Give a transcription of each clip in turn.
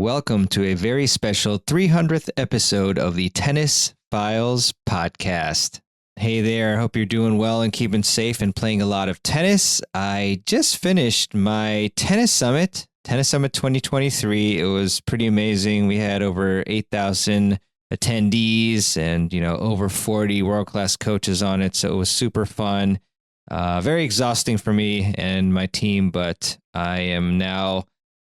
welcome to a very special 300th episode of the Tennis Files podcast. Hey there, hope you're doing well and keeping safe and playing a lot of tennis. I just finished my Tennis Summit 2023. It was pretty amazing. We had over 8,000 attendees and, over 40 world-class coaches on it. So it was super fun. Very exhausting for me and my team, but I am now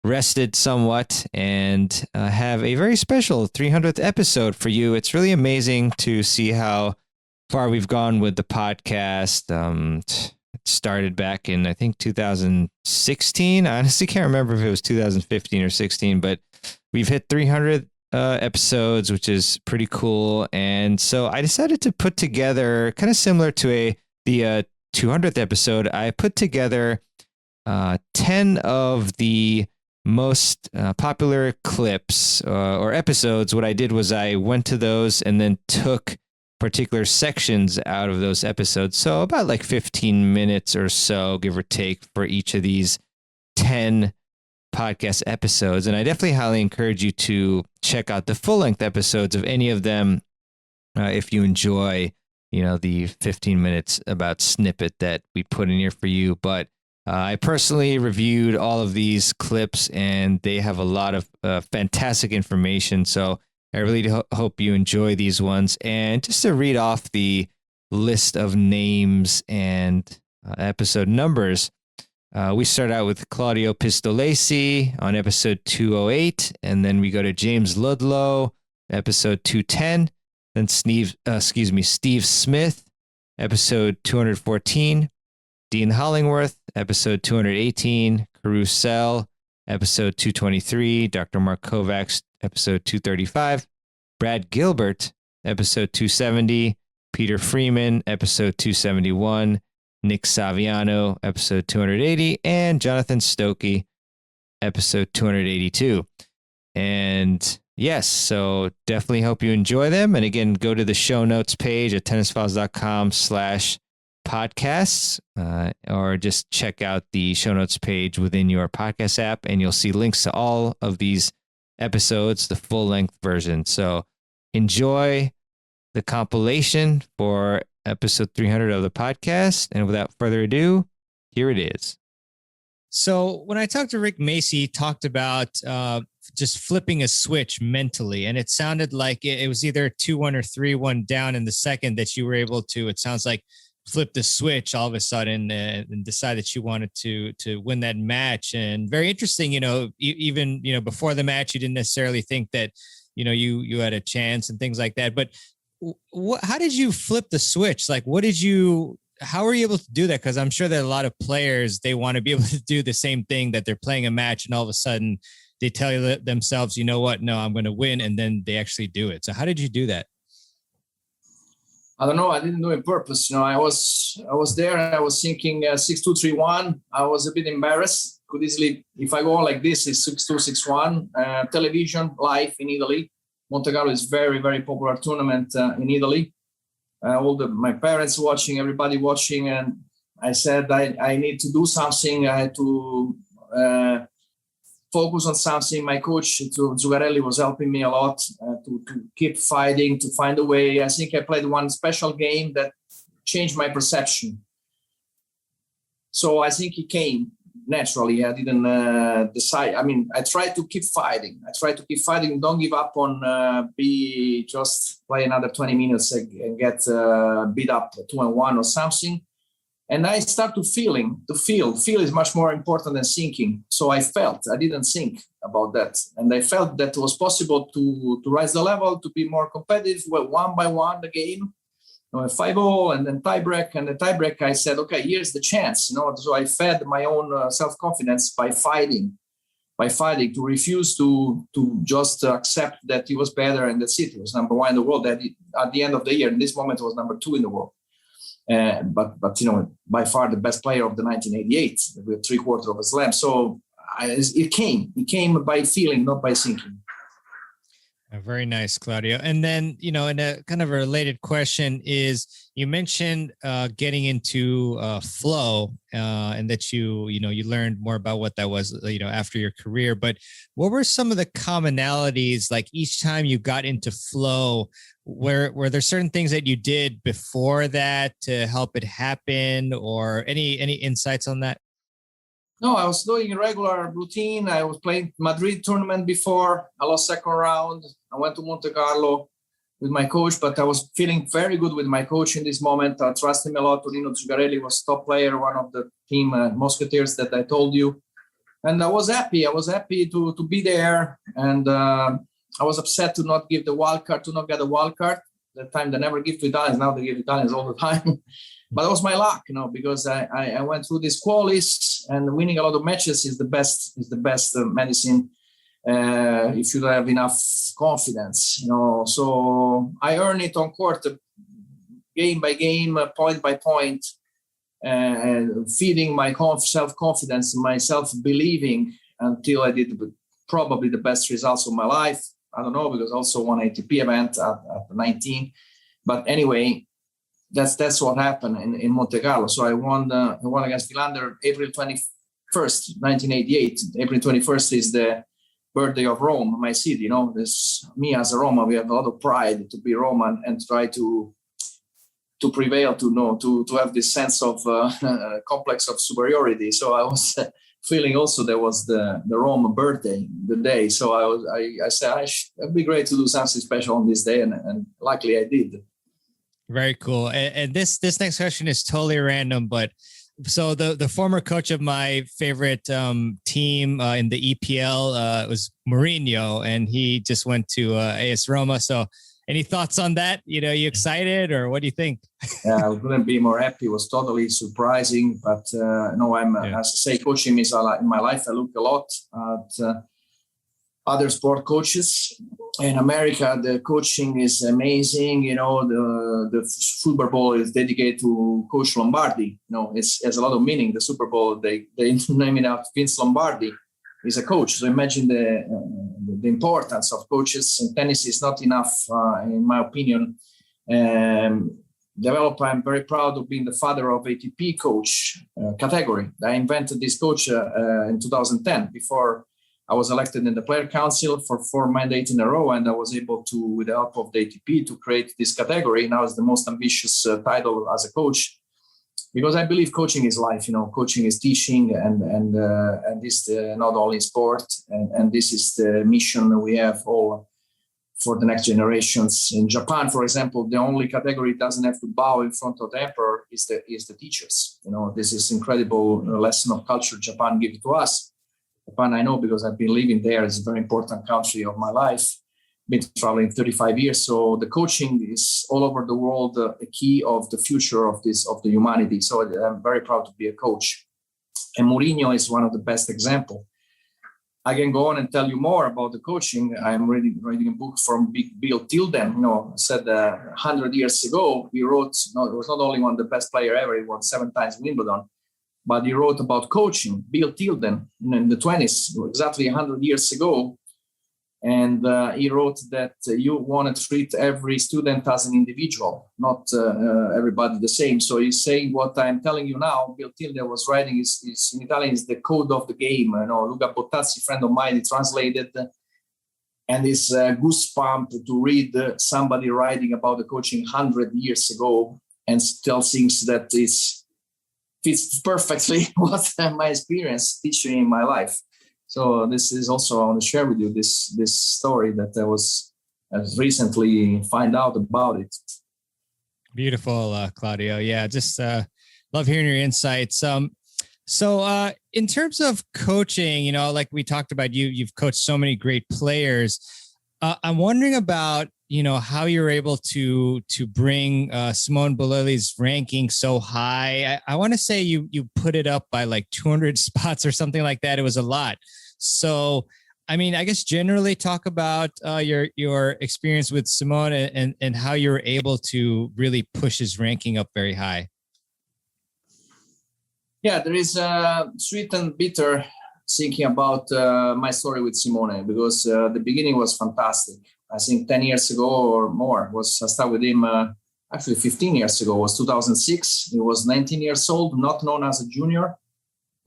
rested somewhat and have a very special 300th episode for you. It's really amazing to see how far we've gone with the podcast. It started back in, I think, 2016. I honestly can't remember if it was 2015 or 16, but we've hit 300 episodes, which is pretty cool. And so I decided to put together, kind of similar to the 200th episode, I put together 10 of the most popular clips or episodes. What I did was I went to those and then took particular sections out of those episodes. So about like 15 minutes or so, give or take, for each of these 10 podcast episodes. And I definitely highly encourage you to check out the full-length episodes of any of them if you enjoy, the 15 minutes about snippet that we put in here for you. But I personally reviewed all of these clips, and they have a lot of fantastic information. So I really hope you enjoy these ones. And just to read off the list of names and episode numbers, we start out with Claudio Pistolesi on episode 208, and then we go to James Ludlow, episode 210. Then Steve Smith, episode 214. Dean Hollingworth, episode 218. Karue Sell, episode 223. Dr. Mark Kovacs, episode 235. Brad Gilbert, episode 270. Peter Freeman, episode 271. Nick Saviano, episode 280. And Jonathan Stokke, episode 282. And yes, so definitely hope you enjoy them. And again, go to the show notes page at tennisfiles.com/podcasts, or just check out the show notes page within your podcast app, and you'll see links to all of these episodes, the full length version. So enjoy the compilation for episode 300 of the podcast. And without further ado, here it is. So when I talked to Rick Macy, he talked about just flipping a switch mentally. And it sounded like it was either 2-1 or 3-1 down in the second that you were able to, it sounds like, flip the switch all of a sudden and decide that you wanted to win that match. And very interesting, even, before the match, you didn't necessarily think that, you had a chance and things like that. But how did you flip the switch? Like, how were you able to do that? Because I'm sure that a lot of players, they want to be able to do the same thing, that they're playing a match and all of a sudden they tell you themselves, you know what, no, I'm going to win. And then they actually do it. So how did you do that? I don't know. I didn't do it on purpose. I was there and I was thinking 6-2, 3-1. I was a bit embarrassed. Could easily, if I go on like this, it's 6-2, 6-1. Television, live in Italy. Monte Carlo is very, very popular tournament in Italy. My parents watching, everybody watching. And I said, I need to do something. I had to focus on something. My coach, Zuccarelli, was helping me a lot to keep fighting, to find a way. I think I played one special game that changed my perception. So I think it came naturally. I didn't decide. I mean, I tried to keep fighting. Don't give up on just play another 20 minutes and get beat up 2-1 or something. And I start to feel is much more important than thinking. So I didn't think about that. And I felt that it was possible to rise the level, to be more competitive, one by one, the game, 5-0 and then tiebreak. And the tiebreak, I said, okay, here's the chance. So I fed my own self-confidence by fighting, to refuse to just accept that he was better. And that's it. He was number one in the world. That at the end of the year, in this moment, it was number 2 in the world. But by far the best player of the 1988 with 3/4 of a slam. So it came by feeling, not by thinking. Very nice, Claudio. And then, in a kind of a related question is, you mentioned getting into flow, and that you learned more about what that was, after your career. But what were some of the commonalities, like each time you got into flow? Were there certain things that you did before that to help it happen, or any insights on that? No, I was doing a regular routine. I was playing Madrid tournament before. I lost second round. I went to Monte Carlo with my coach, but I was feeling very good with my coach in this moment. I trust him a lot. Torino Zuccarelli was top player, one of the team Musketeers that I told you. And I was happy. I was happy to be there. And I was upset to not give the wild card, to not get a wild card. That time they never give to Italians. Now they give Italians all the time. But that was my luck, because I went through these qualies, and winning a lot of matches is the best medicine if you don't have enough confidence, So I earned it on court, game by game, point by point, feeding my self-confidence, my self-believing, until I did probably the best results of my life. I don't know, because also won ATP event at 19. But anyway, that's what happened in Monte Carlo. So I won against Philander April 21st, 1988. April 21st is the birthday of Rome, my city. This, me as a Roma, we have a lot of pride to be Roman and try to prevail, to have this sense of complex of superiority. So I was feeling also there was the Rome birthday, the day. So I said it'd be great to do something special on this day, and luckily I did. Very cool. And this next question is totally random, but so the former coach of my favorite team in the EPL was Mourinho, and he just went to AS Roma. So any thoughts on that? You excited, or what do you think? Yeah, I couldn't be more happy. It was totally surprising, but as I say, coaching is in my life. I look a lot at other sport coaches. In America, the coaching is amazing. The Super Bowl is dedicated to Coach Lombardi. It has a lot of meaning. The Super Bowl, they name it after Vince Lombardi. Is a coach. So imagine the importance of coaches in tennis is not enough, in my opinion. I'm very proud of being the father of ATP coach category. I invented this coach in 2010, before I was elected in the player council for 4 mandates in a row, and I was able to, with the help of the ATP, to create this category. Now it's the most ambitious title as a coach, because I believe coaching is life. Coaching is teaching, and this not only sport, and this is the mission we have all for the next generations. In Japan, for example, the only category doesn't have to bow in front of the emperor is the teachers. This is incredible lesson of culture Japan gives to us. Japan, I know because I've been living there. It's a very important country of my life. Been traveling 35 years. So the coaching is all over the world, a key of the future of the humanity. So I'm very proud to be a coach. And Mourinho is one of the best examples. I can go on and tell you more about the coaching. I'm writing a book from Bill Tilden. Said 100 years ago, he wrote, it was not only one of the best player ever, he won 7 times Wimbledon, but he wrote about coaching, Bill Tilden, in the 20s, exactly 100 years ago. And he wrote that you want to treat every student as an individual, not everybody the same. So he's saying what I'm telling you now. Bill Tilden was writing is in Italian is the code of the game. Luca Bottazzi, friend of mine, he translated, and it's goosebump to read somebody writing about the coaching 100 years ago and still thinks that it fits perfectly what my experience teaching in my life. So this is also, I want to share with you this story that I was recently find out about it. Beautiful, Claudio. Yeah, just love hearing your insights. So in terms of coaching, like we talked about, you've coached so many great players. I'm wondering about, how you're able to bring Simone Bolelli's ranking so high. I want to say you put it up by like 200 spots or something like that. It was a lot. So, I guess generally talk about your experience with Simone and how you were able to really push his ranking up very high. Yeah, there is sweet and bitter thinking about my story with Simone, because the beginning was fantastic. I think 10 years ago or more. I started with him actually 15 years ago. It was 2006. He was 19 years old, not known as a junior,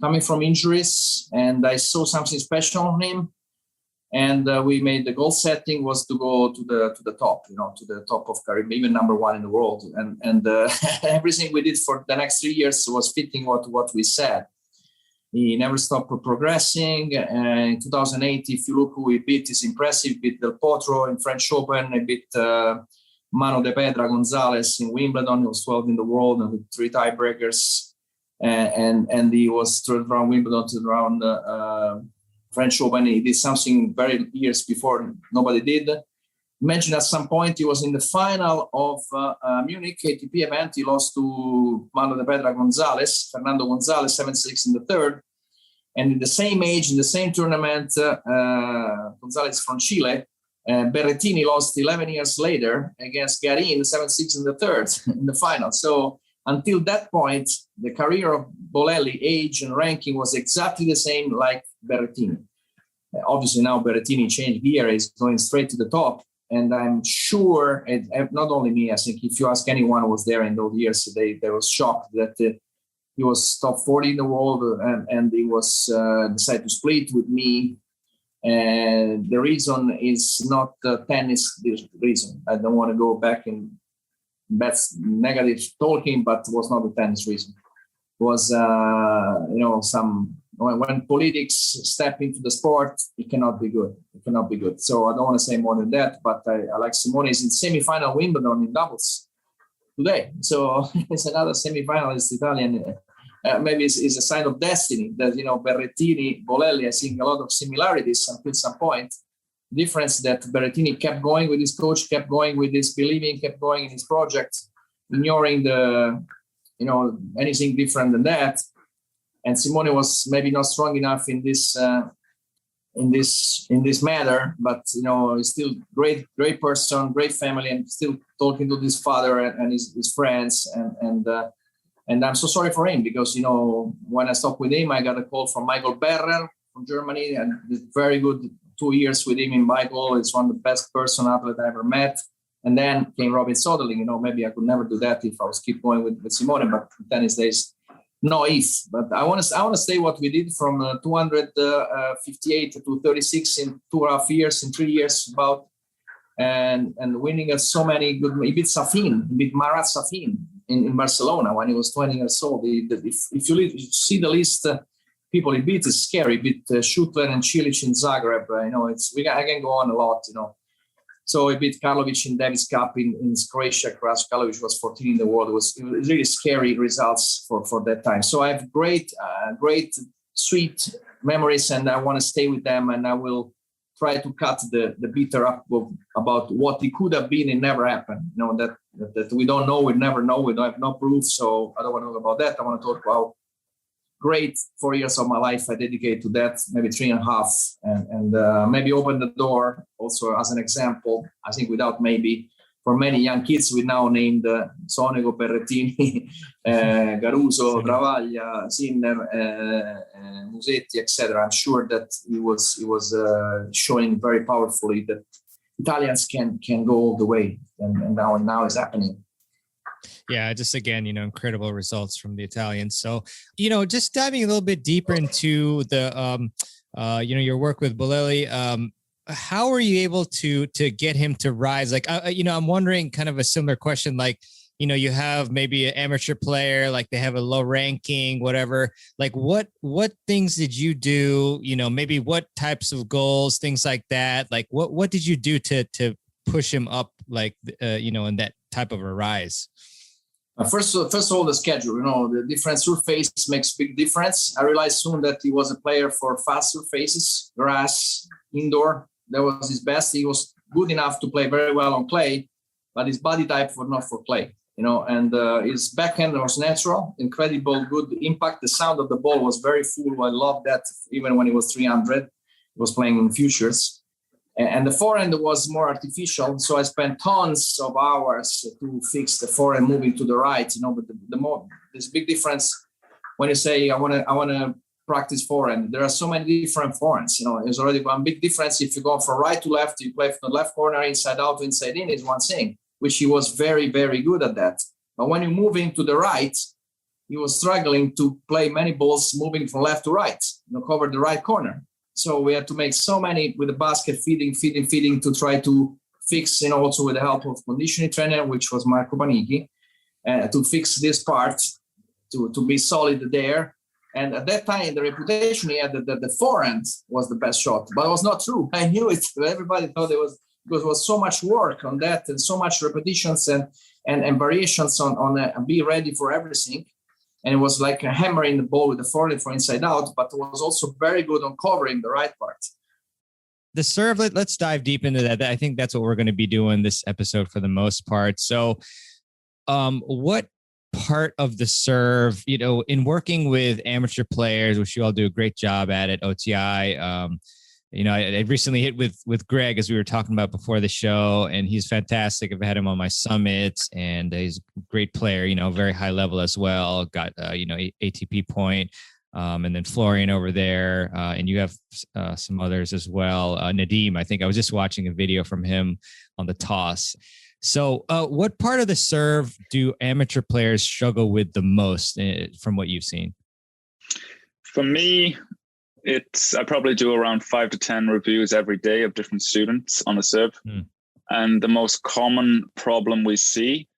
coming from injuries. And I saw something special on him. And we made the goal setting was to go to the top, to the top of career, even number one in the world. And everything we did for the next 3 years was fitting what we said. He never stopped progressing. In 2008, if you look who he beat, it's impressive. He beat Del Potro in French Open. He beat Mano de Pedra Gonzalez in Wimbledon. He was 12 in the world and with 3 tiebreakers. And he was third round Wimbledon to round French Open. He did something very years before nobody did. Mentioned at some point he was in the final of Munich ATP event. He lost to Mano de Pedra Gonzalez, Fernando Gonzalez, 7-6 in the third. And in the same age, in the same tournament, Gonzalez from Chile, Berrettini lost 11 years later against Garin, 7-6 in the third, in the final. So until that point, the career of Bolelli, age and ranking was exactly the same like Berrettini. Obviously now Berrettini changed gear, he's going straight to the top. And I'm sure, not only me, I think if you ask anyone who was there in those years, they were shocked that he was top 40 in the world and he was decided to split with me. And the reason is not the tennis reason. I don't want to go back in that's negative talking, but it was not the tennis reason. It was, when politics step into the sport, it cannot be good. It cannot be good. So I don't want to say more than that, but I like Simone is in semi-final Wimbledon in doubles today. So it's another semi-finalist Italian. Maybe it's a sign of destiny that, Berrettini, Bolelli, I think a lot of similarities until some point. Difference that Berrettini kept going with his coach, kept going with his believing, kept going in his project, ignoring anything different than that. And Simone was maybe not strong enough in this matter, but he's still great person, great family, and still talking to his father and his friends. And I'm so sorry for him because when I stopped with him, I got a call from Michael Berrer from Germany, and very good 2 years with him in Michael. It's one of the best person athlete I ever met. And then came Robin Soderling. Maybe I could never do that if I was keep going with Simone, but tennis days. No if, but I want to say what we did from 258 to 36 in 2.5 years, in 3 years about, and winning at so many good. He beat Safin, he beat Marat Safin in Barcelona when he was 20 years old. If you see the list, people he beat is scary. He beat Schutler and Cilic in Zagreb. I can go on a lot. So he beat Karlovic in Davis Cup in Croatia. Karlovic was 14 in the world. It was really scary results for that time. So I have great, sweet memories, and I want to stay with them. And I will try to cut the bitter up about what it could have been and never happened. That we don't know, we never know, we don't have no proof. So I don't want to talk about that. I want to talk about great 4 years of my life I dedicate to that, maybe 3.5, and maybe open the door also as an example. I think without maybe for many young kids we now named Sonego, Berrettini, Garuso, Travaglia, Sinner, Musetti, etc. I'm sure that he was showing very powerfully that Italians can go all the way, and now it's happening. Yeah, just again, incredible results from the Italians. So, just diving a little bit deeper into the, your work with Bolelli, how are you able to get him to rise? Like, I'm wondering kind of a similar question, like, you have maybe an amateur player, like they have a low ranking, whatever, like what things did you do, maybe what types of goals, things like that? Like what did you do to push him up, like, in that type of a rise? First of all, the schedule, the different surface makes big difference. I realized soon that he was a player for fast surfaces, grass, indoor. That was his best. He was good enough to play very well on clay, but his body type was not for clay, and his backhand was natural, incredible, good impact. The sound of the ball was very full. I loved that even when he was 300, he was playing in futures. And the forehand was more artificial, so I spent tons of hours to fix the forehand moving to the right. But there's a big difference when you say I want to practice forehand. There are so many different forehands. There's already one big difference. If you go from right to left, you play from the left corner, inside out, inside in is one thing, which he was very, very good at that. But when you move into the right, he was struggling to play many balls moving from left to right, cover the right corner. So we had to make so many with the basket feeding to try to fix, also with the help of conditioning trainer, which was Marco Panicchi, to fix this part, to be solid there. And at that time, the reputation he had that the forehand was the best shot, but it was not true. I knew it. Everybody thought it was, because there was so much work on that and so much repetitions and variations on be ready for everything. And it was like hammering the ball with the forehand for inside out, but it was also very good on covering the right part. The serve, let's dive deep into that. I think that's what we're going to be doing this episode for the most part. So what part of the serve, in working with amateur players, which you all do a great job at OTI, I recently hit with Greg, as we were talking about before the show, and he's fantastic. I've had him on my summits, and he's a great player, very high level as well. Got, ATP point, and then Florian over there, and you have some others as well. Nadim, I think I was just watching a video from him on the toss. So what part of the serve do amateur players struggle with the most from what you've seen? For me, I probably do around 5 to 10 reviews every day of different students on the serve. And the most common problem we see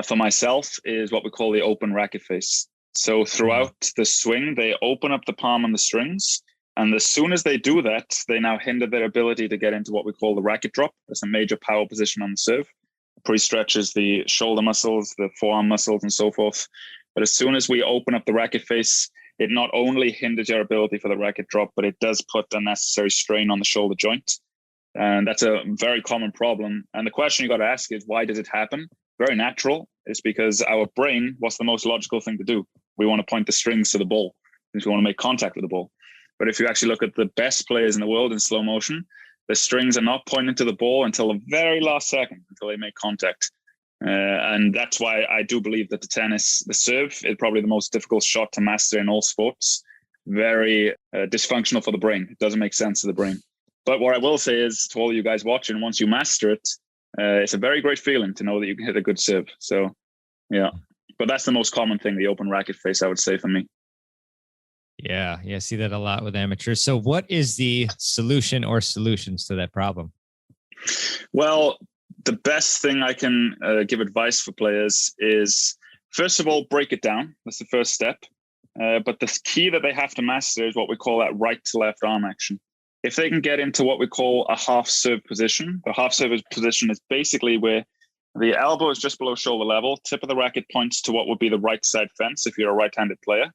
for myself is what we call the open racket face. So throughout the swing, they open up the palm on the strings. And as soon as they do that, they now hinder their ability to get into what we call the racket drop. That's a major power position on the serve. Pre-stretches the shoulder muscles, the forearm muscles, and so forth. But as soon as we open up the racket face, it not only hinders your ability for the racket drop, but it does put unnecessary strain on the shoulder joint. And that's a very common problem. And the question you got to ask is, why does it happen? Very natural. It's because our brain, what's the most logical thing to do? We want to point the strings to the ball because we want to make contact with the ball. But if you actually look at the best players in the world in slow motion, the strings are not pointing to the ball until the very last second, until they make contact. And that's why I do believe that the serve is probably the most difficult shot to master in all sports. Very dysfunctional for the brain. It doesn't make sense to the brain. But what I will say is, to all you guys watching, once you master it, it's a very great feeling to know that you can hit a good serve. So, yeah. But that's the most common thing, the open racket face, I would say, for me. Yeah, I see that a lot with amateurs. So what is the solution or solutions to that problem? Well, the best thing I can give advice for players is, first of all, break it down. That's the first step. But the key that they have to master is what we call that right to left arm action. If they can get into what we call a half serve position, the half serve position is basically where the elbow is just below shoulder level, tip of the racket points to what would be the right side fence if you're a right-handed player.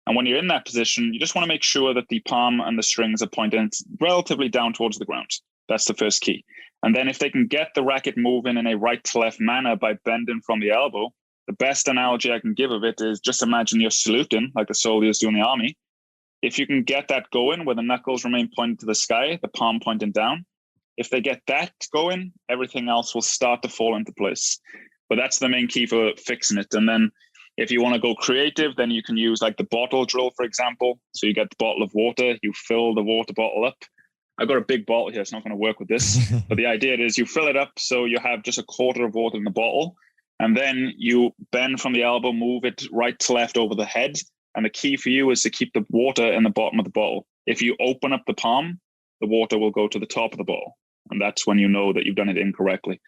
And when you're in that position, you just want to make sure that the palm and the strings are pointing relatively down towards the ground. That's the first key. And then if they can get the racket moving in a right to left manner by bending from the elbow, the best analogy I can give of it is just imagine you're saluting like the soldiers do in the army. If you can get that going where the knuckles remain pointed to the sky, the palm pointing down, if they get that going, everything else will start to fall into place. But that's the main key for fixing it. And then if you want to go creative, then you can use like the bottle drill, for example. So you get the bottle of water, you fill the water bottle up. I've got a big bottle here, it's not going to work with this. But the idea is you fill it up so you have just a quarter of water in the bottle. And then you bend from the elbow, move it right to left over the head. And the key for you is to keep the water in the bottom of the bottle. If you open up the palm, the water will go to the top of the bottle. And that's when you know that you've done it incorrectly.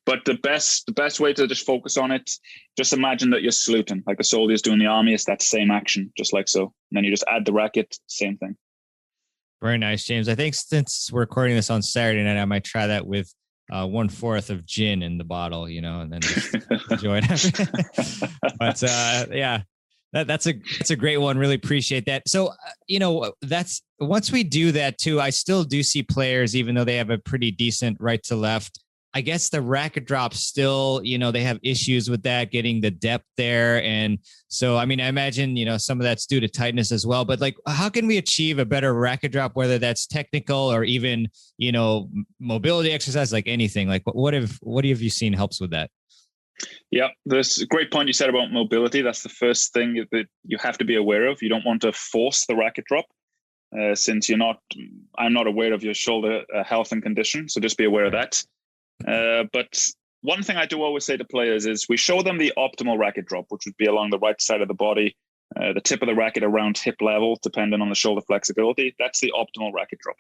But the best way to just focus on it, just imagine that you're saluting, like the soldiers do in the army. It's that same action, just like so. And then you just add the racket, same thing. Very nice, James. I think since we're recording this on Saturday night, I might try that with 1/4 of gin in the bottle, and then just enjoy it. But yeah, that's a great one. Really appreciate that. So, that's once we do that too, I still do see players, even though they have a pretty decent right to left, I guess the racket drop still, they have issues with that, getting the depth there. And so, I imagine, some of that's due to tightness as well, but like, how can we achieve a better racket drop, whether that's technical or even, mobility exercise, like anything? Like what have you seen helps with that? Yeah, there's a great point you said about mobility. That's the first thing that you have to be aware of. You don't want to force the racket drop, since I'm not aware of your shoulder health and condition. So just be aware of that. But one thing I do always say to players is we show them the optimal racket drop, which would be along the right side of the body, the tip of the racket around hip level, depending on the shoulder flexibility. That's the optimal racket drop.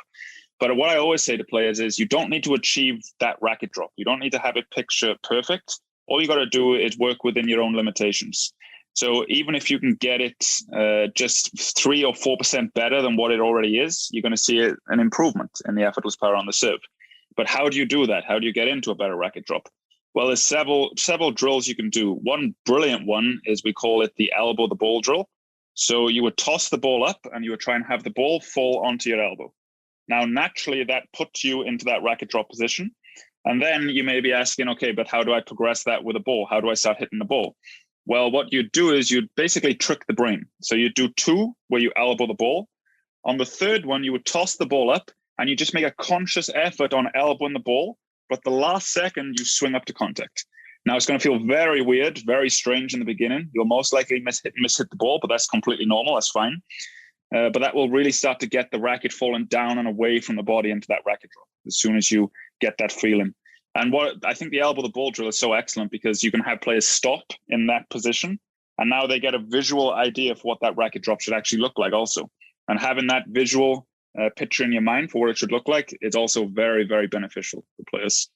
But what I always say to players is you don't need to achieve that racket drop. You don't need to have it picture perfect. All you got to do is work within your own limitations. So even if you can get it just 3 or 4% better than what it already is, you're going to see an improvement in the effortless power on the serve. But how do you do that? How do you get into a better racket drop? Well, there's several drills you can do. One brilliant one is we call it the elbow the ball drill. So you would toss the ball up and you would try and have the ball fall onto your elbow. Now, naturally, that puts you into that racket drop position. And then you may be asking, okay, but how do I progress that with a ball? How do I start hitting the ball? Well, what you do is you basically trick the brain. So you do 2 where you elbow the ball. On the third one, you would toss the ball up and you just make a conscious effort on elbowing the ball. But the last second, you swing up to contact. Now, it's going to feel very weird, very strange in the beginning. You'll most likely miss hit the ball, but that's completely normal. That's fine. But that will really start to get the racket falling down and away from the body into that racket drop as soon as you get that feeling. And what I think the elbow the ball drill is so excellent because you can have players stop in that position, and now they get a visual idea of what that racket drop should actually look like also. And having that visual picture in your mind for what it should look like is also very, very beneficial for players.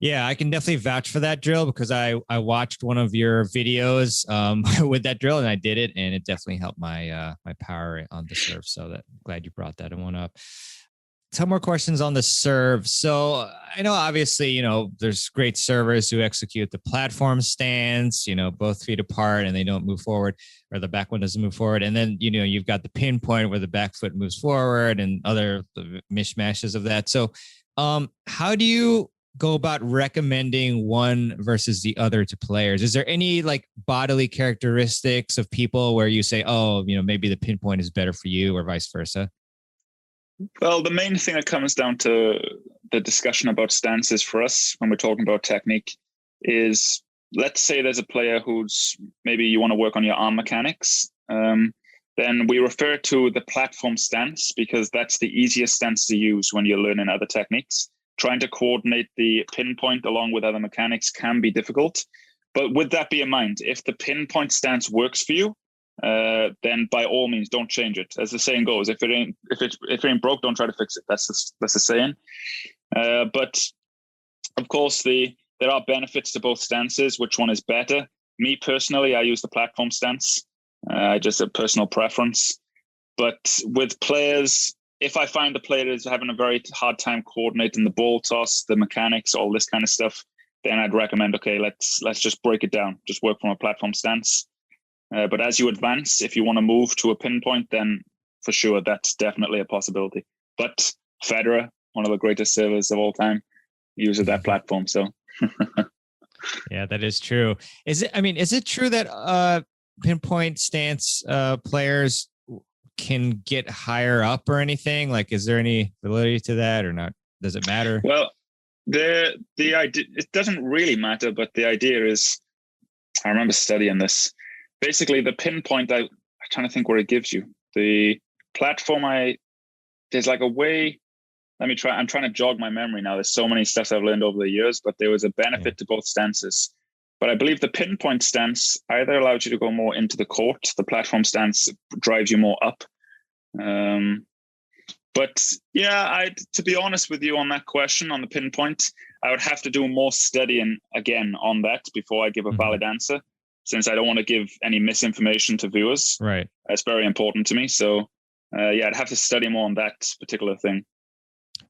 Yeah, I can definitely vouch for that drill because I watched one of your videos with that drill and I did it, and it definitely helped my my power on the serve. So glad you brought that one up. Some more questions on the serve. So I know obviously, there's great servers who execute the platform stance, both feet apart and they don't move forward, or the back one doesn't move forward. And then, you've got the pinpoint where the back foot moves forward and other mishmashes of that. So how do you go about recommending one versus the other to players? Is there any like bodily characteristics of people where you say, oh, maybe the pinpoint is better for you or vice versa? Well, the main thing that comes down to the discussion about stances for us when we're talking about technique is, let's say there's a player who's maybe you want to work on your arm mechanics. Then we refer to the platform stance because that's the easiest stance to use when you're learning other techniques. Trying to coordinate the pinpoint along with other mechanics can be difficult. But with that be in mind, if the pinpoint stance works for you, then by all means don't change it. As the saying goes, if it ain't broke, don't try to fix it. That's the saying. But of course, there are benefits to both stances. Which one is better? Me personally, I use the platform stance. Just a personal preference. But with players, if I find the player is having a very hard time coordinating the ball toss, the mechanics, all this kind of stuff, then I'd recommend, okay, let's just break it down. Just work from a platform stance. But as you advance, if you want to move to a pinpoint, then for sure, that's definitely a possibility. But Federer, one of the greatest servers of all time, uses that platform. So, yeah, that is true. Is it true that pinpoint stance players can get higher up or anything? Like, is there any validity to that or not? Does it matter? Well, the idea, it doesn't really matter, but the idea is, I remember studying this. Basically, the pinpoint, I'm trying to think what it gives you. The platform, there's like a way, I'm trying to jog my memory now. There's so many stuff I've learned over the years, but there was a benefit to both stances. But I believe the pinpoint stance either allows you to go more into the court. The platform stance drives you more up. But yeah, to be honest with you on that question, on the pinpoint, I would have to do more studying again on that before I give a valid answer, since I don't want to give any misinformation to viewers. Right. That's very important to me. So yeah, I'd have to study more on that particular thing.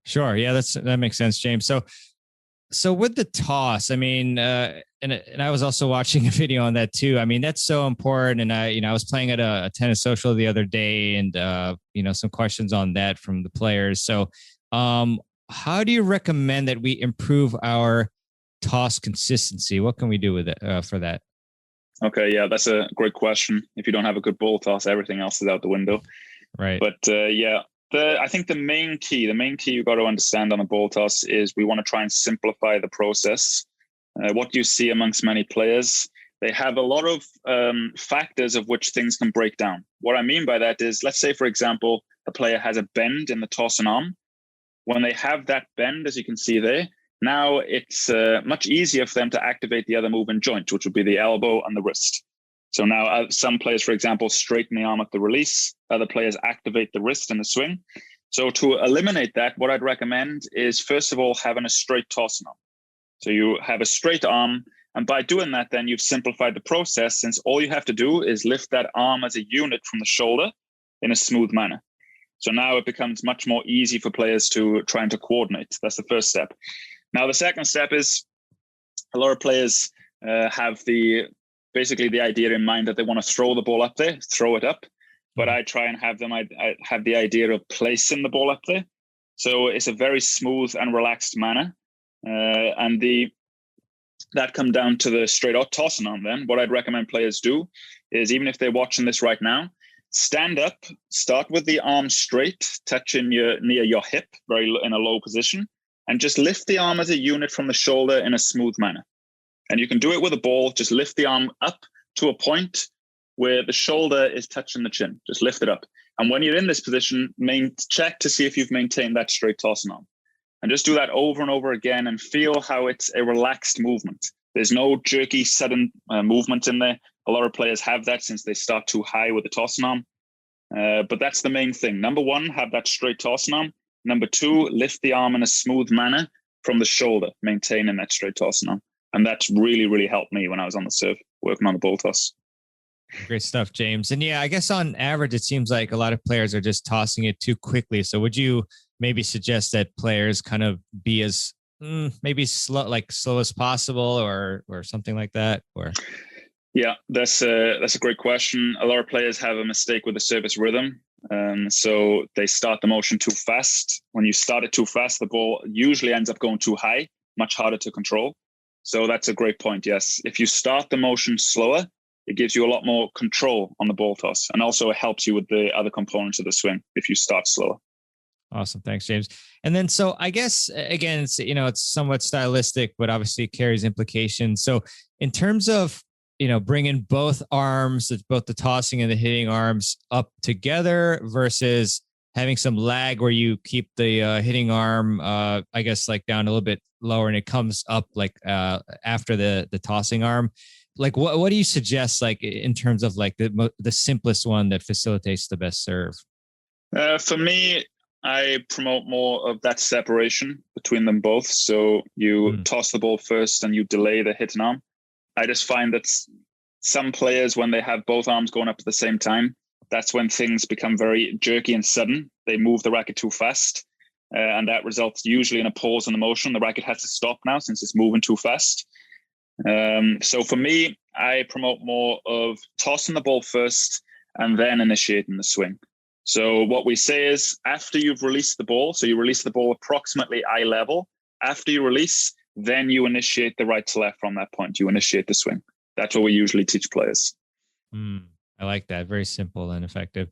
Sure. Yeah, that makes sense, James. So with the toss, and I was also watching a video on that too. That's so important. And I was playing at a tennis social the other day, and some questions on that from the players. So, how do you recommend that we improve our toss consistency? What can we do with it for that? Okay, yeah, that's a great question. If you don't have a good ball toss, everything else is out the window. Right. But yeah. I think the main key you've got to understand on a ball toss is we want to try and simplify the process. what you see amongst many players, they have a lot of factors of which things can break down. What I mean by that is, let's say, for example, a player has a bend in the toss and arm. When they have that bend, as you can see there, now it's much easier for them to activate the other movement joint, which would be the elbow and the wrist. So now some players, for example, straighten the arm at the release. Other players activate the wrist in the swing. So to eliminate that, what I'd recommend is, first of all, having a straight toss and arm. So you have a straight arm, and by doing that, then you've simplified the process, since all you have to do is lift that arm as a unit from the shoulder in a smooth manner. So now it becomes much more easy for players to try and to coordinate. That's the first step. Now, the second step is, a lot of players have basically the idea in mind that they want to throw the ball up there, throw it up. But I try and have them, I have the idea of placing the ball up there. So it's a very smooth and relaxed manner. That come down to the straight out tossing arm. Then what I'd recommend players do is, even if they're watching this right now, stand up, start with the arm straight, touching near your hip, in a low position, and just lift the arm as a unit from the shoulder in a smooth manner. And you can do it with a ball. Just lift the arm up to a point where the shoulder is touching the chin. Just lift it up. And when you're in this position, check to see if you've maintained that straight tossing arm. And just do that over and over again and feel how it's a relaxed movement. There's no jerky, sudden movement in there. A lot of players have that since they start too high with the tossing arm. But that's the main thing. Number one, have that straight tossing arm. Number two, lift the arm in a smooth manner from the shoulder, maintaining that straight tossing arm. And that's really, really helped me when I was on the serve, working on the ball toss. Great stuff, James. And yeah, I guess on average, it seems like a lot of players are just tossing it too quickly. So would you maybe suggest that players kind of be as maybe slow as possible, or something like that? Or yeah, that's a great question. A lot of players have a mistake with the service rhythm. So they start the motion too fast. When you start it too fast, the ball usually ends up going too high, much harder to control. So that's a great point. Yes, if you start the motion slower, it gives you a lot more control on the ball toss, and also it helps you with the other components of the swing if you start slower. Awesome. Thanks, James. And then, so I guess, again, it's somewhat stylistic, but obviously it carries implications. So in terms of, bringing both arms, both the tossing and the hitting arms up together versus having some lag where you keep the hitting arm, I guess, like down a little bit lower and it comes up after the tossing arm. Like, what do you suggest, like, in terms of like the simplest one that facilitates the best serve? For me, I promote more of that separation between them both. So you toss the ball first and you delay the hitting arm. I just find that some players, when they have both arms going up at the same time, that's when things become very jerky and sudden. They move the racket too fast. And that results usually in a pause in the motion. The racket has to stop now since it's moving too fast. So for me, I promote more of tossing the ball first and then initiating the swing. So what we say is, after you've released the ball, so you release the ball approximately eye level, after you release, then you initiate the right to left from that point. You initiate the swing. That's what we usually teach players. I like that. Very simple and effective.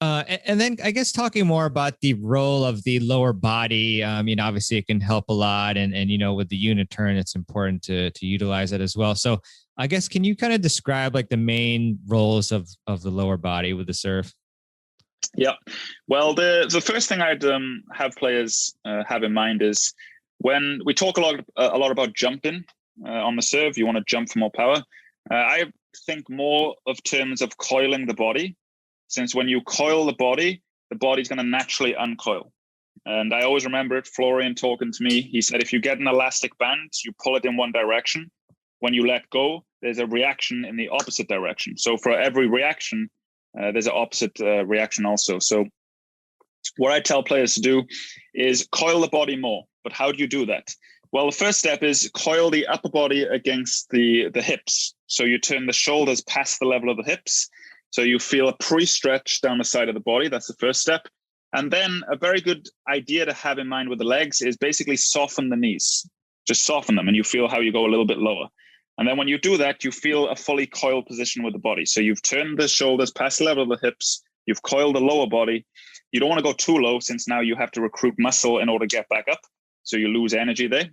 And then I guess talking more about the role of the lower body, obviously it can help a lot. And with the unit turn, it's important to utilize it as well. So I guess, can you kind of describe like the main roles of the lower body with the serve? Yeah. Well, the first thing I'd have players have in mind is, when we talk a lot about jumping on the serve, you want to jump for more power. I think more of terms of coiling the body, since when you coil the body's going to naturally uncoil. And I always remember it, Florian talking to me, he said, if you get an elastic band, you pull it in one direction. When you let go, there's a reaction in the opposite direction. So for every reaction, there's an opposite reaction also. So what I tell players to do is coil the body more. But how do you do that? Well, the first step is coil the upper body against the hips. So you turn the shoulders past the level of the hips. So you feel a pre-stretch down the side of the body. That's the first step. And then a very good idea to have in mind with the legs is basically soften the knees. Just soften them and you feel how you go a little bit lower. And then when you do that, you feel a fully coiled position with the body. So you've turned the shoulders past the level of the hips. You've coiled the lower body. You don't want to go too low, since now you have to recruit muscle in order to get back up. So you lose energy there.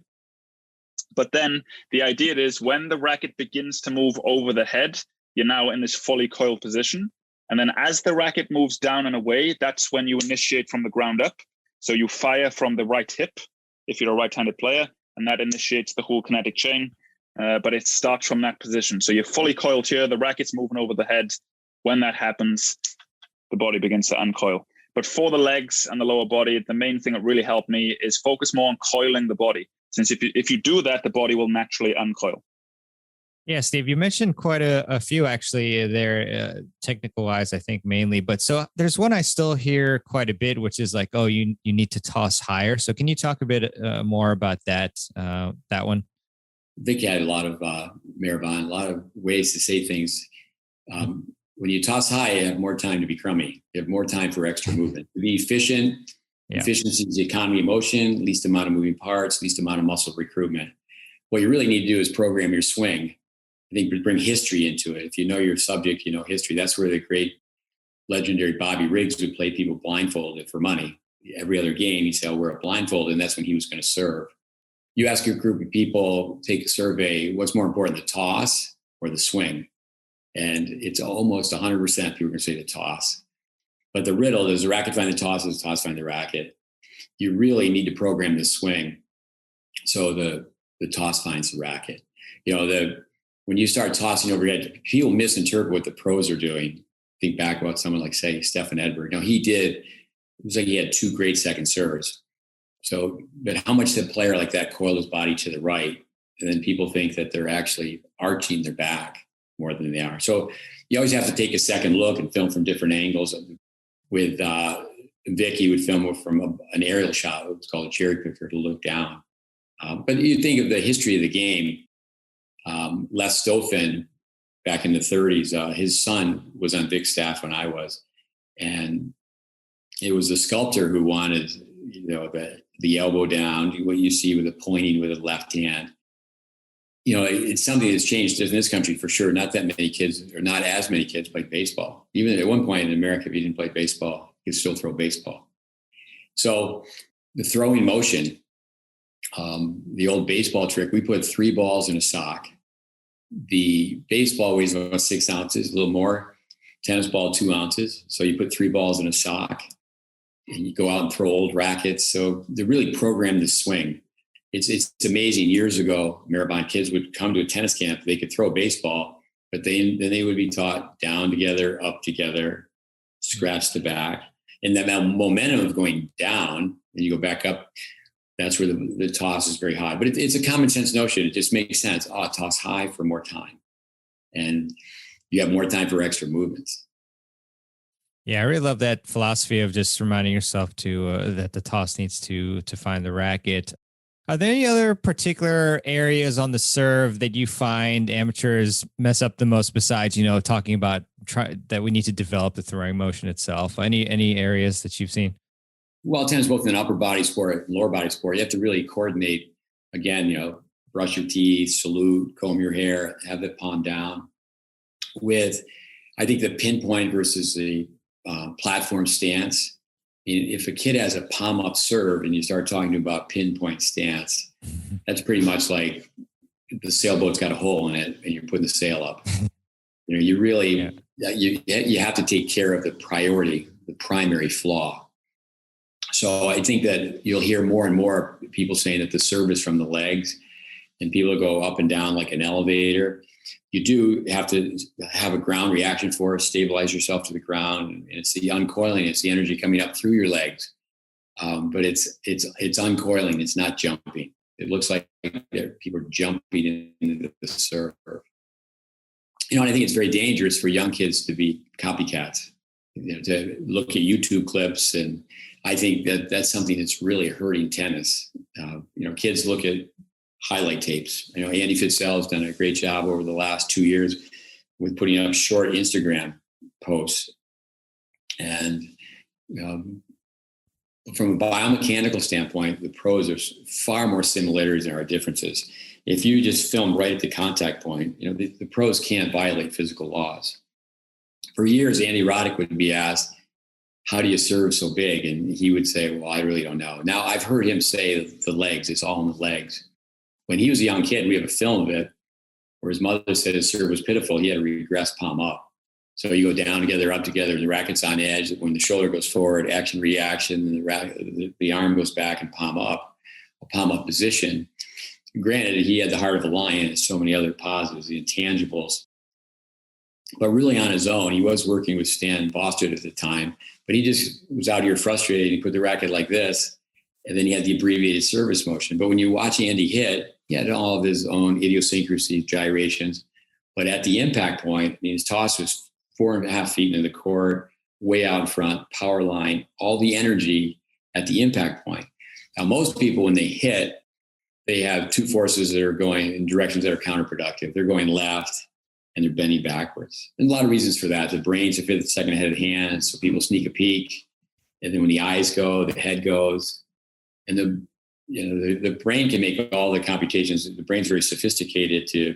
But then the idea is when the racket begins to move over the head, you're now in this fully coiled position. And then as the racket moves down and away, that's when you initiate from the ground up. So you fire from the right hip if you're a right-handed player, and that initiates the whole kinetic chain. But it starts from that position. So you're fully coiled here, the racket's moving over the head. When that happens, the body begins to uncoil. But for the legs and the lower body, the main thing that really helped me is focus more on coiling the body. Since if you do that, the body will naturally uncoil. Yeah, Steve, you mentioned quite a few actually there, technical wise, I think mainly. But so there's one I still hear quite a bit, which is like, oh, you need to toss higher. So can you talk a bit more about that one? Vic had a lot of Maribon, a lot of ways to say things. When you toss high, you have more time to be crummy. You have more time for extra movement. To be efficient, efficiency is the economy of motion, least amount of moving parts, least amount of muscle recruitment. What you really need to do is program your swing. I think bring history into it. If you know your subject, you know history. That's where the great legendary Bobby Riggs would play people blindfolded for money. Every other game, he'd say, "I'll wear a blindfold," and that's when he was going to serve. You ask your group of people, take a survey, what's more important, the toss or the swing? And it's almost 100% people are going to say the toss. But the riddle is the racket find the toss, does the toss find the racket? You really need to program the swing so the toss finds the racket. When you start tossing overhead, people misinterpret what the pros are doing. Think back about someone like, say, Stefan Edberg. It was like he had 2 great second serves. So, but how much did a player like that coil his body to the right? And then people think that they're actually arching their back more than they are. So you always have to take a second look and film from different angles. With Vic, he would film from an aerial shot. It was called a cherry picker to look down. But you think of the history of the game. Les Stoffen, back in the 30s, his son was on Vic's staff when I was. And it was the sculptor who wanted, the elbow down, what you see with the pointing with the left hand. It's something that's changed in this country for sure. Not that many kids, or not as many kids, played baseball. Even at one point in America, if you didn't play baseball, you could still throw baseball. So the throwing motion, the old baseball trick, we put 3 balls in a sock. The baseball weighs about 6 ounces, a little more. Tennis ball, 2 ounces. So you put 3 balls in a sock and you go out and throw old rackets. So they really programmed the swing. It's amazing. Years ago, Maribon kids would come to a tennis camp. They could throw a baseball, but then they would be taught down together, up together, scratch the back. And then that momentum of going down and you go back up, that's where the toss is very high. But it's a common sense notion. It just makes sense. Toss high for more time. And you have more time for extra movements. Yeah, I really love that philosophy of just reminding yourself that the toss needs to find the racket. Are there any other particular areas on the serve that you find amateurs mess up the most besides, talking about that we need to develop the throwing motion itself? Any areas that you've seen? Well, tennis, both an upper body sport and lower body sport, you have to really coordinate. Again, brush your teeth, salute, comb your hair, have the palm down. With, I think, the pinpoint versus the platform stance. If a kid has a palm up serve and you start talking about pinpoint stance, that's pretty much like the sailboat's got a hole in it and you're putting the sail up. You really, you have to take care of the primary flaw. So I think that you'll hear more and more people saying that the serve is from the legs and people go up and down like an elevator. You do have to have a ground reaction force, stabilize yourself to the ground. And it's the uncoiling, it's the energy coming up through your legs. But it's uncoiling, it's not jumping. It looks like people are jumping into the serve. And I think it's very dangerous for young kids to be copycats, to look at YouTube clips. And I think that that's something that's really hurting tennis. Kids look at highlight tapes. Andy Fitzell has done a great job over the last 2 years with putting up short Instagram posts. And from a biomechanical standpoint, the pros are far more similarities than there are differences. If you just film right at the contact point, the pros can't violate physical laws. For years, Andy Roddick would be asked, how do you serve so big? And he would say, well, I really don't know. Now I've heard him say the legs, it's all in the legs. when he was a young kid, we have a film of it where his mother said his serve was pitiful. He had to regress palm up. So you go down together, up together, the racket's on edge. When the shoulder goes forward, action, reaction, and the arm goes back and palm up, a palm up position. Granted, he had the heart of a lion and so many other positives, the intangibles. But really on his own, he was working with Stan Bostard at the time, but he just was out here frustrated. He put the racket like this, and then he had the abbreviated service motion. But when you watch Andy hit, he had all of his own idiosyncrasies, gyrations. But at the impact point, I mean, his toss was 4.5 feet into the court, way out in front, power line, all the energy at the impact point. Now, most people, when they hit, they have two forces that are going in directions that are counterproductive. They're going left and they're bending backwards. And a lot of reasons for that. The brain's a fifth second ahead of hand, so people sneak a peek. And then when the eyes go, the head goes. And the brain can make all the computations. The brain's very sophisticated to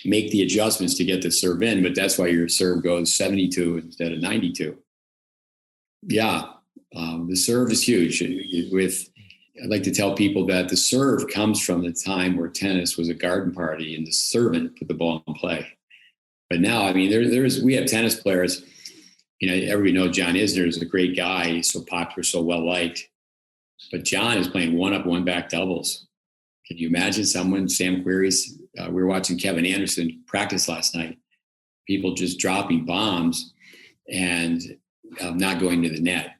make the adjustments to get the serve in, but that's why your serve goes 72 instead of 92. Yeah, the serve is huge. I'd like to tell people that the serve comes from the time where tennis was a garden party and the servant put the ball in play. But now, I mean, we have tennis players, everybody knows John Isner is a great guy. He's so popular, so well-liked. But John is playing one-up, one-back doubles. Can you imagine Sam Query's, we were watching Kevin Anderson practice last night, people just dropping bombs and not going to the net.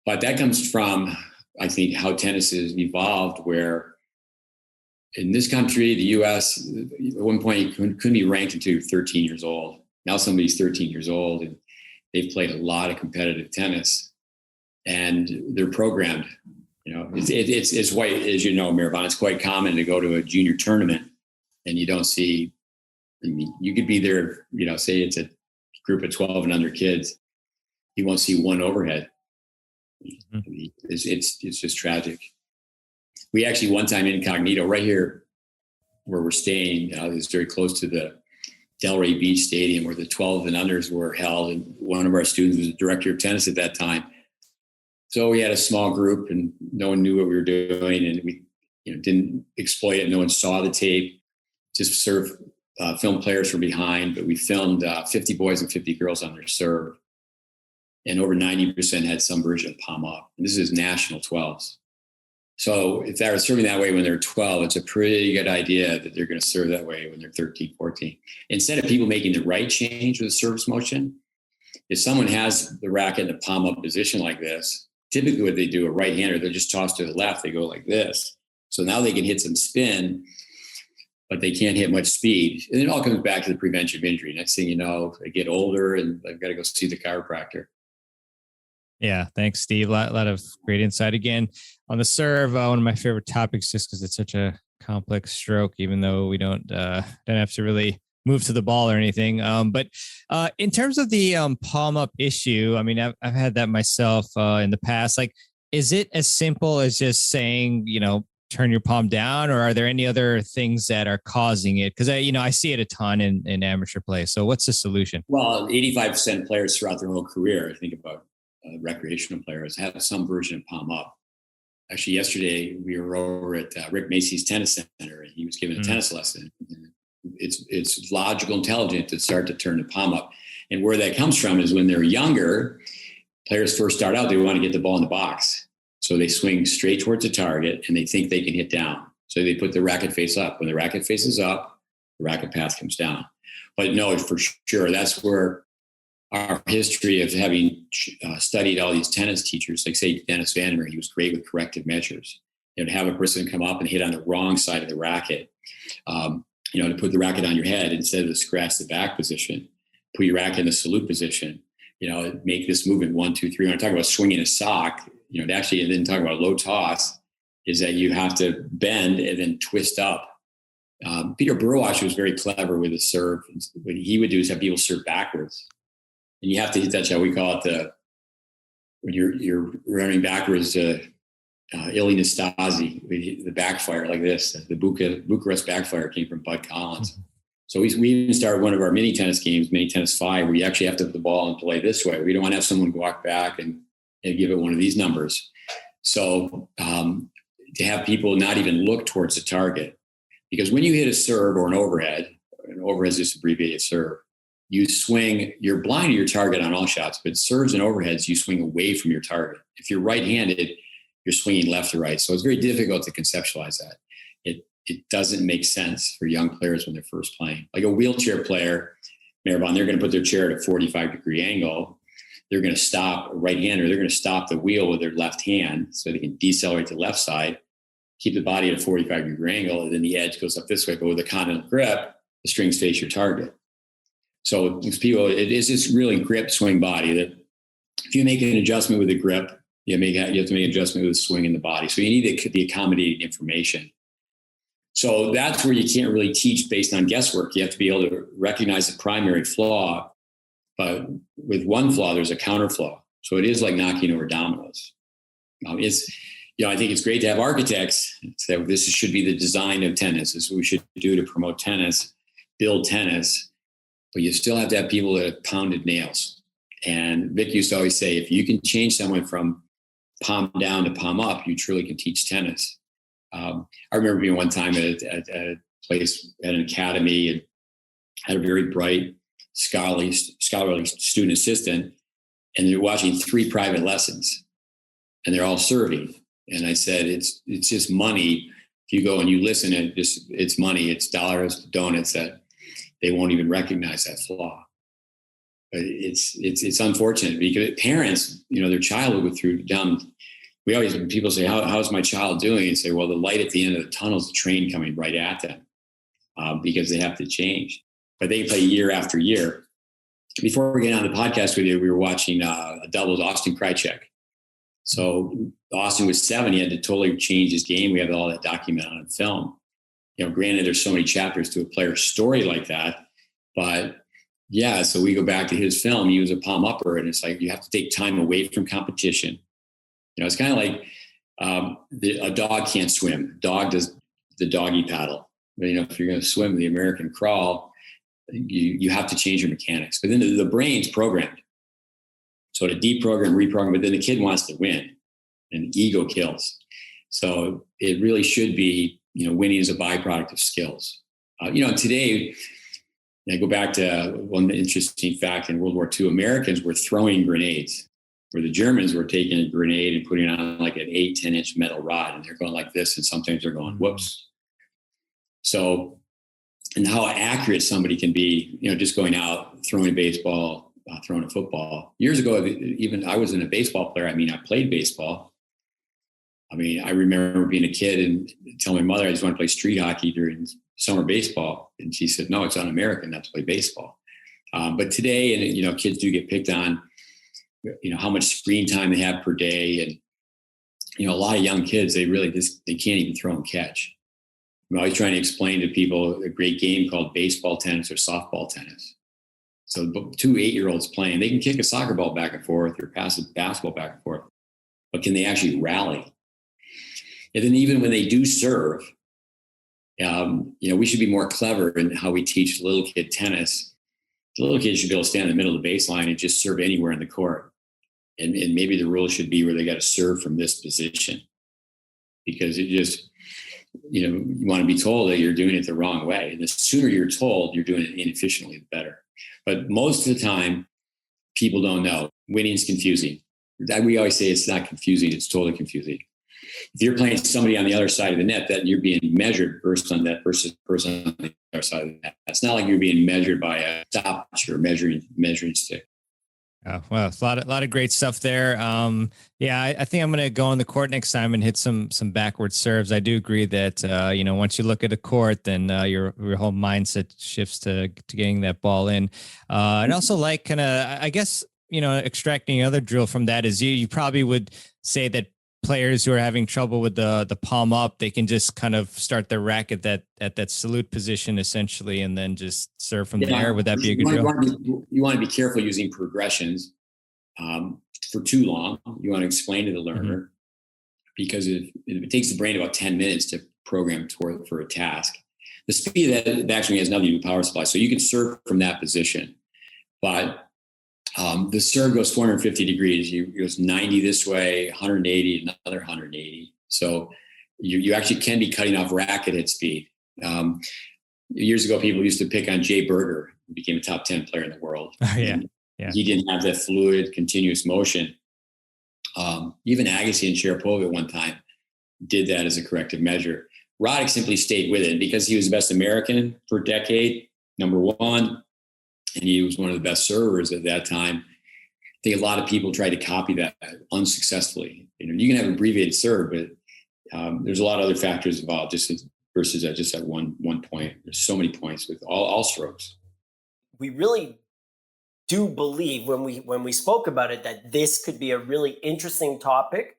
But that comes from, I think, how tennis has evolved, where in this country, the U.S., at one point, you couldn't be ranked until you're 13 years old. Now somebody's 13 years old and they've played a lot of competitive tennis and they're programmed. It's quite, as you know, Mirabon, it's quite common to go to a junior tournament and you don't see, I mean, you could be there, say it's a group of 12 and under kids. You won't see one overhead. Mm-hmm. It's just tragic. We actually one time incognito right here where we're staying, it's very close to the Delray Beach Stadium where the 12 and unders were held. And one of our students was the director of tennis at that time. So we had a small group and no one knew what we were doing and we didn't exploit it. No one saw the tape, just sort of film players from behind, but we filmed 50 boys and 50 girls on their serve. And over 90% had some version of palm up. And this is national 12s. So if they're serving that way when they're 12, it's a pretty good idea that they're going to serve that way when they're 13, 14. Instead of people making the right change with the service motion, if someone has the racket in a palm up position like this, typically what they do, a right-hander, they'll just toss to the left. They go like this. So now they can hit some spin, but they can't hit much speed. And it all comes back to the prevention of injury. Next thing you know, they get older and they've got to go see the chiropractor. Yeah, thanks, Steve. A lot of great insight. Again, on the serve, one of my favorite topics, just because it's such a complex stroke, even though we don't have to really move to the ball or anything. But in terms of the palm up issue, I mean, I've had that myself in the past. Like, is it as simple as just saying, turn your palm down, or are there any other things that are causing it? Because I see it a ton in amateur play. So what's the solution? Well, 85% of players throughout their whole career, I think about recreational players, have some version of palm up. Actually, yesterday we were over at Rick Macy's tennis center, and he was giving a tennis lesson. It's logical, intelligent to start to turn the palm up. And where that comes from is when they're younger, players first start out, they want to get the ball in the box. So they swing straight towards the target and they think they can hit down. So they put the racket face up. When the racket faces up, the racket path comes down. But no, for sure, that's where our history of having studied all these tennis teachers, like say Dennis Vandermeer, he was great with corrective measures. To have a person come up and hit on the wrong side of the racket, to put the racket on your head instead of the scratch the back position, put your racket in the salute position, make this movement 1, 2, 3. When I talk about swinging a sock, actually, and then talk about low toss, is that you have to bend and then twist up. Peter Burwash was very clever with his serve. What he would do is have people serve backwards. And you have to hit that shot. We call it when you're running backwards, Ili Nastasi, the backfire like this. The Bucharest backfire came from Bud Collins. Mm-hmm. So we even started one of our mini tennis games, Mini Tennis 5, where you actually have to put the ball and play this way. We don't want to have someone walk back and give it one of these numbers. So to have people not even look towards the target. Because when you hit a serve or an overhead is just abbreviated serve, you swing, you're blind to your target on all shots, but serves and overheads, you swing away from your target. If you're right-handed, you're swinging left to right. So it's very difficult to conceptualize that. It doesn't make sense for young players when they're first playing. Like a wheelchair player, Maribon, they're going to put their chair at a 45-degree angle. They're going to stop, a right-hander, they're going to stop the wheel with their left hand so they can decelerate to the left side, keep the body at a 45-degree angle, and then the edge goes up this way. But with a continental grip, the strings face your target. So these people, it is this really grip swing body that if you make an adjustment with the grip, you have to make an adjustment with the swing in the body. So you need the accommodating information. So that's where you can't really teach based on guesswork. You have to be able to recognize the primary flaw, but with one flaw, there's a counter flaw. So it is like knocking over dominoes. I think it's great to have architects say this should be the design of tennis. This is what we should do to promote tennis, build tennis. But you still have to have people that have pounded nails. And Vic used to always say, if you can change someone from palm down to palm up, you truly can teach tennis. I remember being one time at a place, at an academy, and had a very bright, scholarly student assistant, and they're watching 3 private lessons, and they're all serving. And I said, it's just money. If you go and you listen, it's money. It's dollars, donuts that they won't even recognize that flaw. But it's unfortunate because parents, their child will go through down. People say, how's my child doing? And say, well, the light at the end of the tunnel is the train coming right at them because they have to change. But they play year after year. Before we get on the podcast with you, we were watching a doubles, Austin Krajicek. So Austin was 7. He had to totally change his game. We have all that documented on film. Granted, there's so many chapters to a player's story like that. But yeah, so we go back to his film. He was a palm upper, and it's like you have to take time away from competition. It's kind of like a dog can't swim. Dog does the doggy paddle. But, if you're going to swim the American crawl, you have to change your mechanics. But then the brain's programmed. So to deprogram, reprogram, but then the kid wants to win, and ego kills. So it really should be, winning is a byproduct of skills. Today, I go back to one interesting fact in World War II, Americans were throwing grenades, where the Germans were taking a grenade and putting it on like an 8-10 inch metal rod, and they're going like this, and sometimes they're going whoops. So, and how accurate somebody can be, just going out, throwing a baseball, throwing a football. Years ago, even I wasn't a baseball player. I played baseball. I remember being a kid and telling my mother I just want to play street hockey during summer baseball. And she said, no, it's un-American not to play baseball. But today, and kids do get picked on, how much screen time they have per day. And, a lot of young kids, they can't even throw and catch. I'm always trying to explain to people a great game called baseball tennis or softball tennis. So 2 8-year-olds playing, they can kick a soccer ball back and forth or pass a basketball back and forth, but can they actually rally? And then even when they do serve, we should be more clever in how we teach little kid tennis. The little kid should be able to stand in the middle of the baseline and just serve anywhere in the court. And maybe the rule should be where they got to serve from this position, because it just, you want to be told that you're doing it the wrong way. And the sooner you're told you're doing it inefficiently, the better. But most of the time, people don't know. Winning is confusing. We always say it's not confusing. It's totally confusing. If you're playing somebody on the other side of the net, that you're being measured versus on that person on the other side of the net. It's not like you're being measured by a stopwatch or measuring stick. Oh, well, a lot of great stuff there. I think I'm going to go on the court next time and hit some backward serves. I do agree that once you look at a court, then your whole mindset shifts to getting that ball in. And also like kind of, I guess, extracting another drill from that is you probably would say that players who are having trouble with the palm up, they can just kind of start their racket at that salute position essentially, and then just serve from there. Would that be a good drill? You want to be careful using progressions for too long. You want to explain to the learner, because if it takes the brain about 10 minutes to program for a task, the speed of that actually has nothing to do with power supply. So you can serve from that position, but the serve goes 450 degrees. It goes 90 this way, 180, another 180. So you actually can be cutting off racket at speed. Years ago, people used to pick on Jay Berger, who became a top 10 player in the world. Oh, yeah. Yeah. He didn't have that fluid, continuous motion. Even Agassi and Sharapova at one time did that as a corrective measure. Roddick simply stayed with it because he was the best American for a decade, number one, and he was one of the best servers at that time. I think a lot of people tried to copy that unsuccessfully. You can have an abbreviated serve, but there's a lot of other factors involved versus just at one point. There's so many points with all strokes. We really do believe when we spoke about it that this could be a really interesting topic,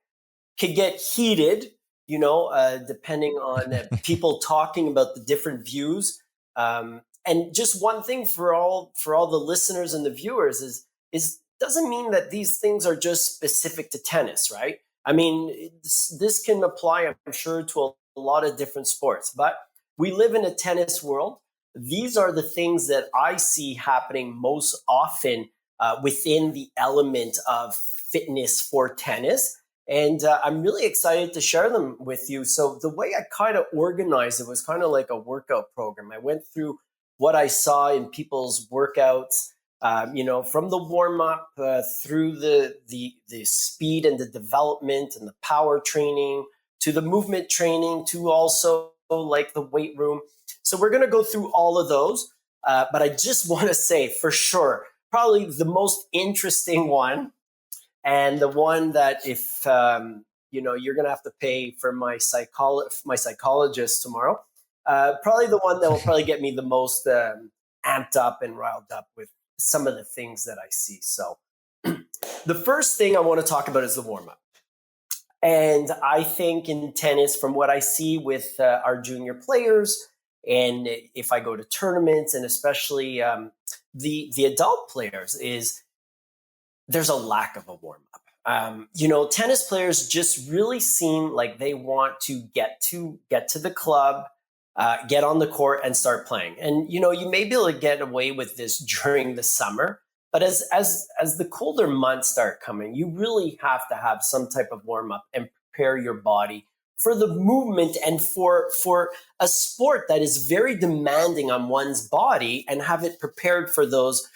could get heated, depending on people talking about the different views. And just one thing for all the listeners and the viewers is doesn't mean that these things are just specific to tennis, right? I mean, this can apply, I'm sure, to a lot of different sports, but we live in a tennis world. These are the things that I see happening most often within the element of fitness for tennis. And I'm really excited to share them with you. So the way I kind of organized it was kind of like a workout program. I went through what I saw in people's workouts, from the warm up through the speed and the development and the power training to the movement training to also like the weight room. So we're going to go through all of those. But I just want to say for sure, probably the most interesting one, and the one that if, you're going to have to pay for my psychologist tomorrow, probably the one that will probably get me the most amped up and riled up with some of the things that I see. So the first thing I want to talk about is the warm-up. And I think in tennis, from what I see with our junior players, and if I go to tournaments and especially the adult players, is there's a lack of a warm-up. Tennis players just really seem like they want to get to the club, get on the court and start playing. And, you may be able to get away with this during the summer, but as the colder months start coming, you really have to have some type of warm up and prepare your body for the movement and for a sport that is very demanding on one's body, and have it prepared for those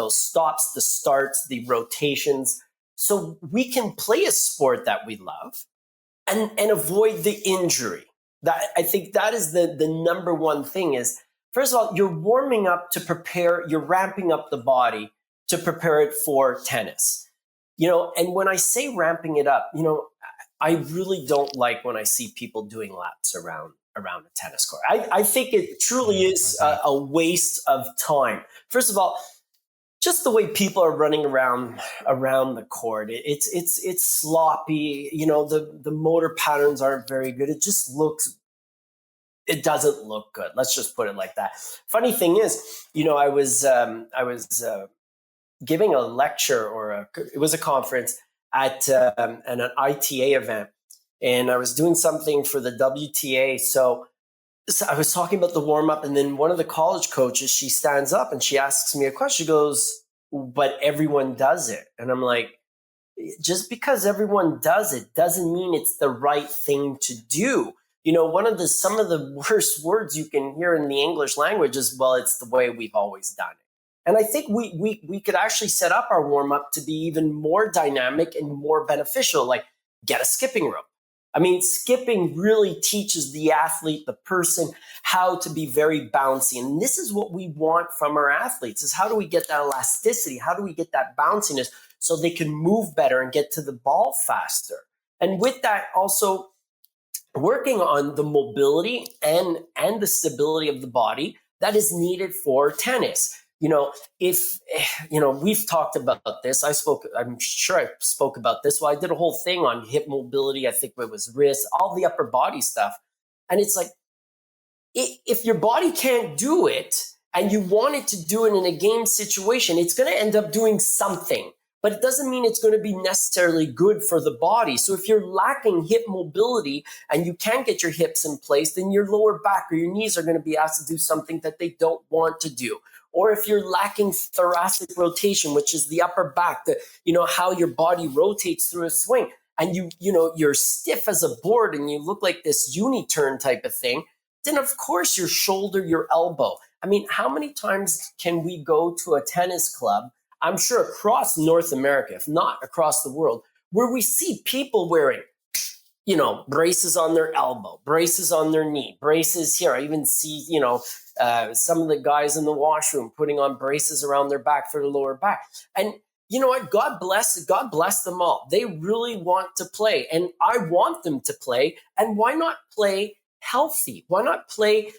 stops, the starts, the rotations, so we can play a sport that we love and avoid the injury. That I think that is the number one thing is, first of all, you're warming up to prepare, you're ramping up the body to prepare it for tennis. And when I say ramping it up, I really don't like when I see people doing laps around a tennis court. I think it truly is a waste of time. First of all, just the way people are running around the court, it's sloppy. The motor patterns aren't very good. It doesn't look good. Let's just put it like that. Funny thing is, I was giving a lecture it was a conference at an ITA event, and I was doing something for the WTA. So I was talking about the warm up, and then one of the college coaches, she stands up and she asks me a question. She goes, "But everyone does it," and I'm like, just because everyone does it doesn't mean it's the right thing to do. Some of the worst words you can hear in the English language is, well, it's the way we've always done it. And I think we could actually set up our warm-up to be even more dynamic and more beneficial, like get a skipping rope. I mean, skipping really teaches the athlete, the person, how to be very bouncy. And this is what we want from our athletes, is how do we get that elasticity? How do we get that bounciness so they can move better and get to the ball faster? And with that, also working on the mobility and the stability of the body that is needed for tennis. We've talked about this. I'm sure I spoke about this. Well, I did a whole thing on hip mobility. I think it was wrist, all the upper body stuff. And it's like, if your body can't do it and you want it to do it in a game situation, it's going to end up doing something. But it doesn't mean it's going to be necessarily good for the body. So if you're lacking hip mobility and you can't get your hips in place, then your lower back or your knees are going to be asked to do something that they don't want to do. Or if you're lacking thoracic rotation, which is the upper back, how your body rotates through a swing, and you're stiff as a board and you look like this uni-turn type of thing, then of course your shoulder, your elbow. I mean, how many times can we go to a tennis club, I'm sure across North America, if not across the world, where we see people wearing, braces on their elbow, braces on their knee, braces here. I even see, some of the guys in the washroom putting on braces around their back for the lower back. And you know what? God bless them all. They really want to play, and I want them to play. And why not play healthy? Why not play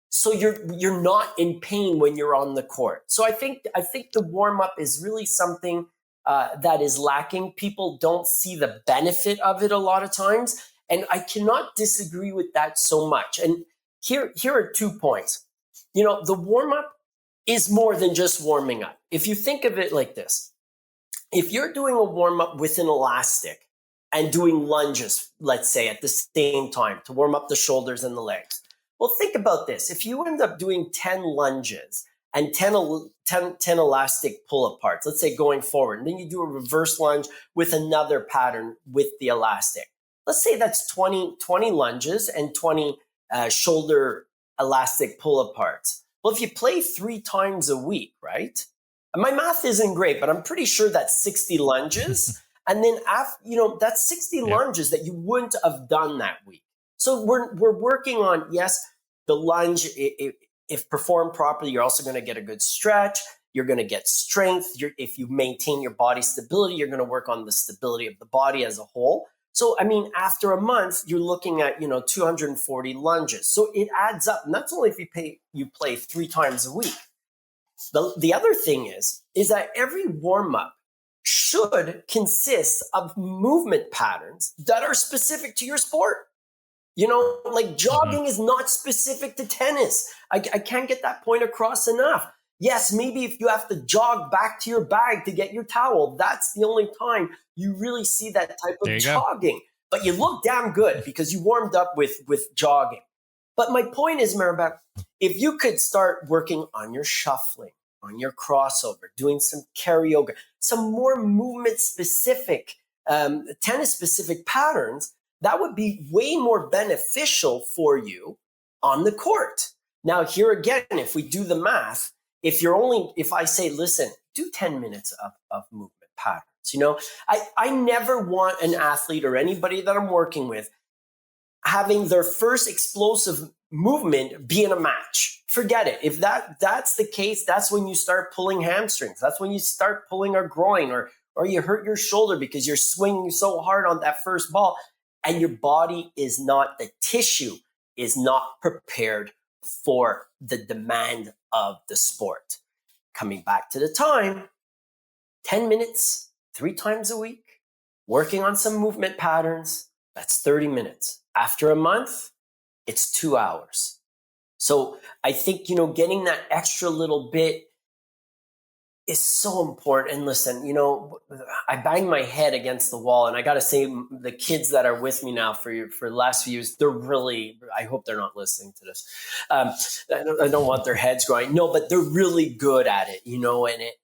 so you're not in pain when you're on the court? So I think the warm up is really something that is lacking. People don't see the benefit of it a lot of times, and I cannot disagree with that so much. And here are 2 points. The warm up is more than just warming up. If you think of it like this. If you're doing a warm-up with an elastic and doing lunges, let's say, at the same time to warm up the shoulders and the legs, well, think about this. If you end up doing 10 lunges and 10 elastic pull-aparts, let's say going forward, and then you do a reverse lunge with another pattern with the elastic. Let's say that's 20 lunges and 20 shoulder elastic pull-aparts. Well, if you play 3 times a week, right? My math isn't great, but I'm pretty sure that's 60 lunges. And then that's 60 lunges that you wouldn't have done that week. So we're working on, yes, the lunge, if performed properly, you're also going to get a good stretch. You're going to get strength. If you maintain your body stability, you're going to work on the stability of the body as a whole. So, I mean, after a month, you're looking at, 240 lunges. So it adds up. And that's only if you play 3 times a week. The other thing is that every warm-up should consist of movement patterns that are specific to your sport. Like jogging is not specific to tennis. I can't get that point across enough. Yes, maybe if you have to jog back to your bag to get your towel, that's the only time you really see that type of jogging. But you look damn good because you warmed up with jogging. But my point is, Maribel, if you could start working on your shuffling, on your crossover, doing some karaoke, some more movement-specific, tennis-specific patterns, that would be way more beneficial for you on the court. Now, here again, if we do the math, if I say, listen, do 10 minutes of movement patterns, I never want an athlete or anybody that I'm working with having their first explosive movement be in a match. Forget it. If that's the case, that's when you start pulling hamstrings. That's when you start pulling a groin or you hurt your shoulder because you're swinging so hard on that first ball and your body the tissue is not prepared for the demand of the sport. Coming back to the time, 10 minutes, 3 times a week, working on some movement patterns, that's 30 minutes. After a month, it's 2 hours. So I think, getting that extra little bit is so important. And listen, I bang my head against the wall, and I got to say, the kids that are with me now for the last few years, they're really, I hope they're not listening to this. I don't want their heads growing. No, but they're really good at it,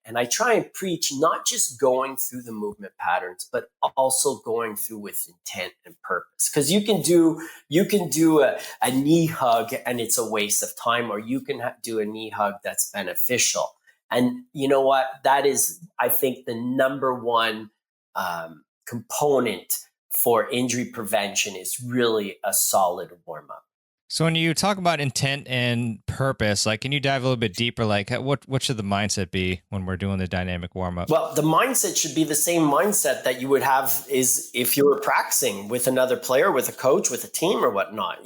and I try and preach not just going through the movement patterns, but also going through with intent and purpose. Because you can do a knee hug and it's a waste of time, or you can do a knee hug that's beneficial. And you know what? That is, I think, the number one component for injury prevention is really a solid warm-up. So when you talk about intent and purpose, can you dive a little bit deeper? What should the mindset be when we're doing the dynamic warm-up? Well, the mindset should be the same mindset that you would have is if you were practicing with another player, with a coach, with a team or whatnot.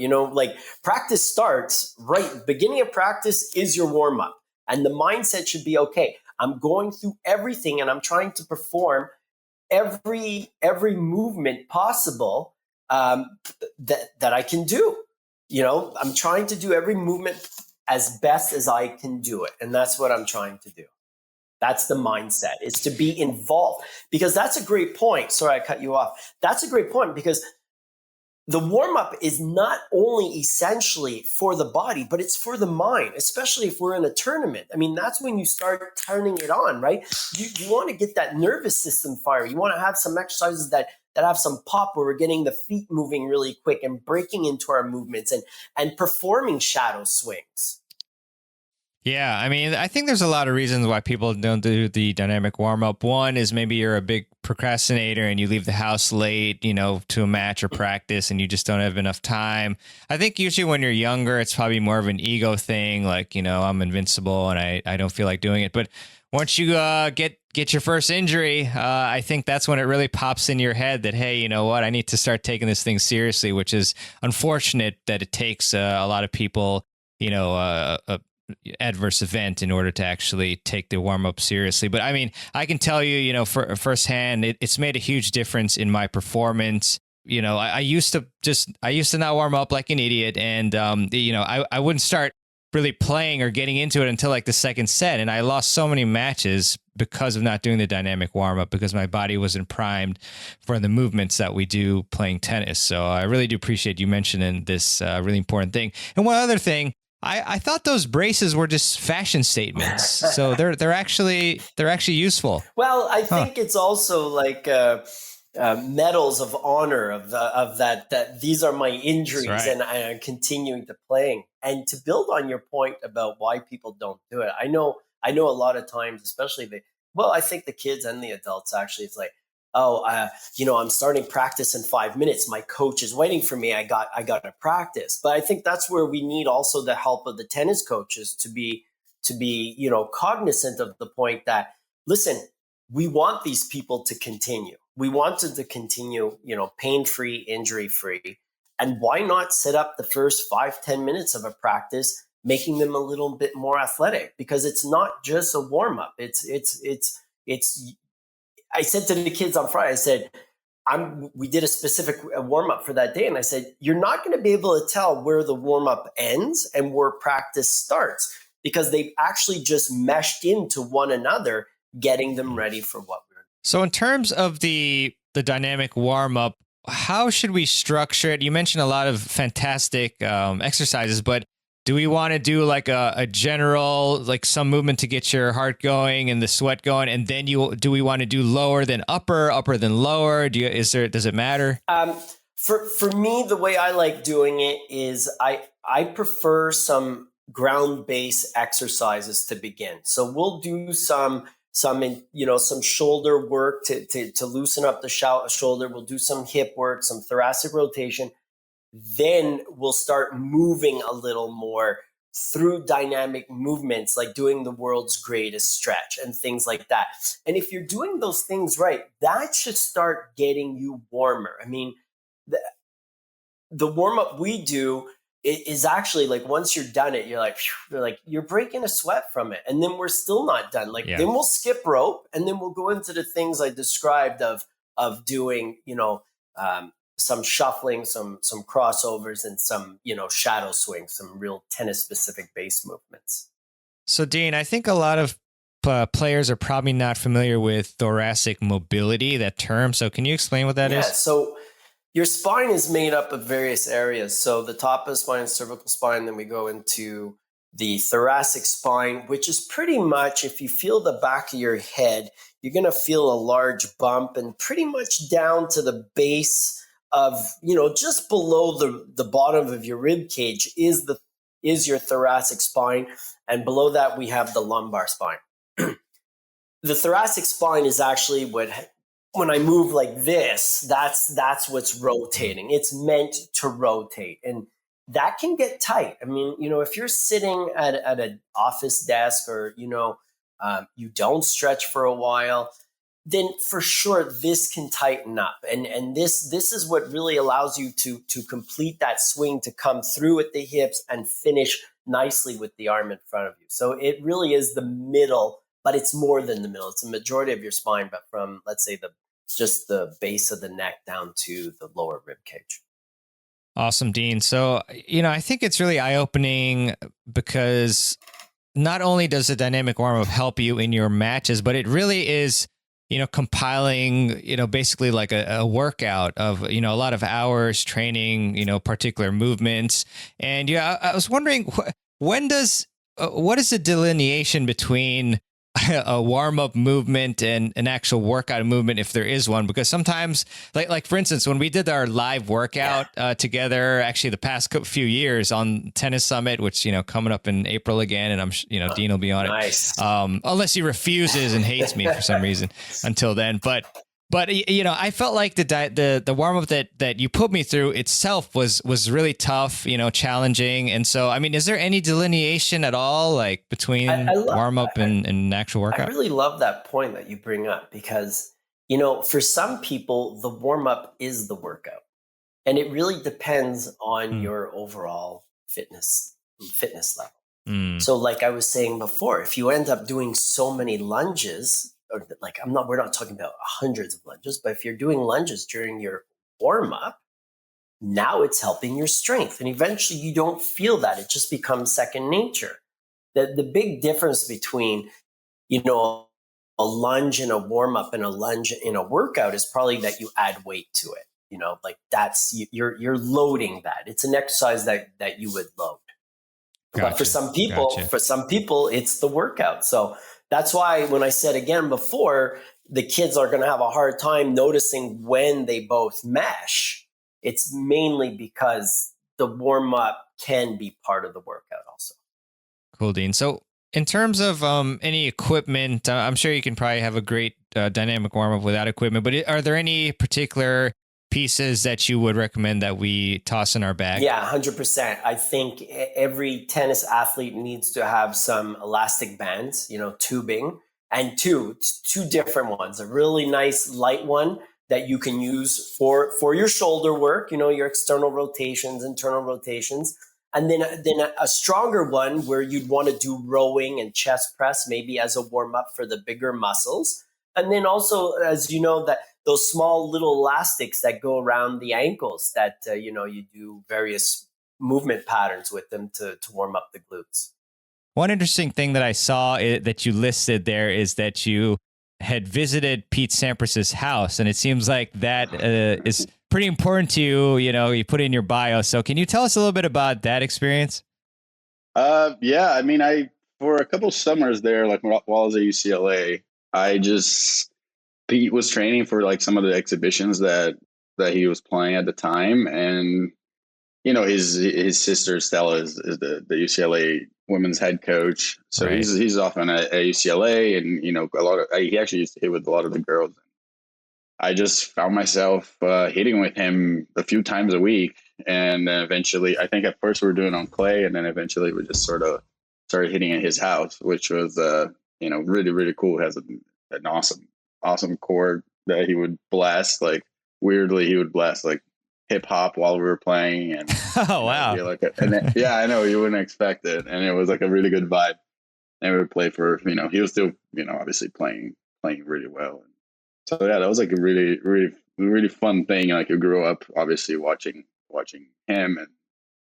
Practice starts right. Beginning of practice is your warm-up. And the mindset should be, okay, I'm going through everything and I'm trying to perform every movement possible that I can do. I'm trying to do every movement as best as I can do it. And that's what I'm trying to do. That's the mindset, is to be involved. Because that's a great point. Sorry, I cut you off. That's a great point because the warm-up is not only essentially for the body, but it's for the mind, especially if we're in a tournament. I mean, that's when you start turning it on, right? You want to get that nervous system fire. You want to have some exercises that that have some pop, where we're getting the feet moving really quick and breaking into our movements and performing shadow swings. Yeah, I mean, I think there's a lot of reasons why people don't do the dynamic warm-up. One is maybe you're a big procrastinator and you leave the house late, you know, to a match or practice, and you just don't have enough time. I think usually when you're younger, it's probably more of an ego thing, like, you know, I'm invincible and I don't feel like doing it. But once you get your first injury, I think that's when it really pops in your head that, hey, you know what, I need to start taking this thing seriously, which is unfortunate that it takes a lot of people, you know, a adverse event in order to actually take the warm-up seriously. But I mean, I can tell you, you know, for firsthand, it's made a huge difference in my performance. You know, I used to not warm up like an idiot, and you know, I wouldn't start really playing or getting into it until like the second set, and I lost so many matches because of not doing the dynamic warm-up, because my body wasn't primed for the movements that we do playing tennis. So I really do appreciate you mentioning this really important thing. And one other thing, I thought those braces were just fashion statements. So they're actually useful. Well, I think it's also like medals of honor of that these are my injuries, right, and I'm continuing to playing. And to build on your point about why people don't do it, I know a lot of times, especially I think the kids and the adults actually, it's like, you know, I'm starting practice in 5 minutes. My coach is waiting for me. I got to practice. But I think that's where we need also the help of the tennis coaches to be, you know, cognizant of the point that, listen, we want these people to continue. We want them to continue, you know, pain-free, injury-free. And why not set up the first 5-10 minutes of a practice, making them a little bit more athletic? Because it's not just a warm-up. It's I said to the kids on Friday, I said, we did a specific warm-up for that day. And I said, you're not going to be able to tell where the warm-up ends and where practice starts, because they've actually just meshed into one another, getting them ready for what we're doing. So in terms of the dynamic warm-up, how should we structure it? You mentioned a lot of fantastic exercises, but do we want to do like a general, like some movement to get your heart going and the sweat going, and then do we want to do lower than upper than lower? Does it matter? For me, the way I like doing it is I prefer some ground-based exercises to begin. So we'll do some shoulder work to loosen up the shoulder. We'll do some hip work, some thoracic rotation. Then we'll start moving a little more through dynamic movements, like doing the world's greatest stretch and things like that. And if you're doing those things right, that should start getting you warmer. I mean, the warm-up we do is actually like, once you're done it, you're breaking a sweat from it. And then we're still not done. Then we'll skip rope, and then we'll go into the things I described of doing, you know, some shuffling, some crossovers, and some, you know, shadow swings, some real tennis specific base movements. So Dean, I think a lot of players are probably not familiar with thoracic mobility, that term. So can you explain what that is? So your spine is made up of various areas. So the top of the spine is cervical spine. Then we go into the thoracic spine, which is pretty much, if you feel the back of your head, you're going to feel a large bump, and pretty much down to the base of, you know, just below the bottom of your rib cage is your thoracic spine. And below that, we have the lumbar spine. The thoracic spine is actually when I move like this, that's what's rotating. It's meant to rotate. And that can get tight. I mean, you know, if you're sitting at an office desk, or, you know, you don't stretch for a while, then for sure this can tighten up. And this is what really allows you to complete that swing, to come through at the hips and finish nicely with the arm in front of you. So it really is the middle, but it's more than the middle. It's a majority of your spine, but from, let's say, just the base of the neck down to the lower rib cage. Awesome, Dean. So, you know, I think it's really eye-opening, because not only does the dynamic warm-up help you in your matches, but it really is, you know, compiling, you know, basically like a workout of, you know, a lot of hours training, you know, particular movements. And yeah, I was wondering, what is the delineation between a warm-up movement and an actual workout movement, if there is one? Because sometimes, like for instance, when we did our live workout together, actually the past few years on Tennis Summit, which, coming up in April again, and I'm, Dean will be on Nice. it. Unless he refuses and hates me for some reason until then. But I felt like the warm up that you put me through itself was really tough, challenging. And so, I mean, is there any delineation at all, like between warm up and actual workout? I really love that point that you bring up because, for some people, the warm up is the workout, and it really depends on your overall fitness level. So, like I was saying before, if you end up doing so many lunges, or like we're not talking about hundreds of lunges, but if you're doing lunges during your warm up, now it's helping your strength. And eventually you don't feel that. It just becomes second nature. The big difference between, a lunge in a warm up and a lunge in a workout is probably that you add weight to it. Like you're loading that. It's an exercise that you would load. Gotcha. But for some people, it's the workout. So that's why when I said again before, the kids are going to have a hard time noticing when they both mesh. It's mainly because the warm up can be part of the workout also. Cool, Dean. So in terms of any equipment, I'm sure you can probably have a great dynamic warm up without equipment, but are there any particular pieces that you would recommend that we toss in our bag? Yeah, 100%. I think every tennis athlete needs to have some elastic bands, tubing, and two different ones. A really nice light one that you can use for your shoulder work, your external rotations, internal rotations. And then a stronger one where you'd want to do rowing and chest press, maybe as a warm up for the bigger muscles. And then also, as you know, that those small little elastics that go around the ankles that, you do various movement patterns with them to warm up the glutes. One interesting thing that I saw that you listed there is that you had visited Pete Sampras's house, and it seems like that is pretty important to you. You put it in your bio. So can you tell us a little bit about that experience? Yeah, I mean, for a couple summers there, like while I was at UCLA, Pete was training for like some of the exhibitions that he was playing at the time, and his sister Stella is the UCLA women's head coach, so right. he's often at UCLA, and he actually used to hit with a lot of the girls. I just found myself hitting with him a few times a week, and then eventually, I think at first we were doing on clay, and then eventually we just sort of started hitting at his house, which was really, really cool. It has an awesome chord that he would blast. Like weirdly, he would blast like hip hop while we were playing, and wow, yeah, I know you wouldn't expect it, and it was like a really good vibe. And we would play for he was still obviously playing really well. So yeah, that was like a really, really, really fun thing. Like you grew up obviously watching him, and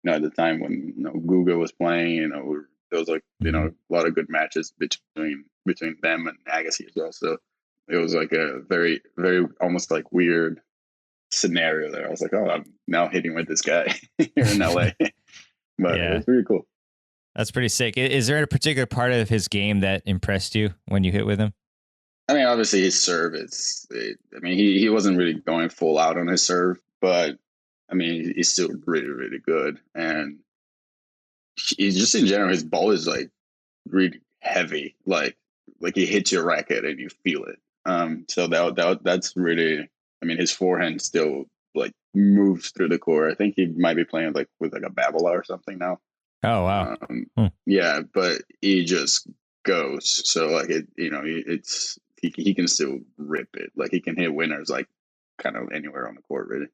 at the time when Guga was playing, there was like a lot of good matches between them and Agassi as well. So it was like a very, very almost like weird scenario there. I was like, oh, I'm now hitting with this guy here in LA. But yeah, it was pretty cool. That's pretty sick. Is there a particular part of his game that impressed you when you hit with him? I mean, obviously his serve he wasn't really going full out on his serve, but I mean, he's still really, really good. And he's just in general, his ball is like really heavy, like he hits your racket and you feel it. So that's really, I mean, his forehand still like moves through the court. I think he might be playing like with like a Babala or something now. Oh wow. Yeah, but he just goes. So like he can still rip it. Like he can hit winners like kind of anywhere on the court, really.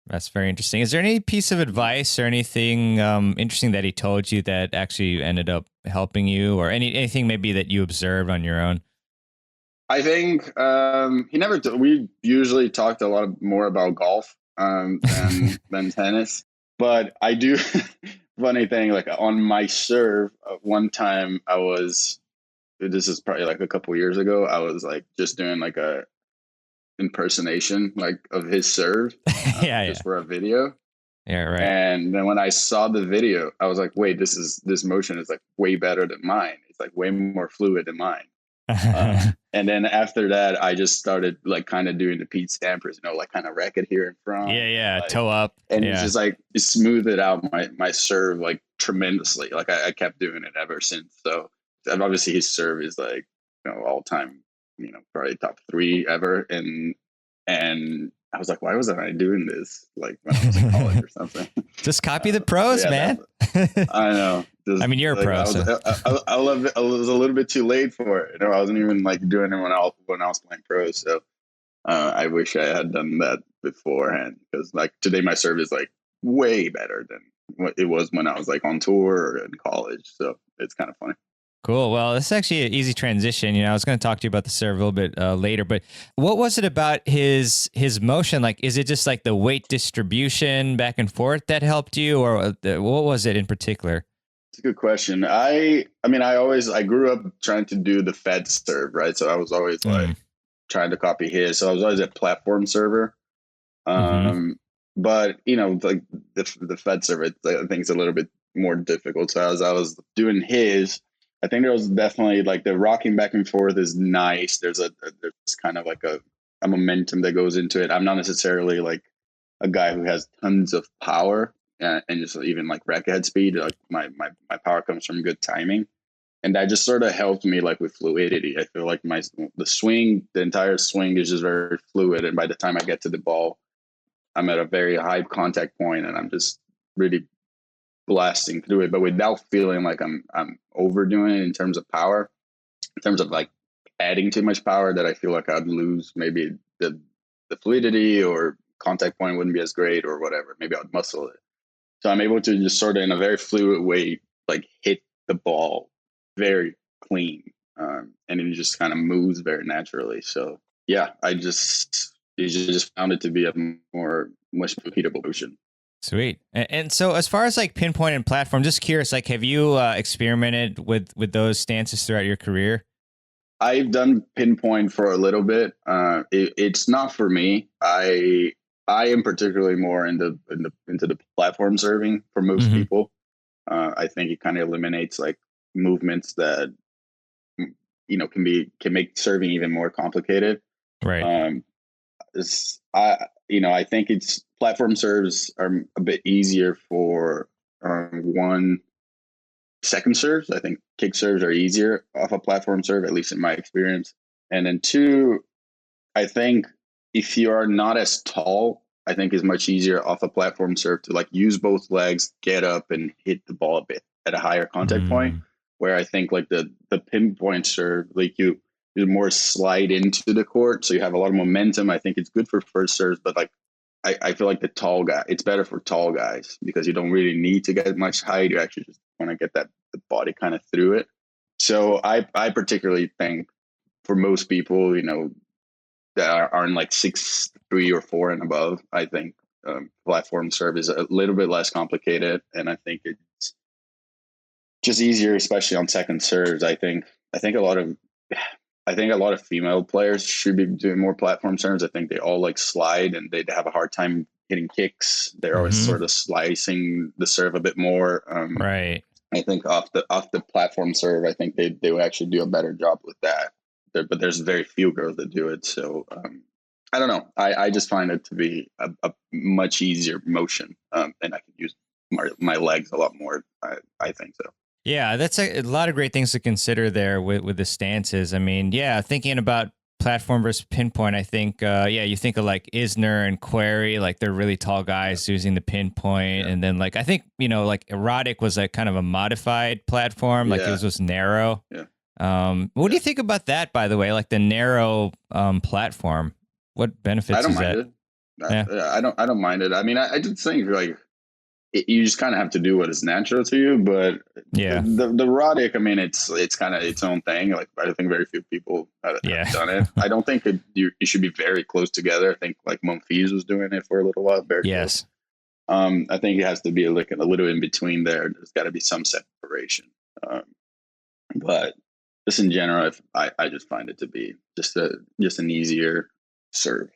That's very interesting. Is there any piece of advice or anything interesting that he told you that actually ended up helping you, or anything maybe that you observed on your own? I think he never. We usually talked a lot more about golf than tennis. But I do. Funny thing, like on my serve, one time this is probably like a couple years ago, I was like just doing like a impersonation like of his serve, just for a video. Yeah, right. And then when I saw the video, I was like, wait, this motion is like way better than mine. It's like way more fluid than mine. And then after that, I just started like kind of doing the Pete Stampers, like kind of racket here in front. Yeah, like, toe up. And it's just like it smoothed out my serve like tremendously. Like I kept doing it ever since. So and obviously his serve is like all time, probably top 3 ever. And I was like, why wasn't I doing this like when I was in college or something? Just copy the pros, man. I know. I mean, you're a pro. I love it. I was a little bit too late for it. I wasn't even like doing it when I was playing pro. So I wish I had done that beforehand, because like today my serve is like way better than what it was when I was like on tour or in college. So it's kind of funny. Cool. Well, this is actually an easy transition. I was going to talk to you about the serve a little bit later, but what was it about his motion? Like, is it just like the weight distribution back and forth that helped you, or what was it in particular? It's a good question. I grew up trying to do the Fed serve, right? So I was always like trying to copy his. So I was always a platform server. But like the Fed serve, I think it's a little bit more difficult. So as I was doing his, I think there was definitely like the rocking back and forth is nice. There's kind of like a momentum that goes into it. I'm not necessarily like a guy who has tons of power and just even like racket head speed. Like my power comes from good timing, and that just sort of helped me like with fluidity. I feel like the entire swing is just very fluid, and by the time I get to the ball, I'm at a very high contact point, and I'm just really blasting through it, but without feeling like I'm overdoing it in terms of power, in terms of like adding too much power that I feel like I'd lose maybe the fluidity, or contact point wouldn't be as great or whatever. Maybe I'd muscle it. So I'm able to just sort of in a very fluid way, like hit the ball very clean. And it just kind of moves very naturally. So yeah, I just found it to be a much repeatable motion. Sweet. And so as far as like pinpoint and platform, just curious, like have you experimented with those stances throughout your career? I've done pinpoint for a little bit. It's not for me. I am particularly more into the platform serving for most people. I think it kind of eliminates like movements that can make serving even more complicated. Right. I think it's platform serves are a bit easier for one, second serves. I think kick serves are easier off a platform serve, at least in my experience. And then 2, I think if you are not as tall, I think it's much easier off a platform serve to like use both legs, get up and hit the ball a bit at a higher contact point. Where I think like the pinpoint serve, like you more slide into the court, so you have a lot of momentum. I think it's good for first serves, but like I feel like the tall guy, it's better for tall guys because you don't really need to get much height. You actually just want to get the body kind of through it. So I particularly think for most people, that aren't like 6'3" or 4 and above, I think platform serve is a little bit less complicated, and I think it's just easier, especially on second serves. I think a lot of female players should be doing more platform serves. I think they all like slide and they have a hard time hitting kicks. They're always sort of slicing the serve a bit more. Right. I think off the platform serve, I think they would actually do a better job with that. But there's very few girls that do it. So I don't know. I just find it to be a much easier motion, and I can use my legs a lot more. I think so. Yeah, that's a lot of great things to consider there with the stances. I mean, yeah, thinking about platform versus pinpoint, I think, you think of like Isner and Query, like they're really tall guys using the pinpoint. And then like, I think, like Erotic was like kind of a modified platform, like it was narrow. Yeah. What do you think about that, by the way, like the narrow platform? What benefits I don't is mind that? it. I don't mind it. I mean, I just think like, you just kind of have to do what is natural to you, but the Roddick, I mean, it's kind of its own thing. Like I think very few people have done it. I don't think you should be very close together. I think like Monfils was doing it for a little while. Very close. I think it has to be like a little in between there. There's got to be some separation. But just in general, I just find it to be just an easier serve.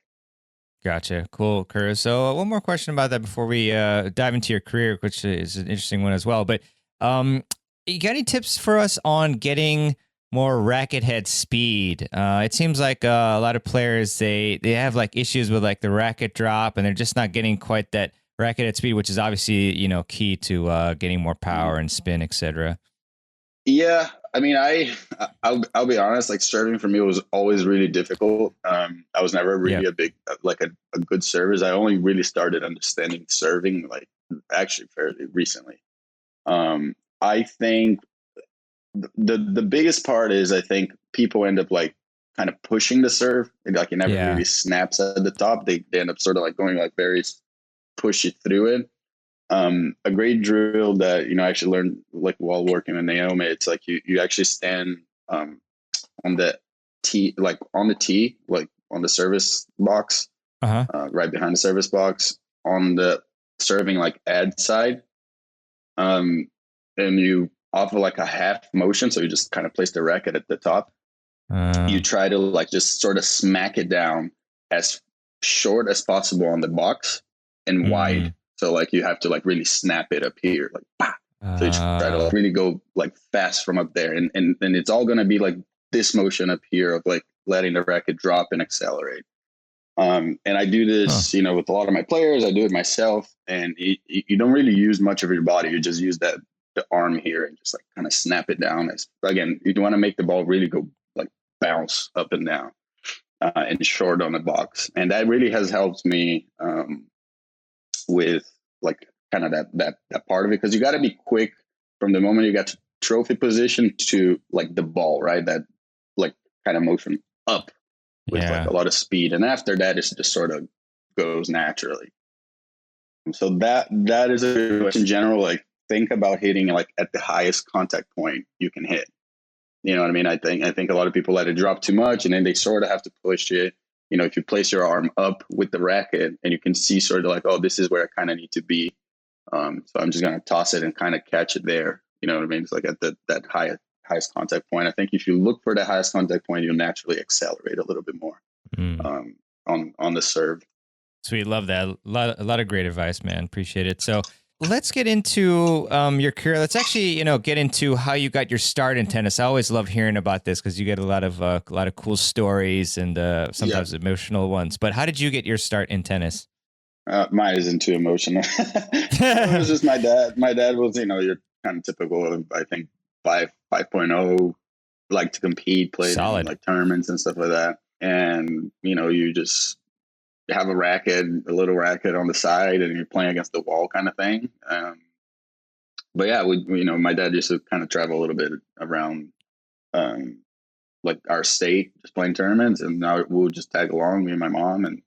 Gotcha. Cool, Karue. So one more question about that before we dive into your career, which is an interesting one as well. But you got any tips for us on getting more racket head speed. It seems like a lot of players, they have like issues with like the racket drop, and they're just not getting quite that racket head speed, which is obviously, key to getting more power and spin, etc. Yeah, I mean, I'll be honest. Like serving for me was always really difficult. I was never really a big a good server. I only really started understanding serving like actually fairly recently. I think the biggest part is I think people end up like kind of pushing the serve. Like it never really snaps at the top. They end up sort of like going like very pushy through it. A great drill that I actually learned like while working with Naomi. It's like you actually stand on the tee, like on the tee, like on the service box, right behind the service box on the serving like ad side, and you offer like a half motion, so you just kind of place the racket at the top. You try to like just sort of smack it down as short as possible on the box and wide. So like you have to like really snap it up here, like bah. So you try to like really go like fast from up there, and it's all gonna be like this motion up here of like letting the racket drop and accelerate. And I do this, with a lot of my players. I do it myself, and you don't really use much of your body. You just use the arm here and just like kind of snap it down. Again, you want to make the ball really go like bounce up and down and short on the box, and that really has helped me with like kind of that part of it, because you got to be quick from the moment you got to trophy position to like the ball, right? That like kind of motion up with like a lot of speed, and after that it just sort of goes naturally. So that is in general, like think about hitting like at the highest contact point you can hit. You know what I mean? I think a lot of people let it drop too much, and then they sort of have to push it. If you place your arm up with the racket and you can see sort of like, oh, this is where I kind of need to be. So I'm just going to toss it and kind of catch it there. You know what I mean? It's like at that highest contact point. I think if you look for the highest contact point, you'll naturally accelerate a little bit more on the serve. Sweet. Love that. A lot of great advice, man. Appreciate it. So let's get into your career. Let's actually, get into how you got your start in tennis. I always love hearing about this because you get a lot of cool stories and sometimes emotional ones. But how did you get your start in tennis? Mine isn't too emotional. It was just my dad. My dad was, your kind of typical, I think 5.0, like to compete, play in like tournaments and stuff like that. And, you just have a little racket on the side, and you're playing against the wall kind of thing. But yeah, my dad used to kind of travel a little bit around, like our state, just playing tournaments, and now we'll just tag along, me and my mom, and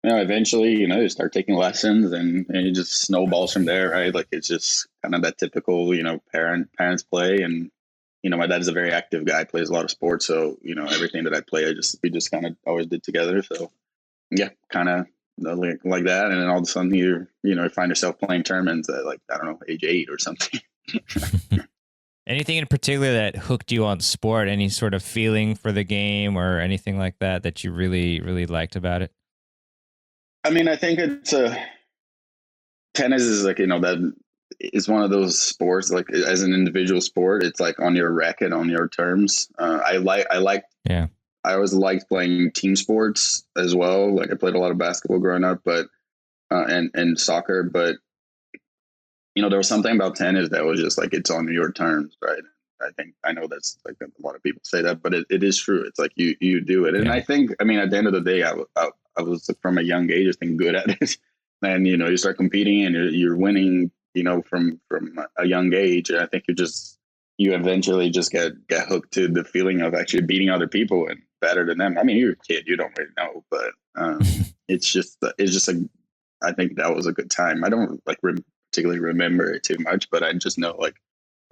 eventually, you start taking lessons, and it just snowballs from there, right? Like it's just kind of that typical, parents play, and my dad is a very active guy, plays a lot of sports, so everything that I play, we just kind of always did together. So yeah, kind of like that, and then all of a sudden you find yourself playing tournaments at like, I don't know, age 8 or something. Anything in particular that hooked you on sport? Any sort of feeling for the game or anything like that you really, really liked about it? I mean, I think tennis is like, that is one of those sports, like as an individual sport, it's like on your racket, on your terms. I always liked playing team sports as well. Like I played a lot of basketball growing up, but and soccer, but there was something about tennis that was just like, it's on your terms, right? I know that's like a lot of people say that, but it is true. It's like you do it, and I think, I mean, at the end of the day, I was from a young age, I think, good at it, and you start competing and you're winning, from a young age, and I think you eventually just get hooked to the feeling of actually beating other people and better than them. I mean, you're a kid, you don't really know, but it's just like, I think that was a good time. I don't like particularly remember it too much, but I just know like